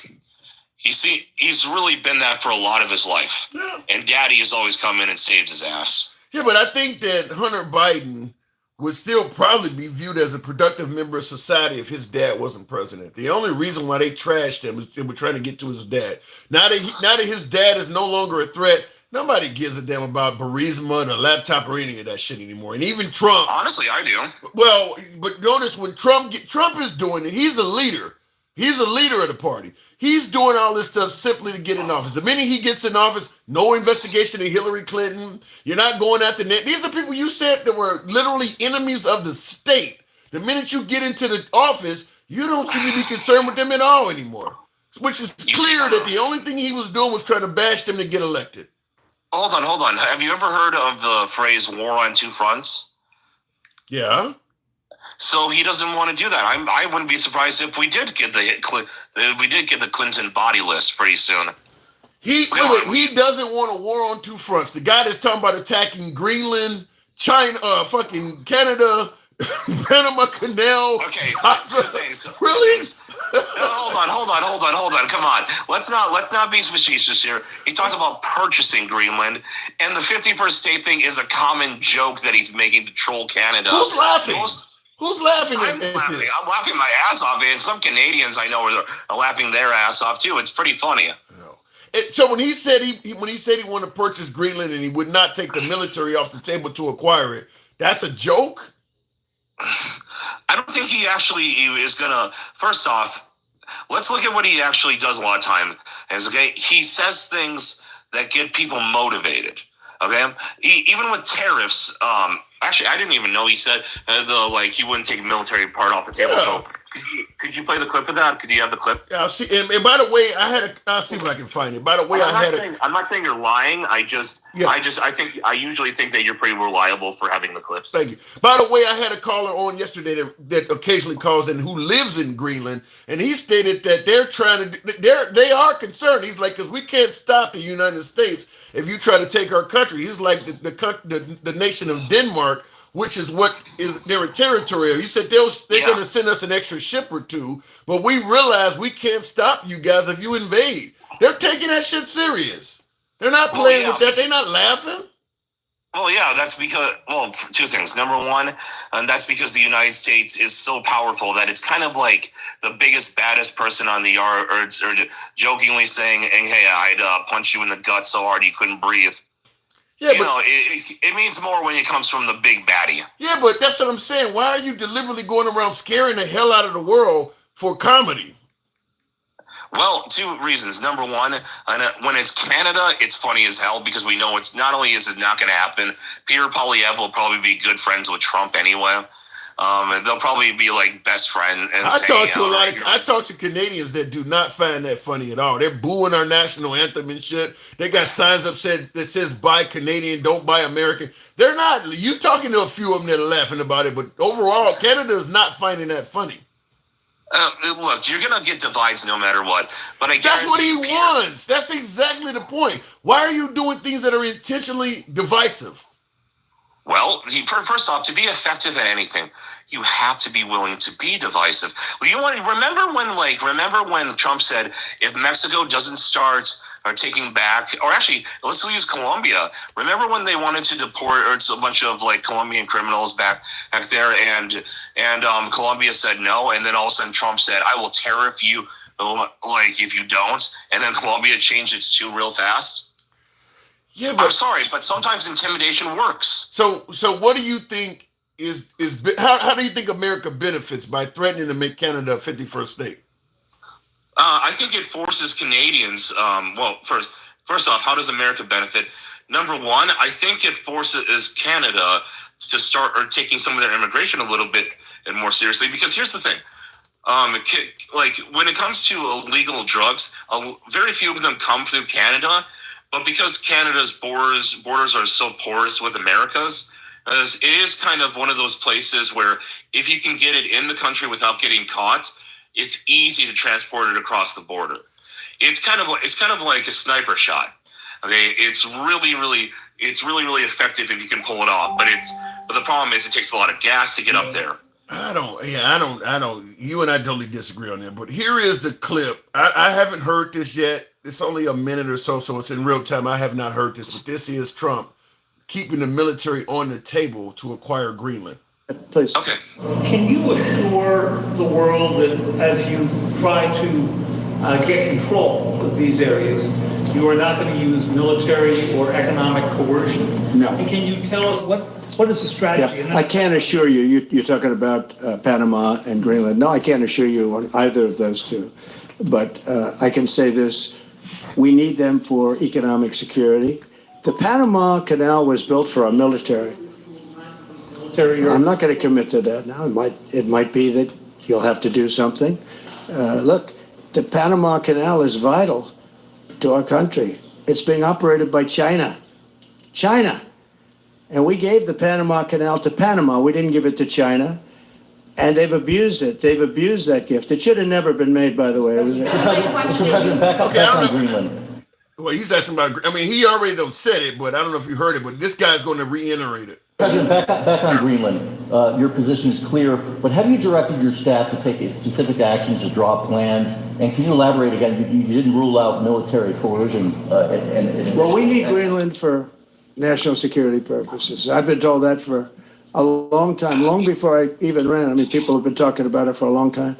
He's really been that for a lot of his life. Yeah. And Daddy has always come in and saved his ass. Yeah, but I think that Hunter Biden would still probably be viewed as a productive member of society if his dad wasn't president. The only reason why they trashed him is they were trying to get to his dad. Now that his dad is no longer a threat, nobody gives a damn about Burisma and a laptop or any of that shit anymore. And even Trump. Honestly, I do. Well, but notice when Trump is doing it, he's a leader. He's a leader of the party. He's doing all this stuff simply to get in office. The minute he gets in office, no investigation of Hillary Clinton. You're not going after Net. These are people you said that were literally enemies of the state. The minute you get into the office, you don't seem to be concerned with them at all anymore. Which is clear that the only thing he was doing was trying to bash them to get elected. Hold on. Have you ever heard of the phrase "war on two fronts"? Yeah. So he doesn't want to do that. I wouldn't be surprised if we did get the Clinton body list pretty soon. He doesn't want a war on two fronts. The guy that's talking about attacking Greenland, China, fucking Canada, Panama Canal. Okay, so two things. Really? Hold on. Come on. Let's not be facetious here. He talks about purchasing Greenland, and the 51st state thing is a common joke that he's making to troll Canada. Who's laughing? Who's laughing at this? I'm laughing my ass off, and some Canadians I know are laughing their ass off too. It's pretty funny. So when he said he wanted to purchase Greenland and he would not take the military off the table to acquire it, that's a joke? I don't think he actually is gonna. First off, let's look at what he actually does a lot of time. He says things that get people motivated. Okay, even with tariffs. Actually, I didn't even know he said he wouldn't take military part off the table. Yeah. So could you play the clip of that? Could you have the clip? Yeah, I'll see. And by the way, I'll see if I can find it. By the way, I'm not saying you're lying. I usually think that you're pretty reliable for having the clips. Thank you. By the way, I had a caller on yesterday that occasionally calls in who lives in Greenland, and he stated that they are concerned. He's like, because we can't stop the United States if you try to take our country. He's like the nation of Denmark, which is what is their territory. He said they're going to send us an extra ship or two, but we realize we can't stop you guys if you invade. They're taking that shit serious. They're not playing with that. They're not laughing. Well, yeah, that's because, two things. Number one, and that's because the United States is so powerful that it's kind of like the biggest, baddest person on the yard, or jokingly saying, hey, I'd punch you in the gut so hard you couldn't breathe. Yeah, it means more when it comes from the big baddie. Yeah, but that's what I'm saying. Why are you deliberately going around scaring the hell out of the world for comedy? Well, two reasons. Number one, when it's Canada, it's funny as hell because we know it's not only is it not going to happen, Peter Polyev will probably be good friends with Trump anyway. And they'll probably be like best friends. I talk to Canadians that do not find that funny at all. They're booing our national anthem and shit. They got signs up that says "Buy Canadian, don't buy American." They're not. You talking to a few of them that are laughing about it, but overall, Canada is not finding that funny. Look, you're gonna get divides no matter what. But that's what he wants. That's exactly the point. Why are you doing things that are intentionally divisive? Well, first off, to be effective at anything, you have to be willing to be divisive. Remember when Trump said if Mexico doesn't start taking back, or actually, let's use Colombia. Remember when they wanted to deport a bunch of Colombian criminals back there, and Colombia said no, and then all of a sudden Trump said, "I will tariff you, if you don't," and then Colombia changed its tune real fast. Yeah, but I'm sorry, but sometimes intimidation works. So what do you think how do you think America benefits by threatening to make Canada a 51st state? I think it forces Canadians. Well, first off, how does America benefit? Number one, I think it forces Canada to start taking some of their immigration a little bit and more seriously. Because here's the thing, like when it comes to illegal drugs, very few of them come through Canada. But because Canada's borders are so porous with America's, it is kind of one of those places where if you can get it in the country without getting caught, it's easy to transport it across the border. It's kind of like a sniper shot. Okay, it's really effective if you can pull it off. But the problem is it takes a lot of gas to get up there. I don't. You and I totally disagree on that. But here is the clip. I haven't heard this yet. It's only a minute or so, so it's in real time. I have not heard this, but this is Trump keeping the military on the table to acquire Greenland. Please. Okay. Can you assure the world that as you try to get control of these areas, you are not going to use military or economic coercion? No. And can you tell us what is the strategy? Yeah, I can't assure you, you're talking about Panama and Greenland. No, I can't assure you on either of those two. But I can say this, we need them for economic security. The Panama Canal was built for our military. I'm not going to commit to that now. It might be that you'll have to do something. Look, the Panama Canal is vital to our country. It's being operated by China. And we gave the Panama Canal to Panama. We didn't give it to China. And they've abused it. They've abused that gift. It should have never been made, by the way. Mr. President, back on Greenland. Well, he's asking about, I mean, he already done said it, but I don't know if you heard it, but this guy's going to reiterate it. President, back on Greenland. Your position is clear, but have you directed your staff to take specific actions to draw plans? And can you elaborate again? You didn't rule out military coercion. Well, we need Greenland for national security purposes. I've been told that for a long time, long before I even ran. I mean, people have been talking about it for a long time.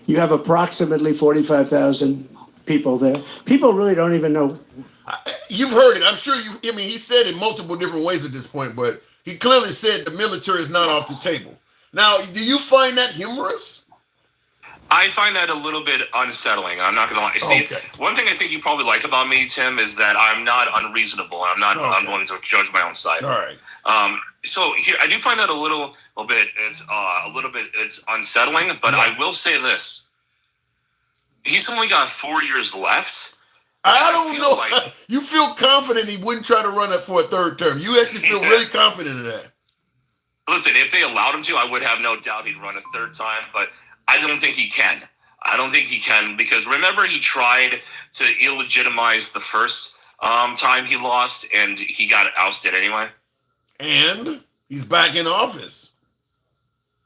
You have approximately 45,000 people there. People really don't even know. You've heard it. I'm sure I mean, he said it multiple different ways at this point, but he clearly said the military is not off the table. Now, do you find that humorous? I find that a little bit unsettling. I'm not going to lie. See, one thing I think you probably like about me, Tim, is that I'm not unreasonable. I'm not unwilling to judge my own side. All right. So here, I do find that a little bit. It's unsettling. But I will say this: he's only got 4 years left. I don't know. Like, you feel confident he wouldn't try to run it for a third term. You actually feel really confident in that. Listen, if they allowed him to, I would have no doubt he'd run a third time. But I don't think he can. Because remember, he tried to illegitimize the first time he lost, and he got ousted anyway. And he's back in office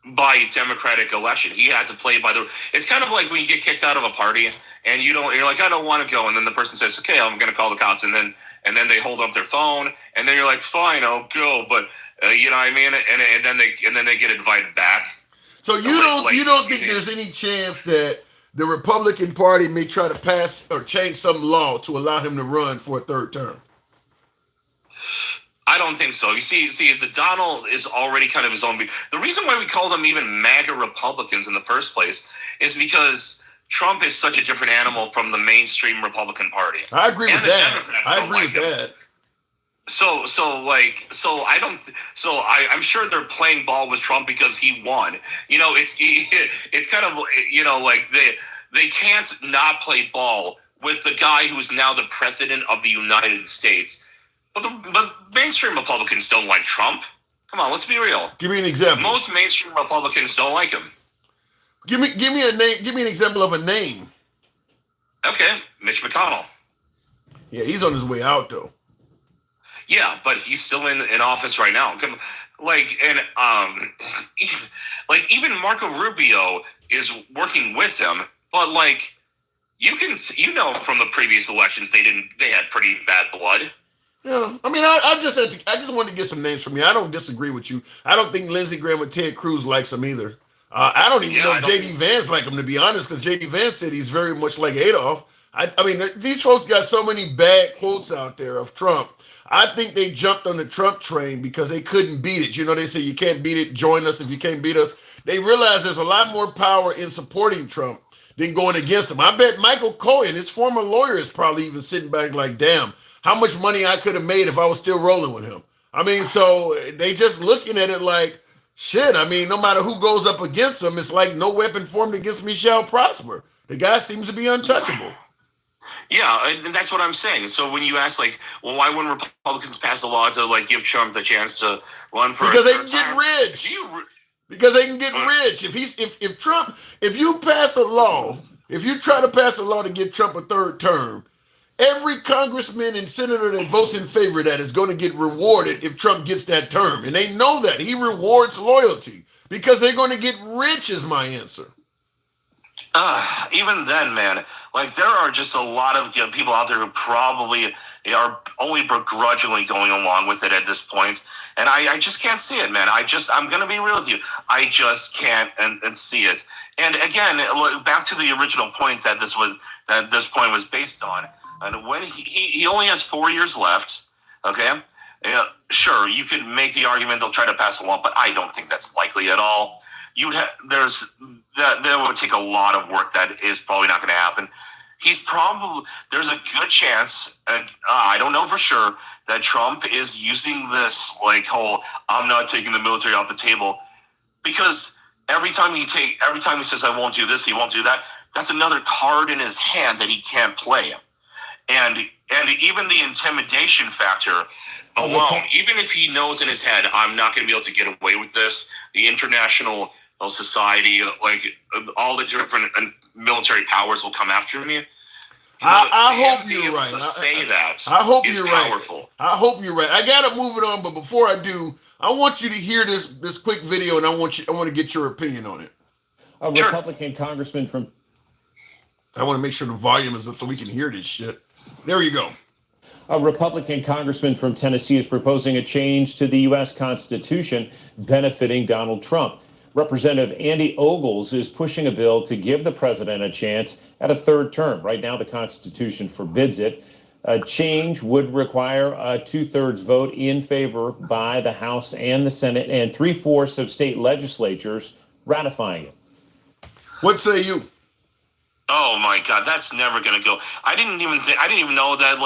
by democratic election. He had to play by the. It's kind of like when you get kicked out of a party and you're like, I don't want to go, and then the person says, okay, I'm going to call the cops, and then they hold up their phone, and then you're like, fine, I'll go, but you know what I mean, and then they get invited back. So you don't think there's any chance that the Republican Party may try to pass or change some law to allow him to run for a third term? I don't think so. You see, the Donald is already kind of his own. The reason why we call them even MAGA Republicans in the first place is because Trump is such a different animal from the mainstream Republican Party. I agree with that. I'm sure they're playing ball with Trump because he won. You know, it's kind of, you know, like they can't not play ball with the guy who is now the president of the United States. But mainstream Republicans don't like Trump. Come on, let's be real. Give me an example. Most mainstream Republicans don't like him. Give me a name. Give me an example of a name. Okay, Mitch McConnell. Yeah, he's on his way out though. Yeah, but he's still in office right now. Even Marco Rubio is working with him, but you know from the previous elections they had pretty bad blood. Yeah, I mean, I just wanted to get some names from you. I don't disagree with you. I don't think Lindsey Graham or Ted Cruz likes him either. I don't even know if J.D. Vance like him, to be honest, because J.D. Vance said he's very much like Adolf. I mean, these folks got so many bad quotes out there of Trump. I think they jumped on the Trump train because they couldn't beat it. You know, they say you can't beat it, join us if you can't beat us. They realize there's a lot more power in supporting Trump than going against him. I bet Michael Cohen, his former lawyer, is probably even sitting back like, damn, how much money I could have made if I was still rolling with him. I mean, so they just looking at it like, shit, I mean, no matter who goes up against him, it's like no weapon formed against me shall prosper. The guy seems to be untouchable. Yeah, and that's what I'm saying. So when you ask, like, well, why wouldn't Republicans pass a law to, like, give Trump the chance to run for because they can get rich. Because they can get rich. If you pass a law, if you try to pass a law to give Trump a third term, every congressman and senator that votes in favor of that is going to get rewarded if Trump gets that term. And they know that. He rewards loyalty because they're going to get rich is my answer. Even then, man, like there are just a lot of people out there who probably are only begrudgingly going along with it at this point. And I just can't see it, man. I'm going to be real with you. I just can't and see it. And again, back to the original point that this point was based on. And when he only has 4 years left, okay? Sure, you could make the argument they'll try to pass a law, but I don't think that's likely at all. That would take a lot of work that is probably not going to happen. There's a good chance, I don't know for sure, that Trump is using this like whole I'm not taking the military off the table, because every time he says I won't do this, he won't do that, that's another card in his hand that he can't play. And even the intimidation factor alone, even if he knows in his head I'm not going to be able to get away with this, the international society, like all the different military powers will come after me. I hope you're right. I hope you're powerful. Right. I hope you're right. I gotta move it on, but before I do, I want you to hear this quick video, and I want to get your opinion on it. A Republican congressman from. I want to make sure the volume is up so we can hear this shit. There you go. A Republican congressman from Tennessee is proposing a change to the U.S. Constitution benefiting Donald Trump. Representative Andy Ogles is pushing a bill to give the president a chance at a third term. Right now, the Constitution forbids it. A change would require a 2/3 vote in favor by the House and the Senate and 3/4 of state legislatures ratifying it. What say you? Oh my God, that's never going to go. I didn't even know that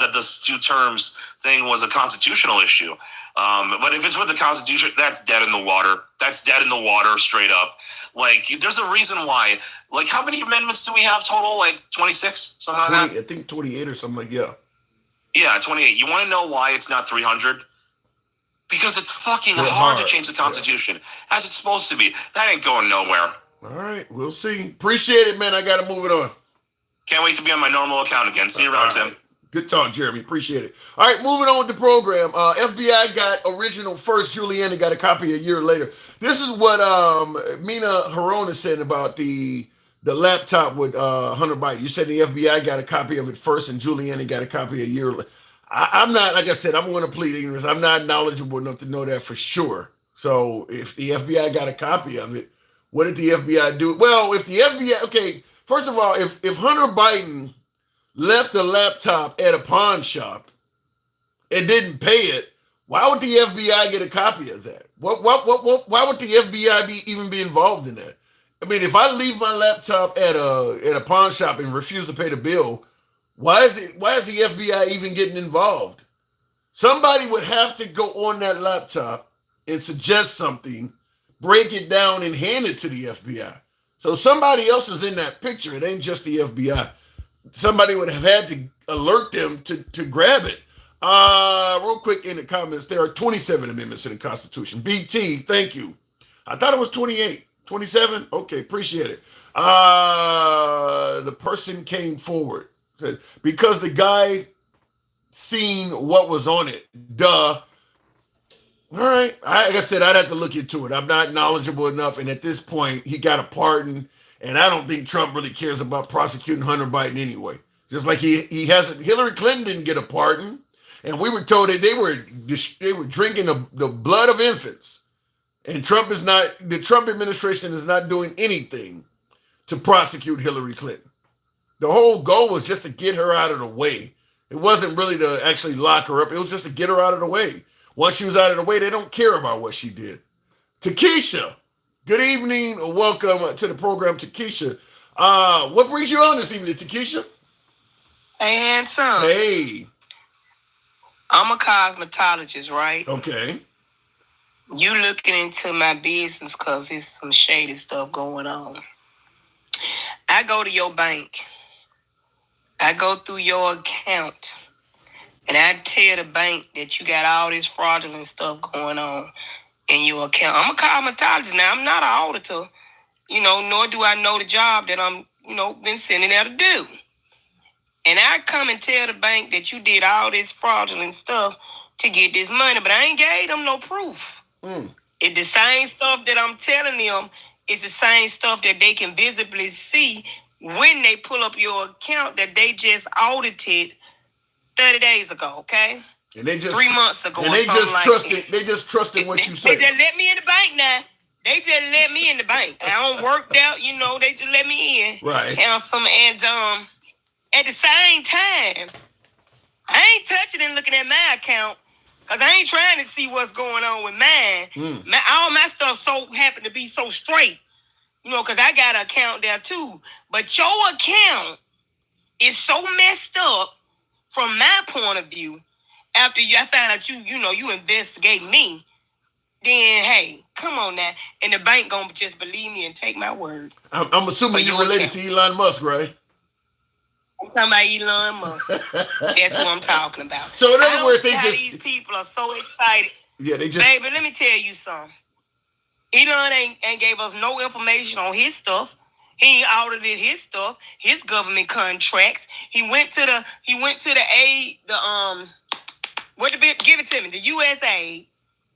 that this 2 terms thing was a constitutional issue. But if it's with the Constitution, that's dead in the water. That's dead in the water, straight up. Like, there's a reason why. Like, how many amendments do we have total? Like 26, something like that. I think 28 or something like Yeah, 28. You want to know why it's not 300? Because it's fucking hard to change the Constitution, as it's supposed to be. That ain't going nowhere. All right, we'll see. Appreciate it, man. I got to move it on. Can't wait to be on my normal account again. See you around, Tim. Good talk, Jeremy. Appreciate it. All right, moving on with the program. FBI got original first. Giuliani got a copy a year later. This is what Mina Haron is saying about the laptop with Hunter Biden. You said the FBI got a copy of it first and Giuliani got a copy a year later. I'm not, like I said, I'm going to plead ignorance. I'm not knowledgeable enough to know that for sure. So if the FBI got a copy of it, what did the FBI do? Well, if the FBI, okay, first of all, if Hunter Biden left a laptop at a pawn shop and didn't pay it, why would the FBI get a copy of that? Why would the FBI even be involved in that? I mean, if I leave my laptop at a pawn shop and refuse to pay the bill, why is the FBI even getting involved? Somebody would have to go on that laptop and suggest something, break it down, and hand it to the FBI. So somebody else is in that picture. It ain't just the FBI. Somebody would have had to alert them to grab it. Real quick in the comments, there are 27 amendments to the Constitution. BT, thank you. I thought it was 28. 27? Okay, appreciate it. The person came forward. Said, because the guy seen what was on it. Duh. All right. Like I said, I'd have to look into it. I'm not knowledgeable enough. And at this point, he got a pardon. And I don't think Trump really cares about prosecuting Hunter Biden anyway. Just like he hasn't. Hillary Clinton didn't get a pardon. And we were told that they were drinking the blood of infants. And the Trump administration is not doing anything to prosecute Hillary Clinton. The whole goal was just to get her out of the way It wasn't really to actually lock her up. It was just to get her out of the way. Once she was out of the way, they don't care about what she did. Takesha, good evening. Welcome to the program, Takesha. What brings you on this evening, Takesha? Hey, handsome. Hey. I'm a cosmetologist, right? Okay. You looking into my business because there's some shady stuff going on. I go to your bank. I go through your account. And I tell the bank that you got all this fraudulent stuff going on in your account. I'm a cosmetologist now. I'm not an auditor, nor do I know the job that I'm, been sending there to do. And I come and tell the bank that you did all this fraudulent stuff to get this money, but I ain't gave them no proof. It's the same stuff that I'm telling them. It's the same stuff that they can visibly see when they pull up your account that they just audited 30 days ago, okay? And they just 3 months ago. And they just trusted. They just trusted what you say. They just let me in the bank now. They just let me in the bank. I don't work out, they just let me in. Right. And at the same time, I ain't touching and looking at my account because I ain't trying to see what's going on with mine. All my stuff so happen to be so straight, because I got an account there too. But your account is so messed up from my point of view. After I found out you investigate me, then hey, come on now. And the bank gonna just believe me and take my word. I'm assuming you're related to Elon Musk, right? I'm talking about Elon Musk. That's what I'm talking about. So in other words, these people are so excited. Yeah, they just. Baby, let me tell you something. Elon ain't gave us no information on his stuff. He ain't audited his stuff, his government contracts. He went to the aid, give it to me, the USA.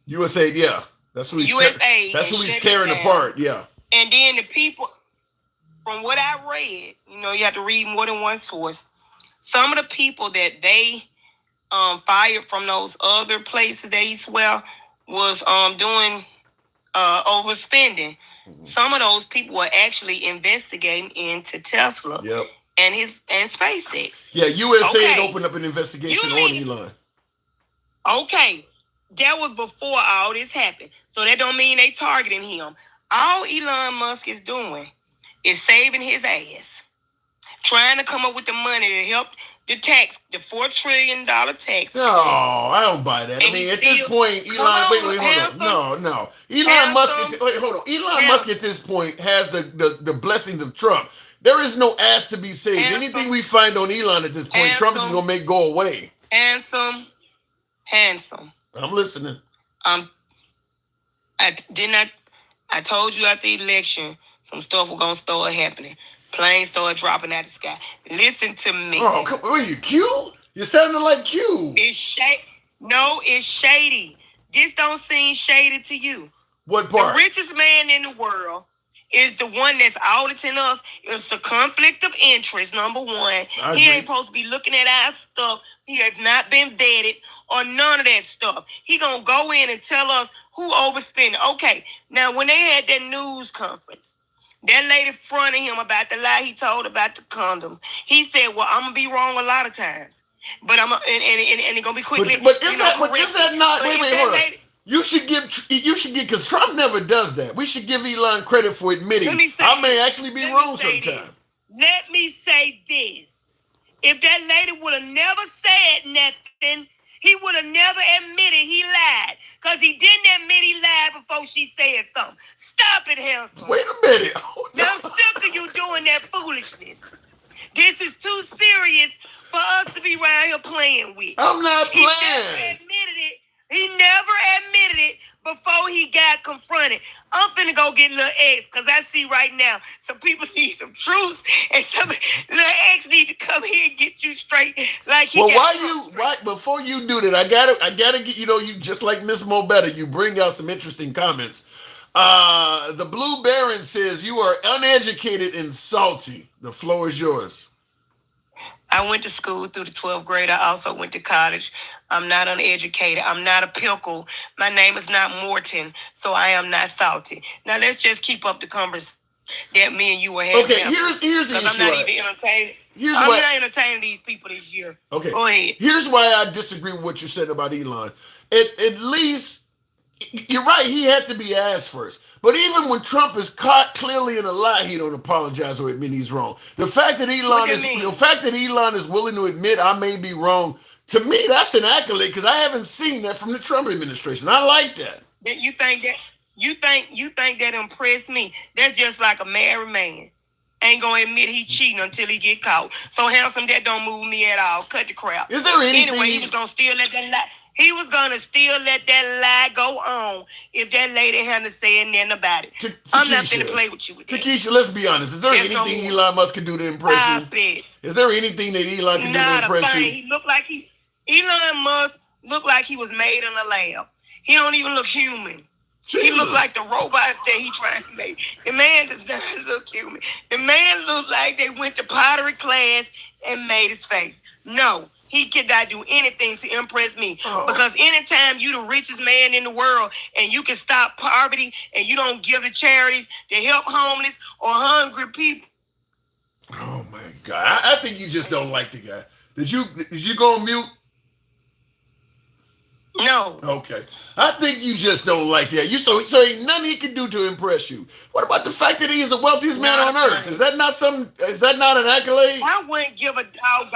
USA, yeah. That's who he's that's who he's tearing apart, yeah. And then the people, from what I read, you have to read more than one source. Some of the people that they fired from those other places that he swell was doing overspending. Some of those people were actually investigating into Tesla and SpaceX. Yeah, USA had opened up an investigation on Elon. Okay. That was before all this happened. So that don't mean they targeting him. All Elon Musk is doing is saving his ass. Trying to come up with the money to help the $4 trillion tax. No, I don't buy that. I mean, at this point, Elon, wait, hold on. No. Elon Musk at this point has the blessings of Trump. There is no ass to be saved. Anything we find on Elon at this point, Trump is going to make go away. Handsome. I'm listening. I told you after the election, some stuff was gonna start happening. Planes started dropping out of the sky. Listen to me. Oh, come on, you Q? You're sounding like Q. No, it's shady. This don't seem shady to you. What part? The richest man in the world is the one that's auditing us. It's a conflict of interest, number one. He ain't supposed to be looking at our stuff. He has not been vetted or none of that stuff. He gonna go in and tell us who overspending. Okay, now when they had that news conference, that lady fronted him about the lie he told about the condoms. He said, well, I'm gonna be wrong a lot of times. But and it's gonna be quickly. But is that not wait, hold on. You should give, because Trump never does that. We should give Elon credit for admitting I may actually be wrong sometimes. Let me say this. If that lady would have never said nothing, he would have never admitted he lied. Because he didn't admit he lied before she said something. Stop it, Hanson. Wait a minute. Oh, no. Now I'm sick of you doing that foolishness. This is too serious for us to be around here playing with. I'm not playing. He never admitted it before he got confronted. I'm finna go get Lil X because I see right now some people need some truth and some Lil X need to come here and get you straight. Like he before you do that, I gotta get you just like Miss Mo Better, you bring out some interesting comments. The Blue Baron says you are uneducated and salty. The floor is yours. I went to school through the 12th grade. I also went to college. I'm not uneducated. I'm not a pickle. My name is not Morton, so I am not salty. Now, let's just keep up the conversation that me and you were having. Okay, here's the issue. I'm not even entertaining. I'm not entertaining these people this year. Okay. Go ahead. Here's why I disagree with what you said about Elon. At least, you're right, he had to be asked first. But even when Trump is caught clearly in a lie, he don't apologize or admit he's wrong. The fact that Elon is willing to admit I may be wrong, to me, that's an accolade because I haven't seen that from the Trump administration. I like that. You think that impressed me? That's just like a married man. Ain't gonna admit he cheating until he get caught. So handsome, that don't move me at all. Cut the crap. Is there anything? Anyway, he was gonna still let that lie. He was gonna still let that lie go on if that lady hadn't said nothing about it. I'm not gonna play with you with that. Takesha, let's be honest. Is there anything Elon Musk can do to impress you? Is there anything that Elon can do to impress you? He looked like Elon Musk looked like he was made in a lab. He don't even look human. Jesus. He looked like the robots that he trying to make. The man does not look human. The man looked like they went to pottery class and made his face. No, he cannot do anything to impress me. Because anytime you the richest man in the world and you can stop poverty and you don't give to charities to help homeless or hungry people. Oh my God. I think you just don't like the guy. Did you go on mute? No. Okay. I think you just don't like that. So ain't nothing he can do to impress you. What about the fact that he is the wealthiest man on earth? Is that not an accolade? I wouldn't give a dog.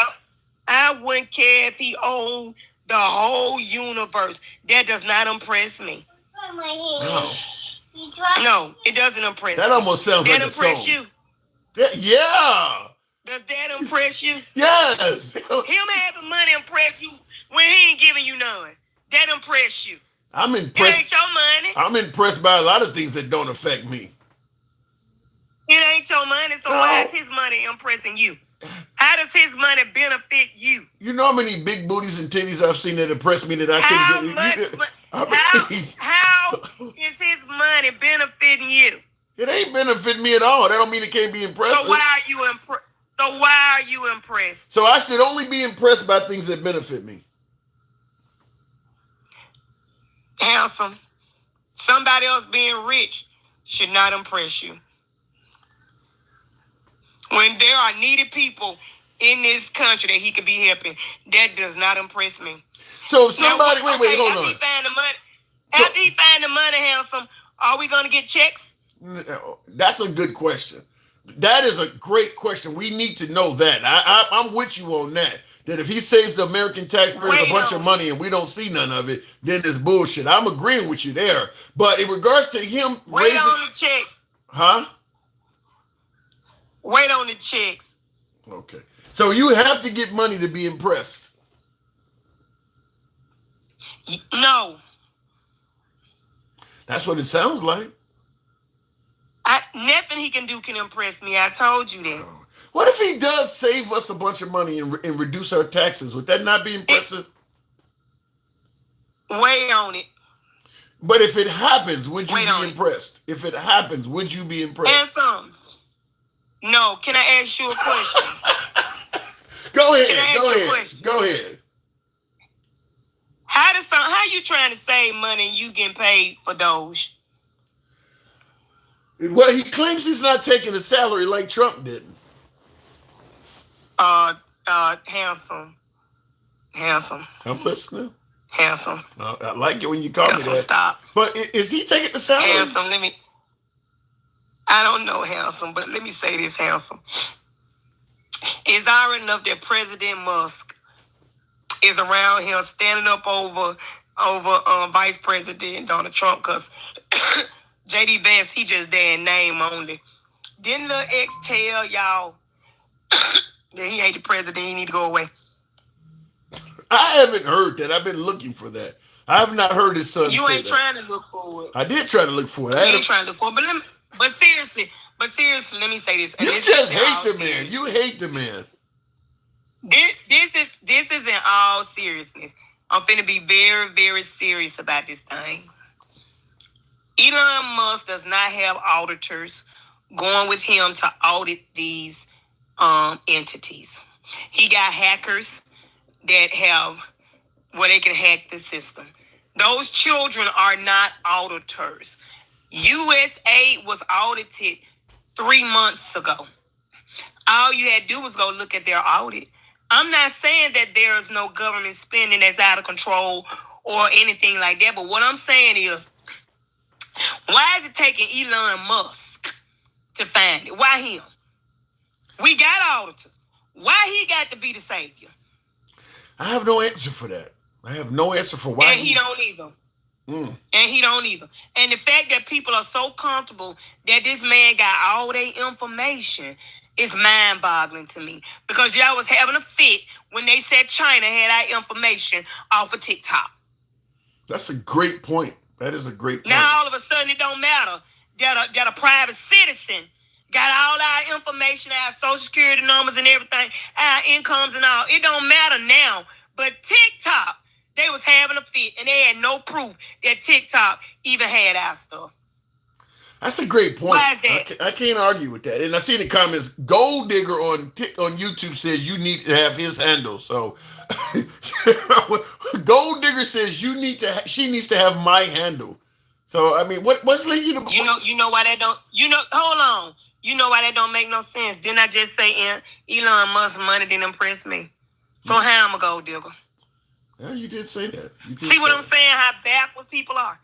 I wouldn't care if he owned the whole universe. That does not impress me. No. No, it doesn't impress me. That almost sounds like a song. That impress you? Yeah. Does that impress you? Yes. Him having money impress you when he ain't giving you none. That impress you. I'm impressed. It ain't your money. I'm impressed by a lot of things that don't affect me. It ain't your money, so why is his money impressing you? How does his money benefit you? You know how many big booties and titties I've seen that impress me that I couldn't get? How is his money benefiting you? It ain't benefiting me at all. That don't mean it can't be impressive. So why are you impressed? So I should only be impressed by things that benefit me. Handsome. Somebody else being rich should not impress you. When there are needy people in this country that he could be helping, that does not impress me. So if somebody, wait, hold on. After he find the money, handsome, are we going to get checks? That's a good question. That is a great question. We need to know that. I'm with you on that. That if he saves the American taxpayers a bunch of money and we don't see none of it, then it's bullshit. I'm agreeing with you there. But in regards to him wait on the check. Huh? Wait on the checks. Okay. So you have to get money to be impressed. No. That's what it sounds like. Nothing he can do can impress me. I told you that. What if he does save us a bunch of money and reduce our taxes? Would that not be impressive? Wait on it. But if it happens, would you be impressed? If it happens, would you be impressed? Handsome. No. Can I ask you a question? Go ahead. How you trying to save money and you getting paid for Doge? Well, he claims he's not taking a salary like Trump didn't. Handsome. I'm listening. Handsome. I like it when you call me that. Stop. But is he taking the salary? Handsome, I don't know, handsome, but let me say this, handsome. It's already enough that President Musk is around here standing up over Vice President Donald Trump, because J.D. Vance, he just there in name only. Didn't Lil X tell y'all that he ain't the president, he need to go away? I haven't heard that. I've been looking for that. I have not heard his son say that. You ain't trying to look for it. I did try to look for it. You ain't trying to look for it. But seriously, let me say this. You just hate the man. You hate the man. This is in all seriousness. I'm finna be very, very serious about this thing. Elon Musk does not have auditors going with him to audit these entities. He got hackers that have where they can hack the system. Those children are not auditors. USAID was audited 3 months ago. All you had to do was go look at their audit. I'm not saying that there is no government spending that's out of control or anything like that, but what I'm saying is, why is it taking Elon Musk to find it? Why him? We got auditors. Why he got to be the savior? I have no answer for that. I have no answer for why. And he don't either. And he don't either. And the fact that people are so comfortable that this man got all their information is mind-boggling to me. Because y'all was having a fit when they said China had our information off of TikTok. That's a great point. That is a great point. Now all of a sudden it don't matter that a private citizen got all our information, our social security numbers and everything, our incomes and all. It don't matter now. But TikTok, they was having a fit and they had no proof that TikTok even had our stuff. That's a great point. Why is that? I can't argue with that. And I see in the comments, Gold Digger on YouTube says you need to have his handle. So Gold Digger says she needs to have my handle. So I mean, what's leading you to? You know why that don't? Hold on. You know why that don't make no sense? Didn't I just say Elon Musk's money didn't impress me? So how I'm a gold digger? Yeah, you did say that. See what I'm saying? How backwards people are.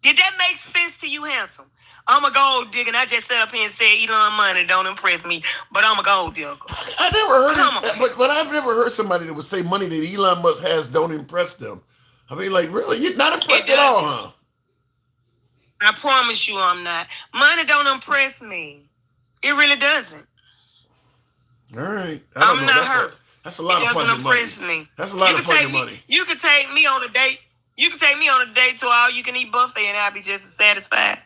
Did that make sense to you, handsome? I'm a gold digger, and I just sat up here and said Elon money don't impress me, but I'm a gold digger. I never heard but I've never heard somebody that would say money that Elon Musk has don't impress them. I mean, like, really? You're not impressed at all, huh? I promise you I'm not. Money don't impress me. It really doesn't. All right. I'm not hurt. That's a lot of fucking money. Me. That's a lot of fucking money. You could take me on a date. You could take me on a date to all you can eat buffet and I'll be just as satisfied.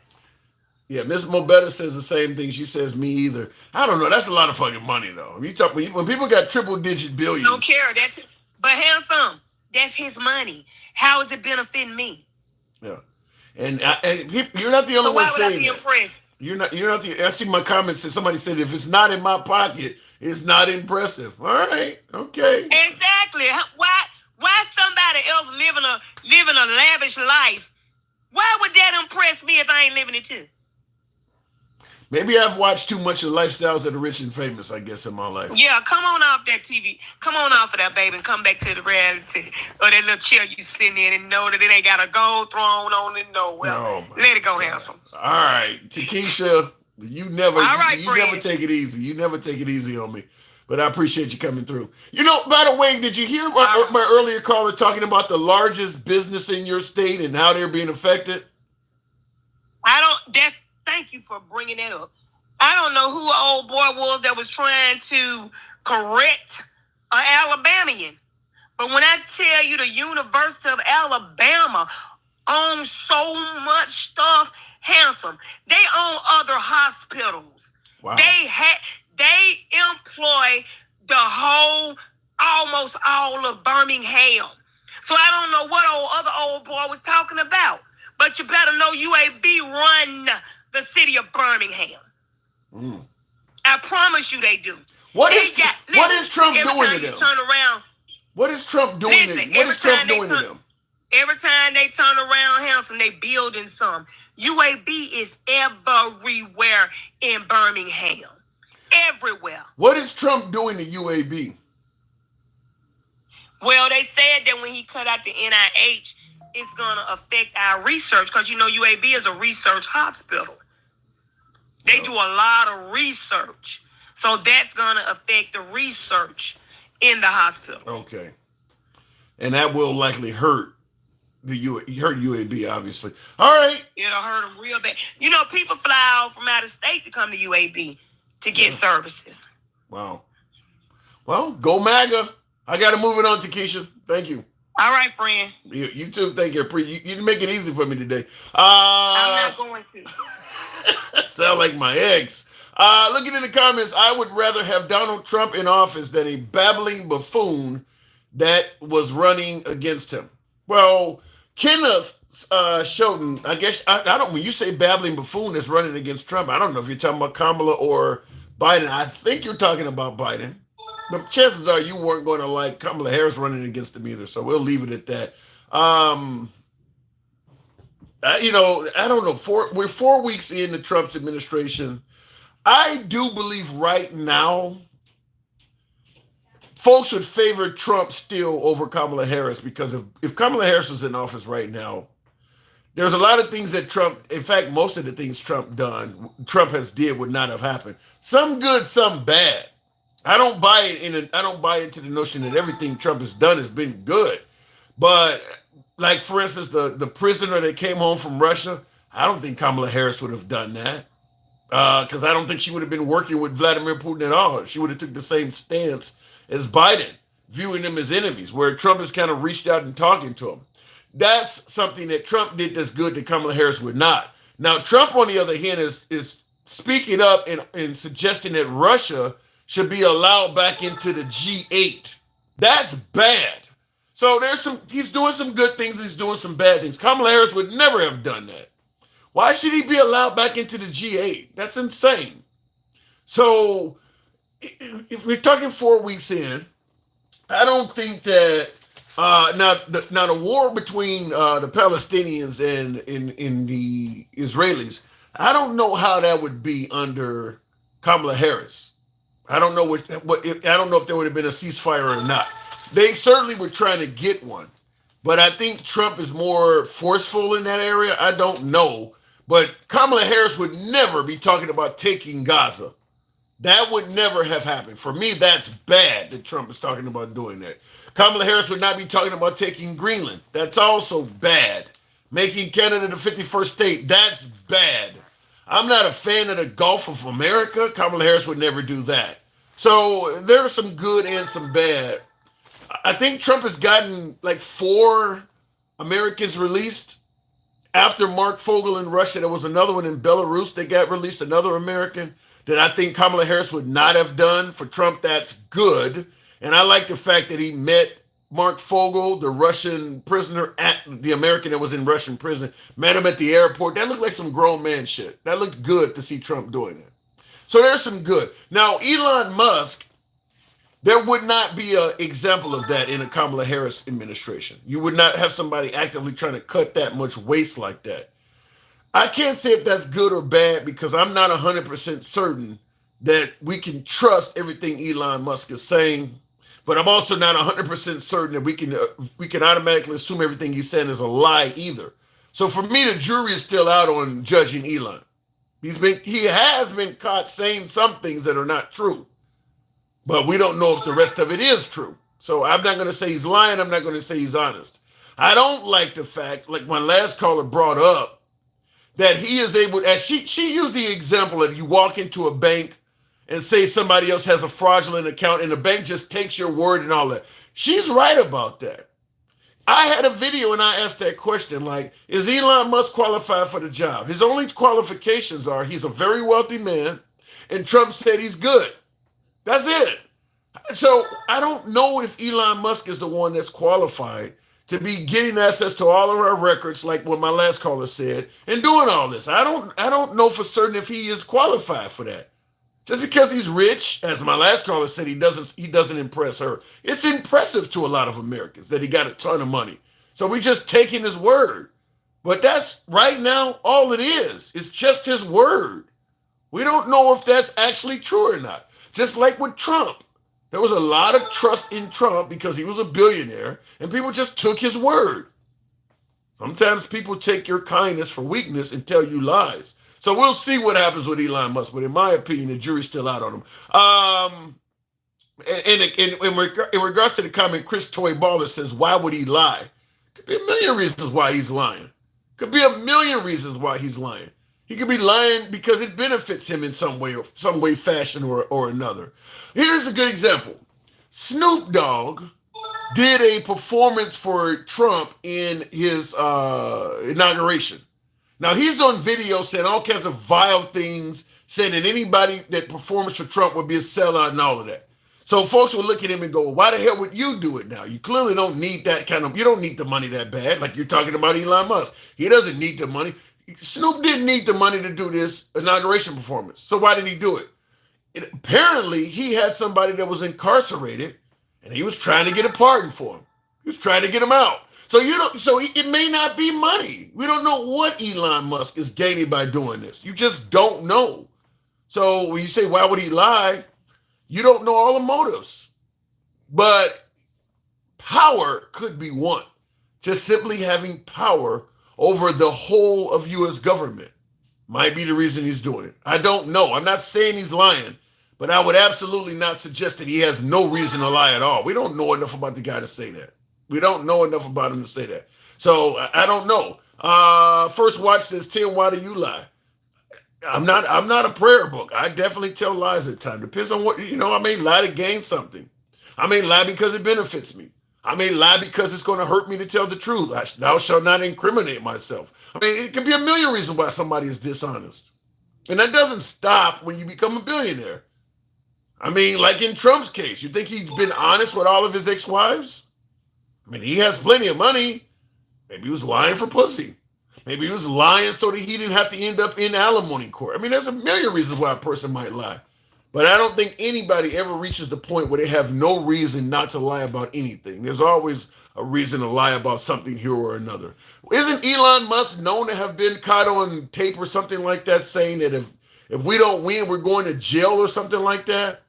Yeah, Miss Mobetta says the same thing. She says me either. I don't know. That's a lot of fucking money, though. When people got triple-digit billions. Don't care. But handsome, that's his money. How is it benefiting me? Yeah, and you're not the only one saying that. Impressed? You're not the. I see my comments. Somebody said if it's not in my pocket, it's not impressive. All right, okay. Exactly. Why somebody else living a lavish life? Why would that impress me if I ain't living it too? Maybe I've watched too much of Lifestyles of the Rich and Famous, I guess, in my life. Yeah, come on off that TV. Come on off of that, baby, and come back to the reality. Or that little chair you sitting in and know that it ain't got a gold throne on it nowhere. Oh, let it go, handsome. All right, Takesha, you never take it easy. You never take it easy on me. But I appreciate you coming through. You know, by the way, did you hear my earlier caller talking about the largest business in your state and how they're being affected? Thank you for bringing that up. I don't know who an old boy was that was trying to correct an Alabamian. But when I tell you the University of Alabama owns so much stuff, handsome, they own other hospitals. Wow. They employ almost all of Birmingham. So I don't know what other old boy was talking about. But you better know UAB run the city of Birmingham. I promise you they do. What is Trump doing to them? Turn around. What is Trump doing to them? What is Trump doing to them? Every time they turn around, handsome, they building some. UAB is everywhere in Birmingham. Everywhere. What is Trump doing to UAB? Well, they said that when he cut out the NIH, it's going to affect our research because, you know, UAB is a research hospital. They do a lot of research. So that's going to affect the research in the hospital. Okay. And that will likely hurt UAB, obviously. All right. It'll hurt them real bad. You know, people fly out from out of state to come to UAB to get services. Wow. Well, go MAGA. I got to move it on, Takesha. Thank you. All right, friend. You too. Thank you. You didn't make it easy for me today. I'm not going to. Sound like my ex. Looking in the comments, I would rather have Donald Trump in office than a babbling buffoon that was running against him. Well, Kenneth Shelton, I guess, I don't, when you say babbling buffoon that's running against Trump, I don't know if you're talking about Kamala or Biden. I think you're talking about Biden. But chances are you weren't going to like Kamala Harris running against him either. So we'll leave it at that. I don't know. We're 4 weeks into Trump's administration. I do believe right now folks would favor Trump still over Kamala Harris, because if Kamala Harris was in office right now, there's a lot of things that Trump, in fact, most of the things Trump has did would not have happened. Some good, some bad. I don't buy into the notion that everything Trump has done has been good. But like, for instance, the prisoner that came home from Russia, I don't think Kamala Harris would have done that. Because I don't think she would have been working with Vladimir Putin at all. She would have took the same stance as Biden, viewing them as enemies, where Trump has kind of reached out and talking to them. That's something that Trump did that's good that Kamala Harris would not. Now, Trump, on the other hand, is speaking up and suggesting that Russia should be allowed back into the G8. That's bad. So he's doing some good things, he's doing some bad things. Kamala Harris would never have done that. Why should he be allowed back into the G8? That's insane. So if we're talking 4 weeks in, I don't think that now the war between the Palestinians and the Israelis, I don't know how that would be under Kamala Harris. I don't know I don't know if there would have been a ceasefire or not. They certainly were trying to get one, but I think Trump is more forceful in that area. I don't know. But Kamala Harris would never be talking about taking Gaza. That would never have happened. For me, that's bad that Trump is talking about doing that. Kamala Harris would not be talking about taking Greenland. That's also bad. Making Canada the 51st state, that's bad. I'm not a fan of the Gulf of America. Kamala Harris would never do that. So there's some good and some bad. I think Trump has gotten like 4 Americans released. After Mark Fogel in Russia, there was another one in Belarus that got released, another American that I think Kamala Harris would not have done. For Trump, that's good. And I like the fact that he met Mark Fogel, the Russian prisoner, the American that was in Russian prison, met him at the airport. That looked like some grown man shit. That looked good to see Trump doing that. So there's some good. Now, Elon Musk, there would not be an example of that in a Kamala Harris administration. You would not have somebody actively trying to cut that much waste like that. I can't say if that's good or bad, because I'm not 100% certain that we can trust everything Elon Musk is saying. But I'm also not 100% certain that we can automatically assume everything he's saying is a lie either. So for me, the jury is still out on judging Elon. He has been caught saying some things that are not true. But we don't know if the rest of it is true. So I'm not going to say he's lying. I'm not going to say he's honest. I don't like the fact, like my last caller brought up, that he is able, as she used the example that you walk into a bank and say somebody else has a fraudulent account and the bank just takes your word and all that. She's right about that. I had a video and I asked that question, like, is Elon Musk qualified for the job? His only qualifications are he's a very wealthy man and Trump said he's good. That's it. So I don't know if Elon Musk is the one that's qualified to be getting access to all of our records, like what my last caller said, and doing all this. I don't know for certain if he is qualified for that. Just because he's rich, as my last caller said, he doesn't impress her. It's impressive to a lot of Americans that he got a ton of money. So we just taking his word. But that's right now all it is. It's just his word. We don't know if that's actually true or not. Just like with Trump. There was a lot of trust in Trump because he was a billionaire and people just took his word. Sometimes people take your kindness for weakness and tell you lies. So we'll see what happens with Elon Musk. But in my opinion, the jury's still out on him. In regards to the comment, Chris Toy Baller says, why would he lie? Could be a million reasons why he's lying. Could be a million reasons why he's lying. He could be lying because it benefits him in some way, fashion, or another. Here's a good example. Snoop Dogg did a performance for Trump in his inauguration. Now, he's on video saying all kinds of vile things, saying that anybody that performs for Trump would be a sellout and all of that. So folks will look at him and go, well, why the hell would you do it now? You clearly don't need that you don't need the money that bad, like you're talking about Elon Musk. He doesn't need the money. Snoop didn't need the money to do this inauguration performance. So why did he do it? Apparently, he had somebody that was incarcerated, and he was trying to get a pardon for him. He was trying to get him out. So it may not be money. We don't know what Elon Musk is gaining by doing this. You just don't know. So when you say, why would he lie? You don't know all the motives. But power could be one. Just simply having power over the whole of U.S. government might be the reason he's doing it. I don't know. I'm not saying he's lying, but I would absolutely not suggest that he has no reason to lie at all. We don't know enough about the guy to say that. We don't know enough about him to say that. So I don't know. First Watch says, Tim, why do you lie? I'm not a prayer book. I definitely tell lies at times. Depends on what, I may lie to gain something. I may lie because it benefits me. I may lie because it's going to hurt me to tell the truth. Thou shalt not incriminate myself. I mean, it could be a million reasons why somebody is dishonest. And that doesn't stop when you become a billionaire. I mean, like in Trump's case, you think he's been honest with all of his ex-wives? I mean, he has plenty of money. Maybe he was lying for pussy. Maybe he was lying so that he didn't have to end up in alimony court. I mean, there's a million reasons why a person might lie. But I don't think anybody ever reaches the point where they have no reason not to lie about anything. There's always a reason to lie about something here or another. Isn't Elon Musk known to have been caught on tape or something like that, saying that if we don't win, we're going to jail or something like that?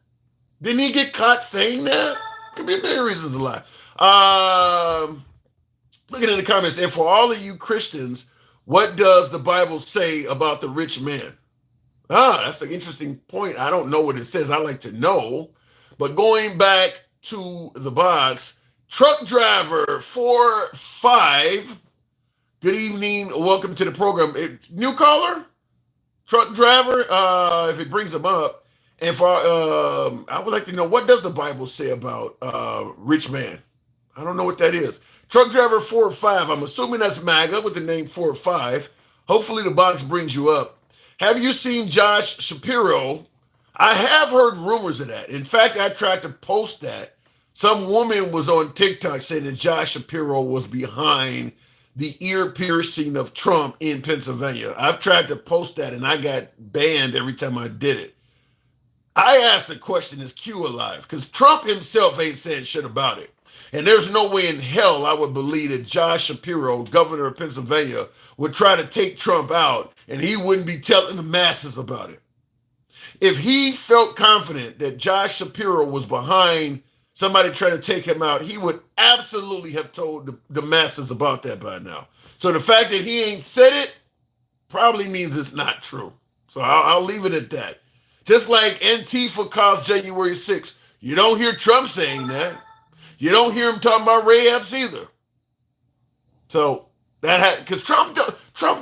Didn't he get caught saying that? Could be a million reasons to lie. Looking in the comments, and for all of you Christians, what does the Bible say about the rich man? That's an interesting point. I don't know what it says. I like to know. But going back to the box, truck driver 45. Good evening. Welcome to the program. New caller? Truck driver, if it brings them up. And for I would like to know, what does the Bible say about rich man? I don't know what that is. Truck driver 45. I'm assuming that's MAGA with the name 45. Hopefully the box brings you up. Have you seen Josh Shapiro? I have heard rumors of that. In fact, I tried to post that. Some woman was on TikTok saying that Josh Shapiro was behind the ear piercing of Trump in Pennsylvania. I've tried to post that and I got banned every time I did it. I asked the question, is Q alive? Because Trump himself ain't saying shit about it. And there's no way in hell I would believe that Josh Shapiro, governor of Pennsylvania, would try to take Trump out and he wouldn't be telling the masses about it. If he felt confident that Josh Shapiro was behind somebody trying to take him out, he would absolutely have told the masses about that by now. So the fact that he ain't said it probably means it's not true. So I'll leave it at that. Just like Antifa caused January 6th. You don't hear Trump saying that. You don't hear him talking about Ray-Apps either. So because Trump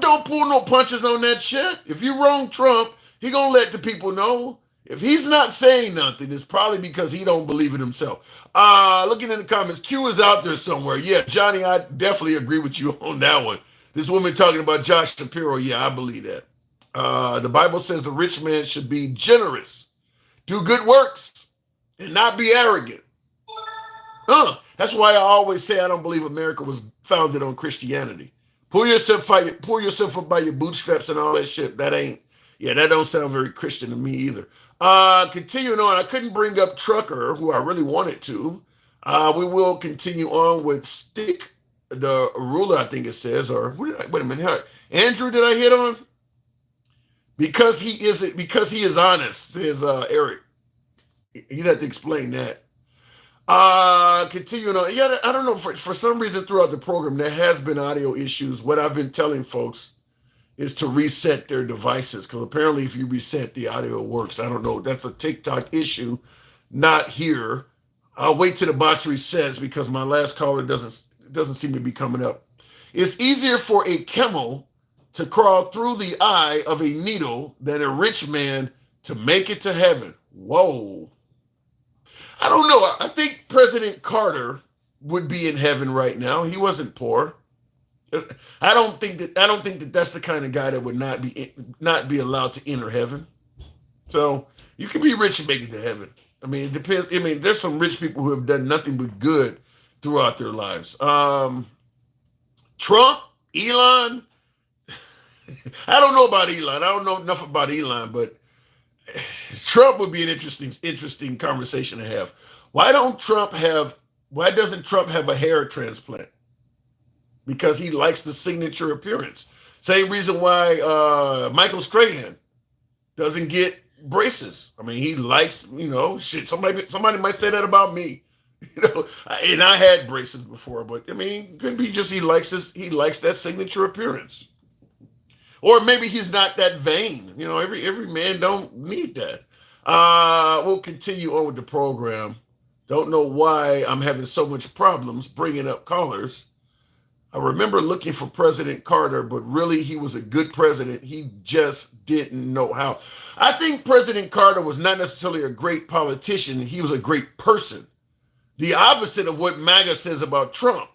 don't pull no punches on that shit. If you wrong Trump, he gonna let the people know. If he's not saying nothing, it's probably because he don't believe it himself. Looking in the comments, Q is out there somewhere. Yeah, Johnny, I definitely agree with you on that one. This woman talking about Josh Shapiro, yeah, I believe that. The Bible says the rich man should be generous, do good works, and not be arrogant. That's why I always say I don't believe America was founded on Christianity. Pull yourself up by your bootstraps and all that shit. That don't sound very Christian to me either. Continuing on, I couldn't bring up Trucker, who I really wanted to. We will continue on with Stick, the ruler, I think it says, or wait a minute. Andrew, did I hit on? Because he is honest, says Eric. You'd have to explain that. Continuing on. Yeah, I don't know. For some reason throughout the program, there has been audio issues. What I've been telling folks is to reset their devices, because apparently if you reset, the audio works. I don't know. That's a TikTok issue, not here. I'll wait till the box resets because my last caller doesn't seem to be coming up. It's easier for a camel to crawl through the eye of a needle than a rich man to make it to heaven. Whoa. I don't know. I think President Carter would be in heaven right now. He wasn't poor. I don't think that that's the kind of guy that would not be allowed to enter heaven. So you can be rich and make it to heaven. I mean, it depends. I mean, there's some rich people who have done nothing but good throughout their lives. Trump, Elon. I don't know about Elon. I don't know enough about Elon, but Trump would be an interesting conversation to have. Why doesn't Trump have a hair transplant? Because he likes the signature appearance. Same reason why Michael Strahan doesn't get braces. I mean, he likes, shit. Somebody might say that about me. You know, and I had braces before, but I mean, could be just he likes that signature appearance. Or maybe he's not that vain. You know, every man don't need that. We'll continue on with the program. Don't know why I'm having so much problems bringing up callers. I remember looking for President Carter, but really he was a good president. He just didn't know how. I think President Carter was not necessarily a great politician. He was a great person. The opposite of what MAGA says about Trump.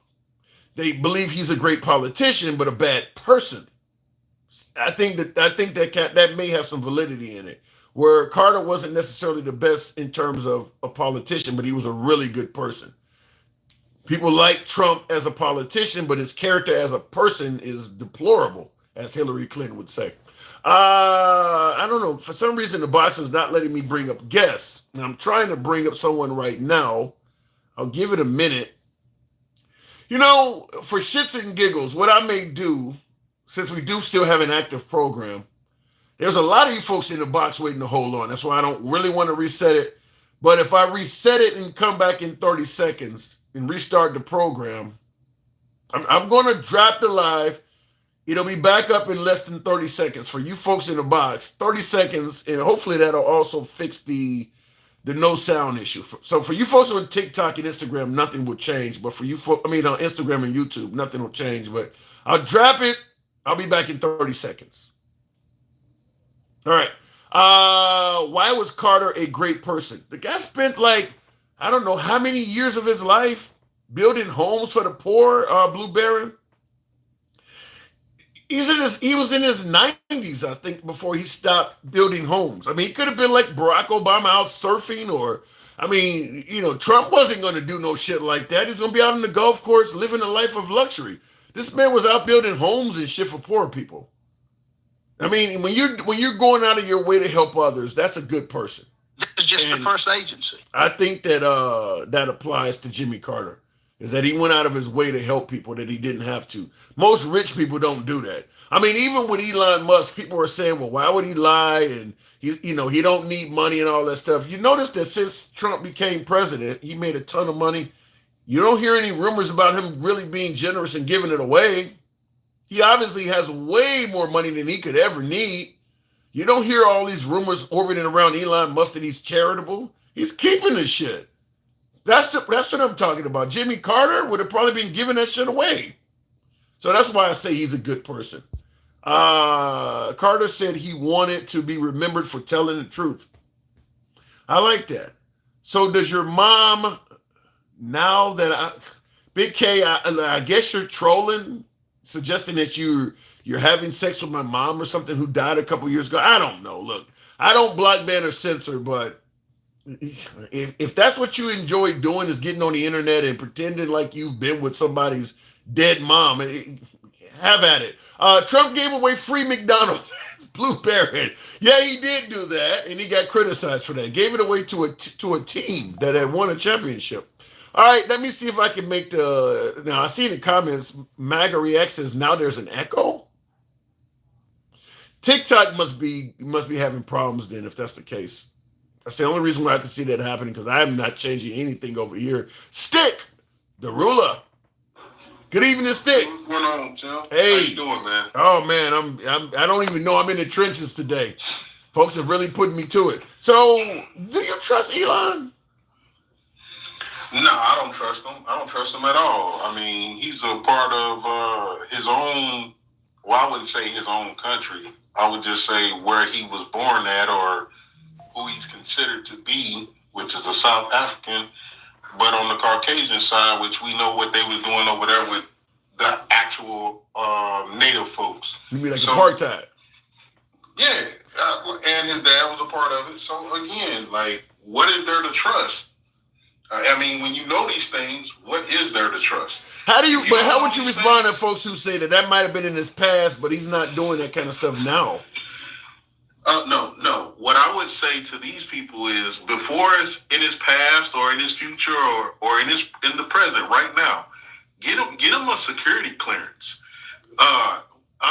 They believe he's a great politician, but a bad person. I think that may have some validity in it. Where Carter wasn't necessarily the best in terms of a politician, but he was a really good person. People like Trump as a politician, but his character as a person is deplorable, as Hillary Clinton would say. I don't know. For some reason, the box is not letting me bring up guests. And I'm trying to bring up someone right now. I'll give it a minute. You know, for shits and giggles, what I may do, since we do still have an active program, there's a lot of you folks in the box waiting to hold on. That's why I don't really want to reset it. But if I reset it and come back in 30 seconds and restart the program, I'm going to drop the live. It'll be back up in less than 30 seconds. For you folks in the box, 30 seconds, and hopefully that'll also fix the no sound issue. So for you folks on TikTok and Instagram, nothing will change. But for you folks, on Instagram and YouTube, nothing will change. But I'll drop it. I'll be back in 30 seconds. All right. Why was Carter a great person? The guy spent I don't know how many years of his life building homes for the poor, Blue Baron. He was in his 90s, I think, before he stopped building homes. I mean, he could have been like Barack Obama out surfing, or, Trump wasn't going to do no shit like that. He's going to be out on the golf course living a life of luxury. This man was out building homes and shit for poor people. I mean, when you're going out of your way to help others, that's a good person. It's just the first agency. I think that that applies to Jimmy Carter, is that he went out of his way to help people that he didn't have to. Most rich people don't do that. I mean, even with Elon Musk, people are saying, well, why would he lie? And he don't need money and all that stuff. You notice that since Trump became president, he made a ton of money. You don't hear any rumors about him really being generous and giving it away. He obviously has way more money than he could ever need. You don't hear all these rumors orbiting around Elon Musk that he's charitable. He's keeping this shit. That's what I'm talking about. Jimmy Carter would have probably been giving that shit away. So that's why I say he's a good person. Carter said he wanted to be remembered for telling the truth. I like that. So does your mom, now that Big K, I guess you're trolling, suggesting that you're having sex with my mom or something who died a couple years ago? I don't know. Look, I don't block, ban, or censor, but if that's what you enjoy doing, is getting on the internet and pretending like you've been with somebody's dead mom, have at it. Trump gave away free McDonald's. Blue Baron. Yeah, he did do that, and he got criticized for that. Gave it away to a team that had won a championship. All right, let me see if I can make now I see in the comments, MAGA React says now there's an echo. TikTok must be having problems then, if that's the case. That's the only reason why I can see that happening, because I'm not changing anything over here. Stick, the ruler. Good evening, Stick. What's going on, Tim? Hey. How you doing, man? Oh man, I don't even know I'm in the trenches today. Folks have really put me to it. So, do you trust Elon? No, I don't trust him. I don't trust him at all. I mean, he's a part of his own, well, I wouldn't say his own country. I would just say where he was born at, or who he's considered to be, which is a South African, but on the Caucasian side, which we know what they was doing over there with the actual native folks. You mean like apartheid? Yeah, and his dad was a part of it. So again, what is there to trust? I mean, when you know these things, what is there to trust? How would you respond to folks who say that might have been in his past, but he's not doing that kind of stuff now? No. What I would say to these people is, before it's in his past or in his future or in the present right now, get him a security clearance.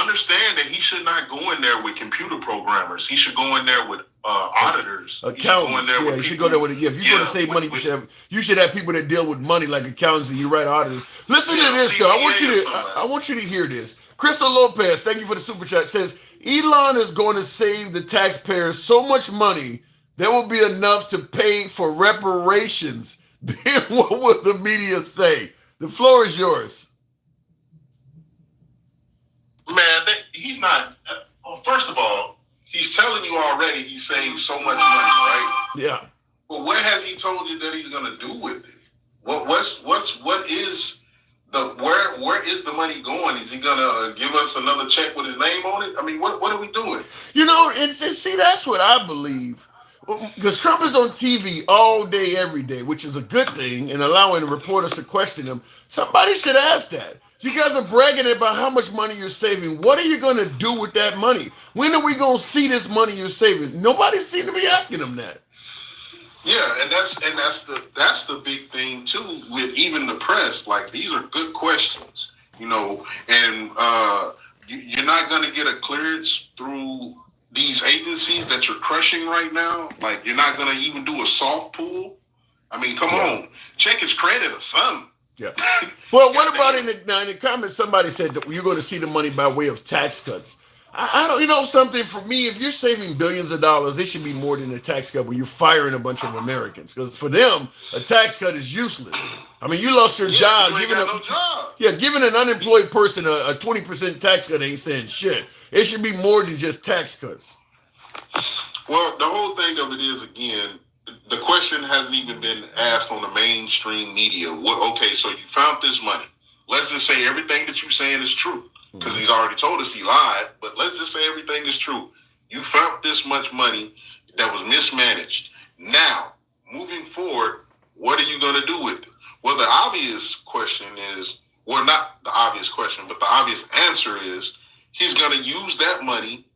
understand that he should not go in there with computer programmers. He should go in there with auditors. Accountants. You should go there with a gift. If you're going to save money, you should have people that deal with money like accountants and you write auditors. Listen to this, though. I want you to hear this. Crystal Lopez, thank you for the super chat, says Elon is going to save the taxpayers so much money that will be enough to pay for reparations. Then what would the media say? The floor is yours. Man, he's not. First of all, he's telling you already he saved so much money, right? Yeah. But what has he told you that he's going to do with it? Where is the money going? Is he going to give us another check with his name on it? I mean, what are we doing? You know, and see, that's what I believe. Because Trump is on TV all day, every day, which is a good thing, and allowing reporters to question him. Somebody should ask that. You guys are bragging about how much money you're saving. What are you going to do with that money? When are we going to see this money you're saving? Nobody seems to be asking them that. Yeah, and that's the big thing too with even the press. Like, these are good questions, you know, and you're not going to get a clearance through these agencies that you're crushing right now. Like, you're not going to even do a soft pull. I mean, come on, check his credit or something. Yeah. Well, what about in the comments? Somebody said that you're going to see the money by way of tax cuts. I don't, you know, something for me. If you're saving billions of dollars, it should be more than a tax cut when you're firing a bunch of Americans. Because for them, a tax cut is useless. I mean, you lost your job. Giving an unemployed person a 20% tax cut ain't saying shit. It should be more than just tax cuts. Well, the whole thing of it is, again, the question hasn't even been asked on the mainstream media. Okay, so you found this money. Let's just say everything that you're saying is true, because he's already told us he lied, but let's just say everything is true. You found this much money that was mismanaged. Now, moving forward, what are you going to do with it? Well, the obvious question is, well, not the obvious question, but the obvious answer is he's going to use that money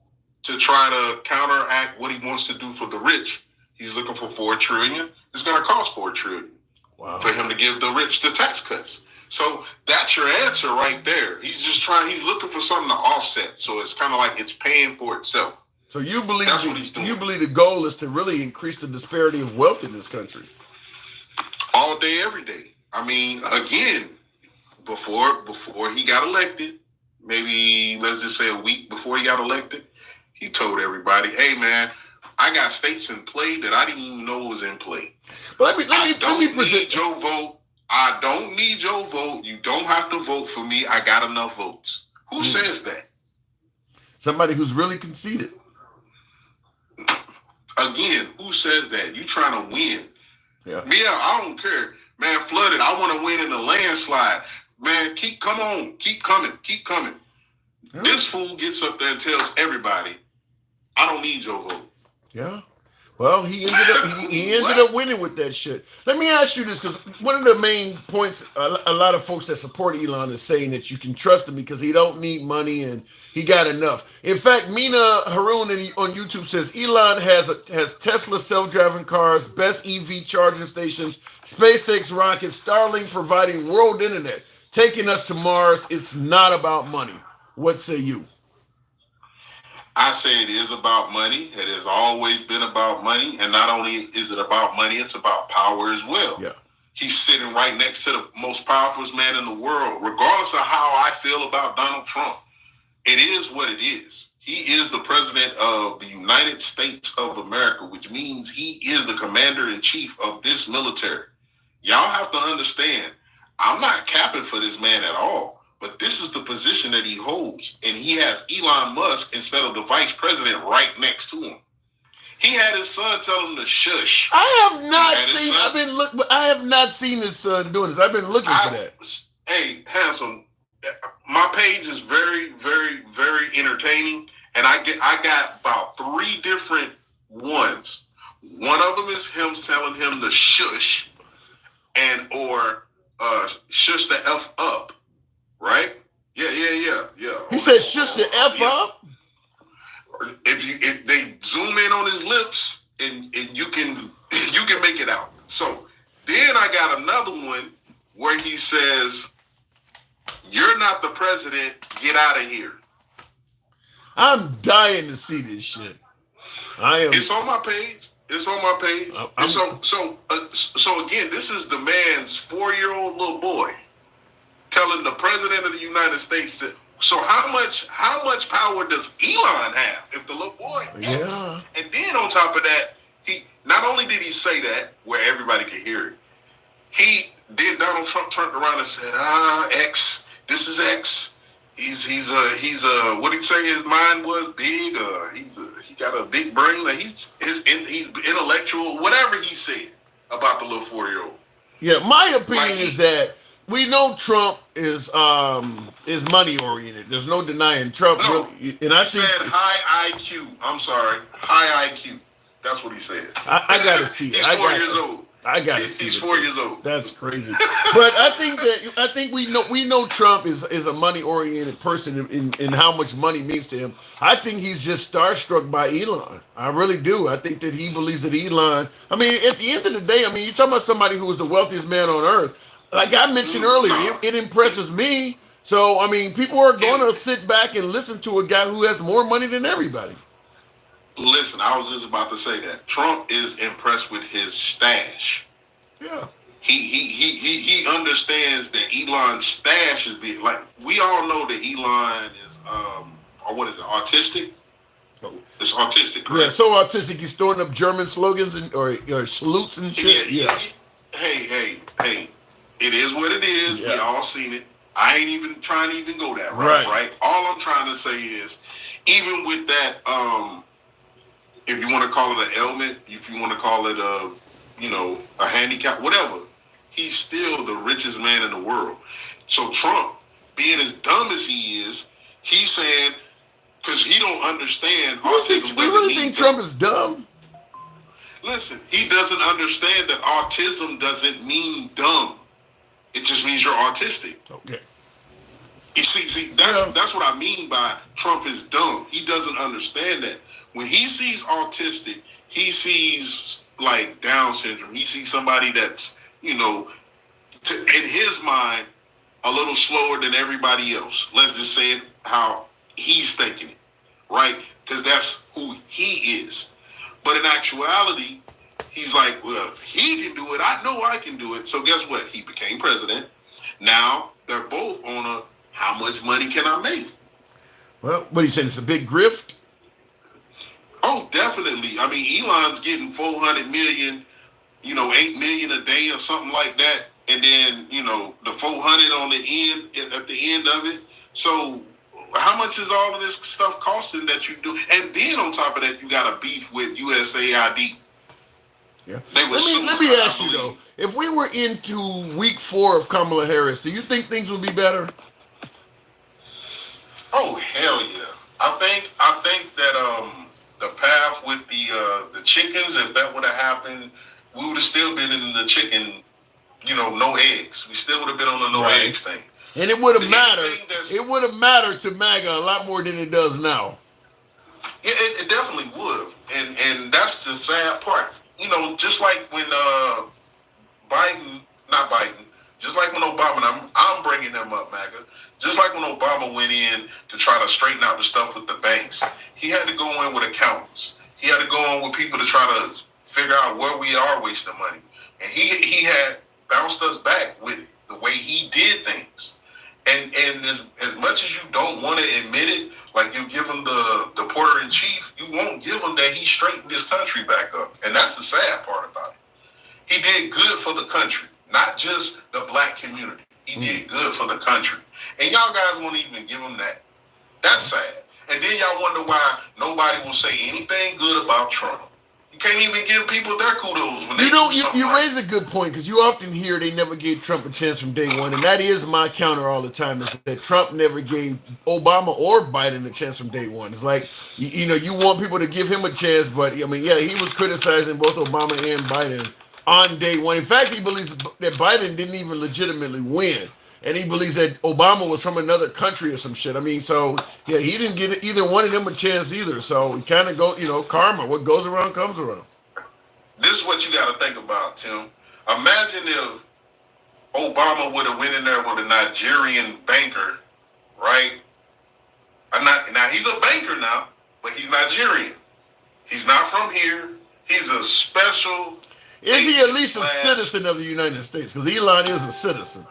to try to counteract what he wants to do for the rich. He's looking for $4 trillion. It's going to cost $4 trillion for him to give the rich the tax cuts. So that's your answer right there. He's looking for something to offset. So it's kind of like it's paying for itself. So you believe you believe the goal is to really increase the disparity of wealth in this country? All day, every day. I mean, again, before he got elected, maybe let's just say a week before he got elected, he told everybody, hey, man, I got states in play that I didn't even know was in play. But let me present your vote. I don't need your vote. You don't have to vote for me. I got enough votes. Who says that? Somebody who's really conceited. Again, who says that? You trying to win. Yeah, I don't care. Man, flooded. I want to win in a landslide. Man, keep coming. Yeah. This fool gets up there and tells everybody, I don't need your vote. Yeah. Well, he ended up winning with that shit. Let me ask you this, because one of the main points a lot of folks that support Elon is saying that you can trust him because he don't need money and he got enough. In fact, Mina Haroon on YouTube says Elon has Tesla self-driving cars, best EV charging stations, SpaceX rockets, Starlink providing world internet, taking us to Mars. It's not about money. What say you? I say it is about money. It has always been about money. And not only is it about money, it's about power as well. Yeah. He's sitting right next to the most powerful man in the world. Regardless of how I feel about Donald Trump, it is what it is. He is the president of the United States of America, which means he is the commander-in-chief of this military. Y'all have to understand, I'm not capping for this man at all. But this is the position that he holds, and he has Elon Musk instead of the vice president right next to him. He had his son tell him to shush. I have not seen his son doing this. I've been looking for that. Hey, handsome, my page is very, very, very entertaining, and I got about 3 different ones. One of them is him telling him to shush, or shush the F up. Right? Yeah. He said, "Shush the F up." If they zoom in on his lips, and you can make it out. So then I got another one where he says, "You're not the president. Get out of here." I'm dying to see this shit. I am. It's on my page. It's on my page. And so again, this is the man's 4-year-old little boy telling the president of the United States that. So how much power does Elon have if the little boy? Yeah. And then on top of that, he not only did he say that where everybody could hear it, Donald Trump turned around and said, X, this is X. He's what did he say his mind was big? He got a big brain. Like he's intellectual, whatever he said about the little 4-year-old. Yeah, my opinion is that we know Trump is money oriented. There's no denying Trump. No, really, and I said high IQ. I'm sorry, high IQ. That's what he said. I gotta see it. He's 4 years old. I gotta see. He's 4 years old. That's crazy. But I think we know Trump is a money oriented person in how much money means to him. I think he's just starstruck by Elon. I really do. I think that he believes that Elon. I mean, at the end of the day, I mean, you're talking about somebody who is the wealthiest man on earth. Like I mentioned earlier, it impresses me. So I mean, people are going to sit back and listen to a guy who has more money than everybody. Listen, I was just about to say that Trump is impressed with his stash. Yeah. He understands that Elon's stash is big. Like we all know that Elon is what is it, autistic? It's autistic, correct? Yeah, so autistic he's throwing up German slogans or salutes and shit. Yeah. Hey. It is what it is. Yeah. We all seen it. I ain't even trying to even go that route, right? All I'm trying to say is, even with that, if you want to call it an ailment, if you want to call it a handicap, whatever, he's still the richest man in the world. So Trump, being as dumb as he is, he's saying, because he don't understand autism. We really think Trump is dumb? Listen, he doesn't understand that autism doesn't mean dumb. It just means you're autistic. Okay. You see, that's what I mean by Trump is dumb. He doesn't understand that. When he sees autistic, he sees like Down syndrome. He sees somebody that's, in his mind, a little slower than everybody else. Let's just say it how he's thinking it, right? Because that's who he is. But in actuality, he's like, well, if he can do it, I know I can do it. So guess what? He became president. Now they're both on a how much money can I make? Well, what are you saying? It's a big grift? Oh, definitely. I mean, Elon's getting 400 million, 8 million a day or something like that. And then, the 400 on the end, at the end of it. So how much is all of this stuff costing that you do? And then on top of that, you got a beef with USAID. Yeah. Let me ask you though, if we were into week 4 of Kamala Harris, do you think things would be better? Oh hell yeah! I think that the path with the chickens, if that would have happened, we would have still been in the chicken, no eggs. We still would have been on the no eggs thing. And it would have mattered. It would have mattered to MAGA a lot more than it does now. Yeah, it definitely would. And that's the sad part. Just like when just like when Obama, I'm bringing them up, MAGA. Just like when Obama went in to try to straighten out the stuff with the banks, he had to go in with accountants. He had to go in with people to try to figure out where we are wasting money. And he had bounced us back with it, the way he did things. And as much as you don't want to admit it, like you give him the porter in chief, you won't give him that he straightened this country back up. And that's the sad part about it. He did good for the country, not just the black community. He did good for the country. And y'all guys won't even give him that. That's sad. And then y'all wonder why nobody will say anything good about Trump. You can't even give people their kudos when they you raise a good point, because you often hear they never gave Trump a chance from day one, and that is my counter all the time, is that Trump never gave Obama or Biden a chance from day one. It's like, you want people to give him a chance, but he was criticizing both Obama and Biden on day one. In fact, he believes that Biden didn't even legitimately win. And he believes that Obama was from another country or some shit. I mean, so, yeah, he didn't give either one of them a chance either. So we kind of go, karma. What goes around comes around. This is what you got to think about, Tim. Imagine if Obama would have went in there with a Nigerian banker, right? Now he's a banker now, but he's Nigerian. He's not from here. He's a special. Is he at least a citizen of the United States? Because Elon is a citizen.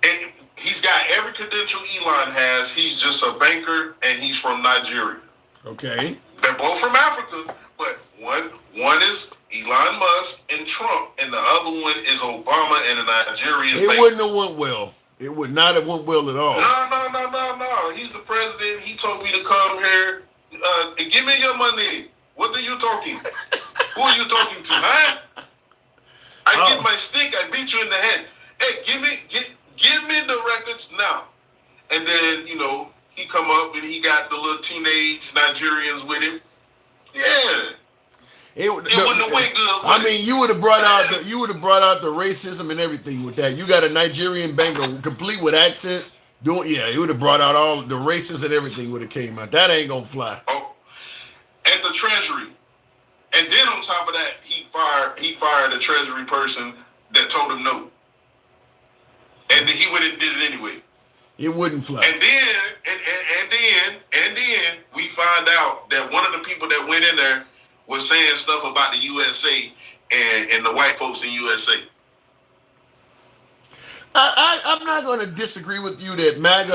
And he's got every credential Elon has. He's just a banker, and he's from Nigeria. Okay. They're both from Africa, but one is Elon Musk and Trump, and the other one is Obama and a Nigerian It banker. wouldn't have went well. It would not have went well at all. No. He's the president. He told me to come here. Give me your money. What are you talking? Who are you talking to, huh? I get my stick. I beat you in the head. Hey, give me the records now. And then, he come up and he got the little teenage Nigerians with him. Yeah. It wouldn't have went good. I mean, you would have brought out the racism and everything with that. You got a Nigerian banker complete with accent you would have brought out all the races and everything would have came out. That ain't gonna fly. Oh, at the Treasury. And then on top of that, he fired a Treasury person that told him no. And he went and did it anyway. It wouldn't fly. And then we find out that one of the people that went in there was saying stuff about the USA and the white folks in USA. I'm not going to disagree with you that MAGA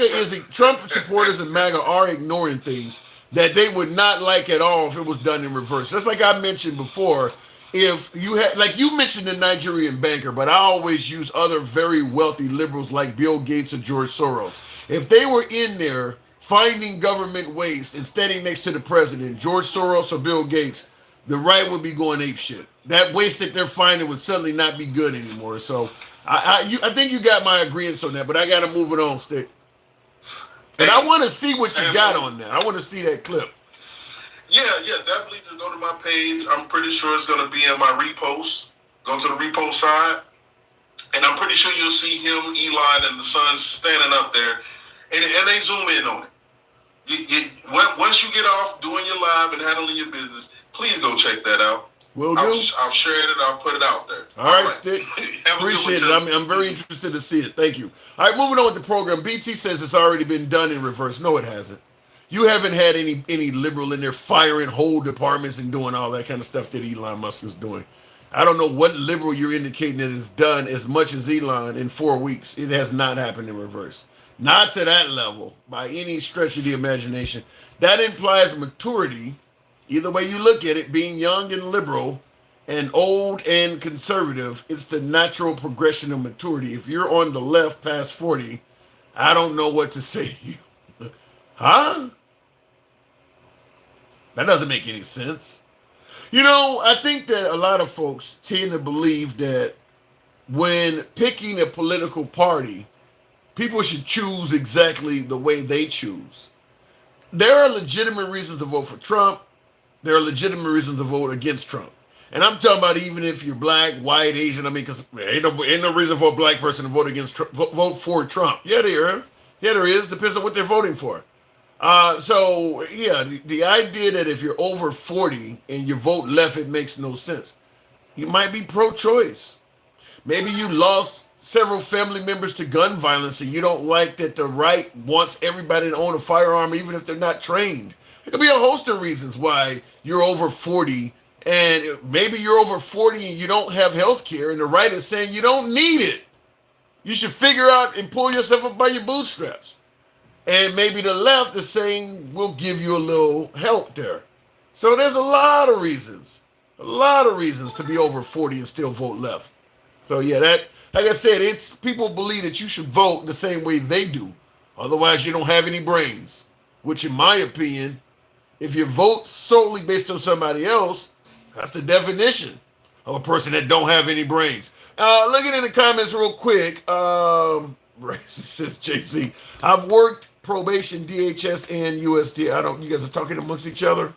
is Trump supporters and MAGA are ignoring things that they would not like at all if it was done in reverse. Just like I mentioned before, if you had, like you mentioned the Nigerian banker, but I always use other very wealthy liberals like Bill Gates or George Soros. If they were in there finding government waste and standing next to the president, George Soros or Bill Gates, the right would be going apeshit. That waste that they're finding would suddenly not be good anymore. So I think you got my agreement on that, but I got to move it on, Stick. And I want to see what you got on that. I want to see that clip. Yeah, definitely just go to my page. I'm pretty sure it's going to be in my repost. Go to the repost side. And I'm pretty sure you'll see him, Elon, and the son standing up there. And they zoom in on it. Once you get off doing your live and handling your business, please go check that out. Will do. I'll share it and I'll put it out there. All right, Stick. Appreciate it. I'm very interested to see it. Thank you. All right, moving on with the program. BT says it's already been done in reverse. No, it hasn't. You haven't had any liberal in there firing whole departments and doing all that kind of stuff that Elon Musk is doing. I don't know what liberal you're indicating that has done as much as Elon in 4 weeks. It has not happened in reverse. Not to that level by any stretch of the imagination. That implies maturity. Either way you look at it, being young and liberal and old and conservative, it's the natural progression of maturity. If you're on the left past 40, I don't know what to say to you. Huh? That doesn't make any sense. I think that a lot of folks tend to believe that when picking a political party, people should choose exactly the way they choose. There are legitimate reasons to vote for Trump. There are legitimate reasons to vote against Trump. And I'm talking about even if you're black, white, Asian, because ain't no reason for a black person to vote against vote for Trump. Yeah, there is. Depends on what they're voting for. The idea that if you're over 40 and you vote left, it makes no sense. You might be pro-choice. Maybe you lost several family members to gun violence and you don't like that the right wants everybody to own a firearm even if they're not trained. There could be a host of reasons why you're over 40 and maybe you're over 40 and you don't have health care and the right is saying you don't need it. You should figure out and pull yourself up by your bootstraps. And maybe the left is saying we'll give you a little help there. So there's a lot of reasons to be over 40 and still vote left. So like I said, it's people believe that you should vote the same way they do. Otherwise you don't have any brains, which in my opinion, if you vote solely based on somebody else, that's the definition of a person that don't have any brains. Looking in the comments real quick, says JC, I've worked probation, DHS, and USD. You guys are talking amongst each other?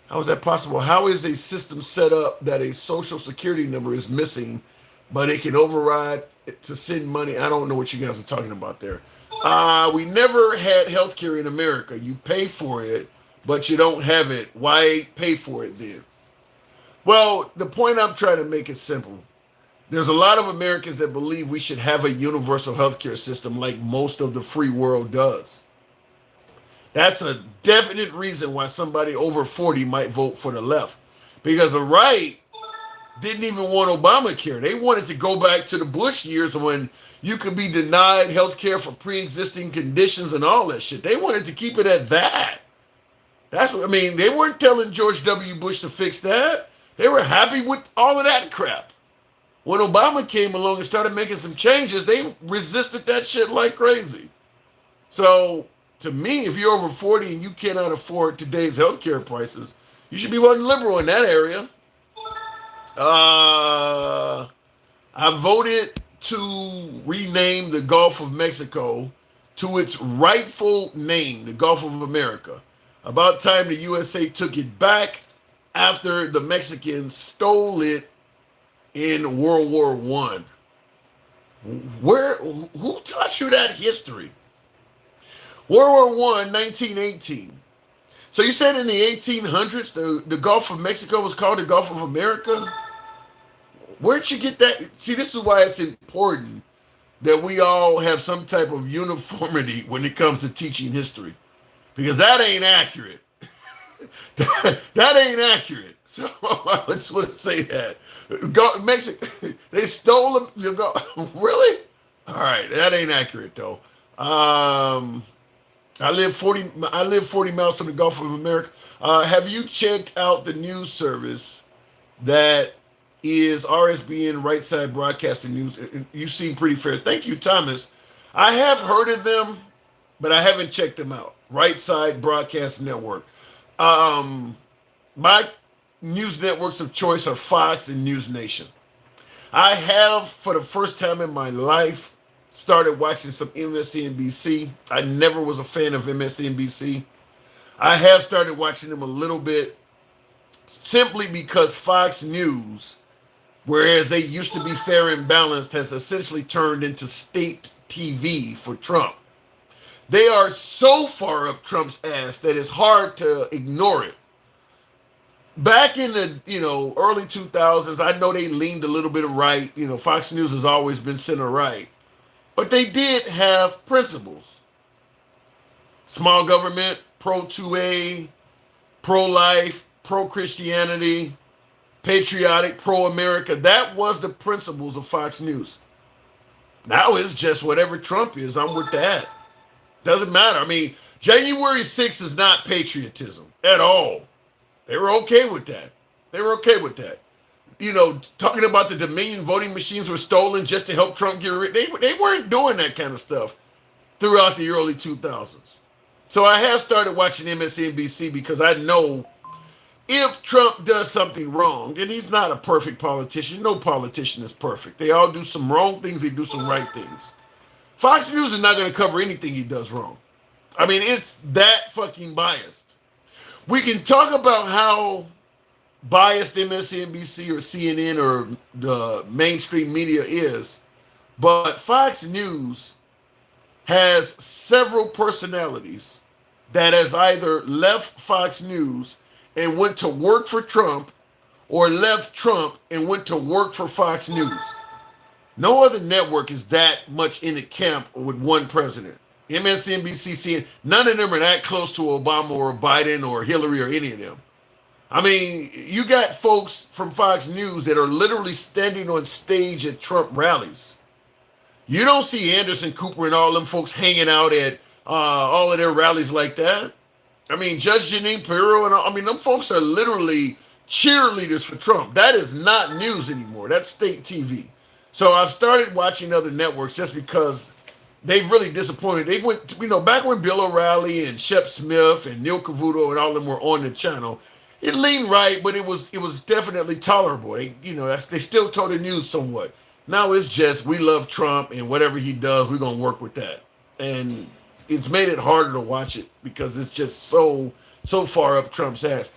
How is that possible? How is a system set up that a social security number is missing, but it can override to send money? I don't know what you guys are talking about there. We never had health care in America. You pay for it, but you don't have it. Why pay for it then? Well, the point I'm trying to make is simple. There's a lot of Americans that believe we should have a universal healthcare system like most of the free world does. That's a definite reason why somebody over 40 might vote for the left. Because the right didn't even want Obamacare. They wanted to go back to the Bush years when you could be denied health care for pre-existing conditions and all that shit. They wanted to keep it at that. That's what I mean. They weren't telling George W. Bush to fix that. They were happy with all of that crap. When Obama came along and started making some changes, they resisted that shit like crazy. So, to me, if you're over 40 and you cannot afford today's healthcare prices, you should be voting liberal in that area. I voted to rename the Gulf of Mexico to its rightful name, the Gulf of America. About time the USA took it back after the Mexicans stole it in World War I. Who taught you that history? World War I, 1918. So you said in the 1800s, the Gulf of Mexico was called the Gulf of America? Where'd you get that? See, this is why it's important that we all have some type of uniformity when it comes to teaching history. Because that ain't accurate. that ain't accurate. So I just want to say that. Mexico, they stole them. Really? All right, that ain't accurate though. I live 40 miles from the Gulf of America. Have you checked out the news service that is RSBN Right Side Broadcasting News? You seem pretty fair. Thank you, Thomas. I have heard of them, but I haven't checked them out. Right Side Broadcast Network. My news networks of choice are Fox and News Nation. I have, for the first time in my life, started watching some MSNBC. I never was a fan of MSNBC. I have started watching them a little bit simply because Fox News, whereas they used to be fair and balanced, has essentially turned into state TV for Trump. They are so far up Trump's ass that it's hard to ignore it. Back in the early 2000s, I know they leaned a little bit right. Fox News has always been center right. But they did have principles. Small government, pro-2A, pro-life, pro-Christianity, patriotic, pro-America. That was the principles of Fox News. Now it's just whatever Trump is, I'm with that. Doesn't matter. I mean, January 6th is not patriotism at all. They were okay with that. Talking about the Dominion voting machines were stolen just to help Trump get rid. They weren't doing that kind of stuff throughout the early 2000s. So I have started watching MSNBC because I know if Trump does something wrong, and he's not a perfect politician, no politician is perfect. They all do some wrong things, they do some right things. Fox News is not going to cover anything he does wrong. I mean, it's that fucking biased. We can talk about how biased MSNBC or CNN or the mainstream media is, but Fox News has several personalities that has either left Fox News and went to work for Trump or left Trump and went to work for Fox News. No other network is that much in the camp with one president. MSNBC, CNN, none of them are that close to Obama or Biden or Hillary or any of them. I mean, you got folks from Fox News that are literally standing on stage at Trump rallies. You don't see Anderson Cooper and all them folks hanging out at all of their rallies like that. I mean, Judge Jeanine Pirro and them folks are literally cheerleaders for Trump. That is not news anymore. That's state TV. So I've started watching other networks just because they've really disappointed. They've went, back when Bill O'Reilly and Shep Smith and Neil Cavuto and all of them were on the channel, it leaned right, but it was definitely tolerable. They still told the news somewhat. Now it's just, we love Trump and whatever he does, we're going to work with that. And it's made it harder to watch it because it's just so far up Trump's ass.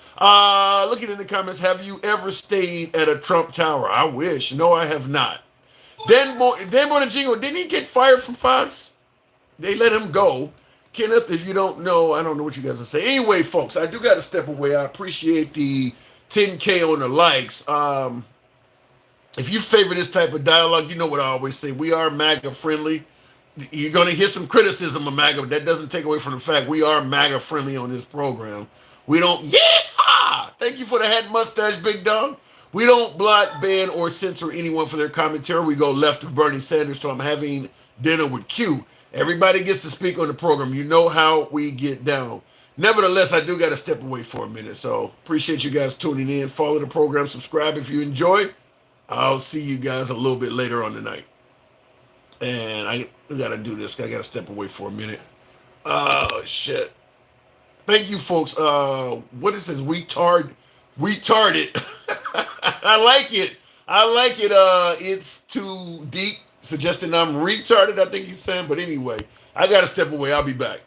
Looking in the comments, have you ever stayed at a Trump tower? I wish. No, I have not. Dan Bonajingo, didn't he get fired from Fox? They let him go. Kenneth, if you don't know, I don't know what you guys are saying. Anyway, folks, I do got to step away. I appreciate the 10K on the likes. If you favor this type of dialogue, you know what I always say. We are MAGA friendly. You're going to hear some criticism of MAGA, but that doesn't take away from the fact we are MAGA friendly on this program. We don't, yeah! Thank you for the hat mustache, big dog. We don't block, ban, or censor anyone for their commentary. We go left of Bernie Sanders, so I'm having dinner with Q. Everybody gets to speak on the program. You know how we get down. Nevertheless, I do got to step away for a minute, so appreciate you guys tuning in. Follow the program, subscribe if you enjoy. I'll see you guys a little bit later on tonight. And I gotta do this. I gotta step away for a minute. Oh shit. Thank you, folks. What it says? Retarded. I like it. I like it. It's too deep. Suggesting I'm retarded, I think he's saying. But anyway, I gotta step away. I'll be back.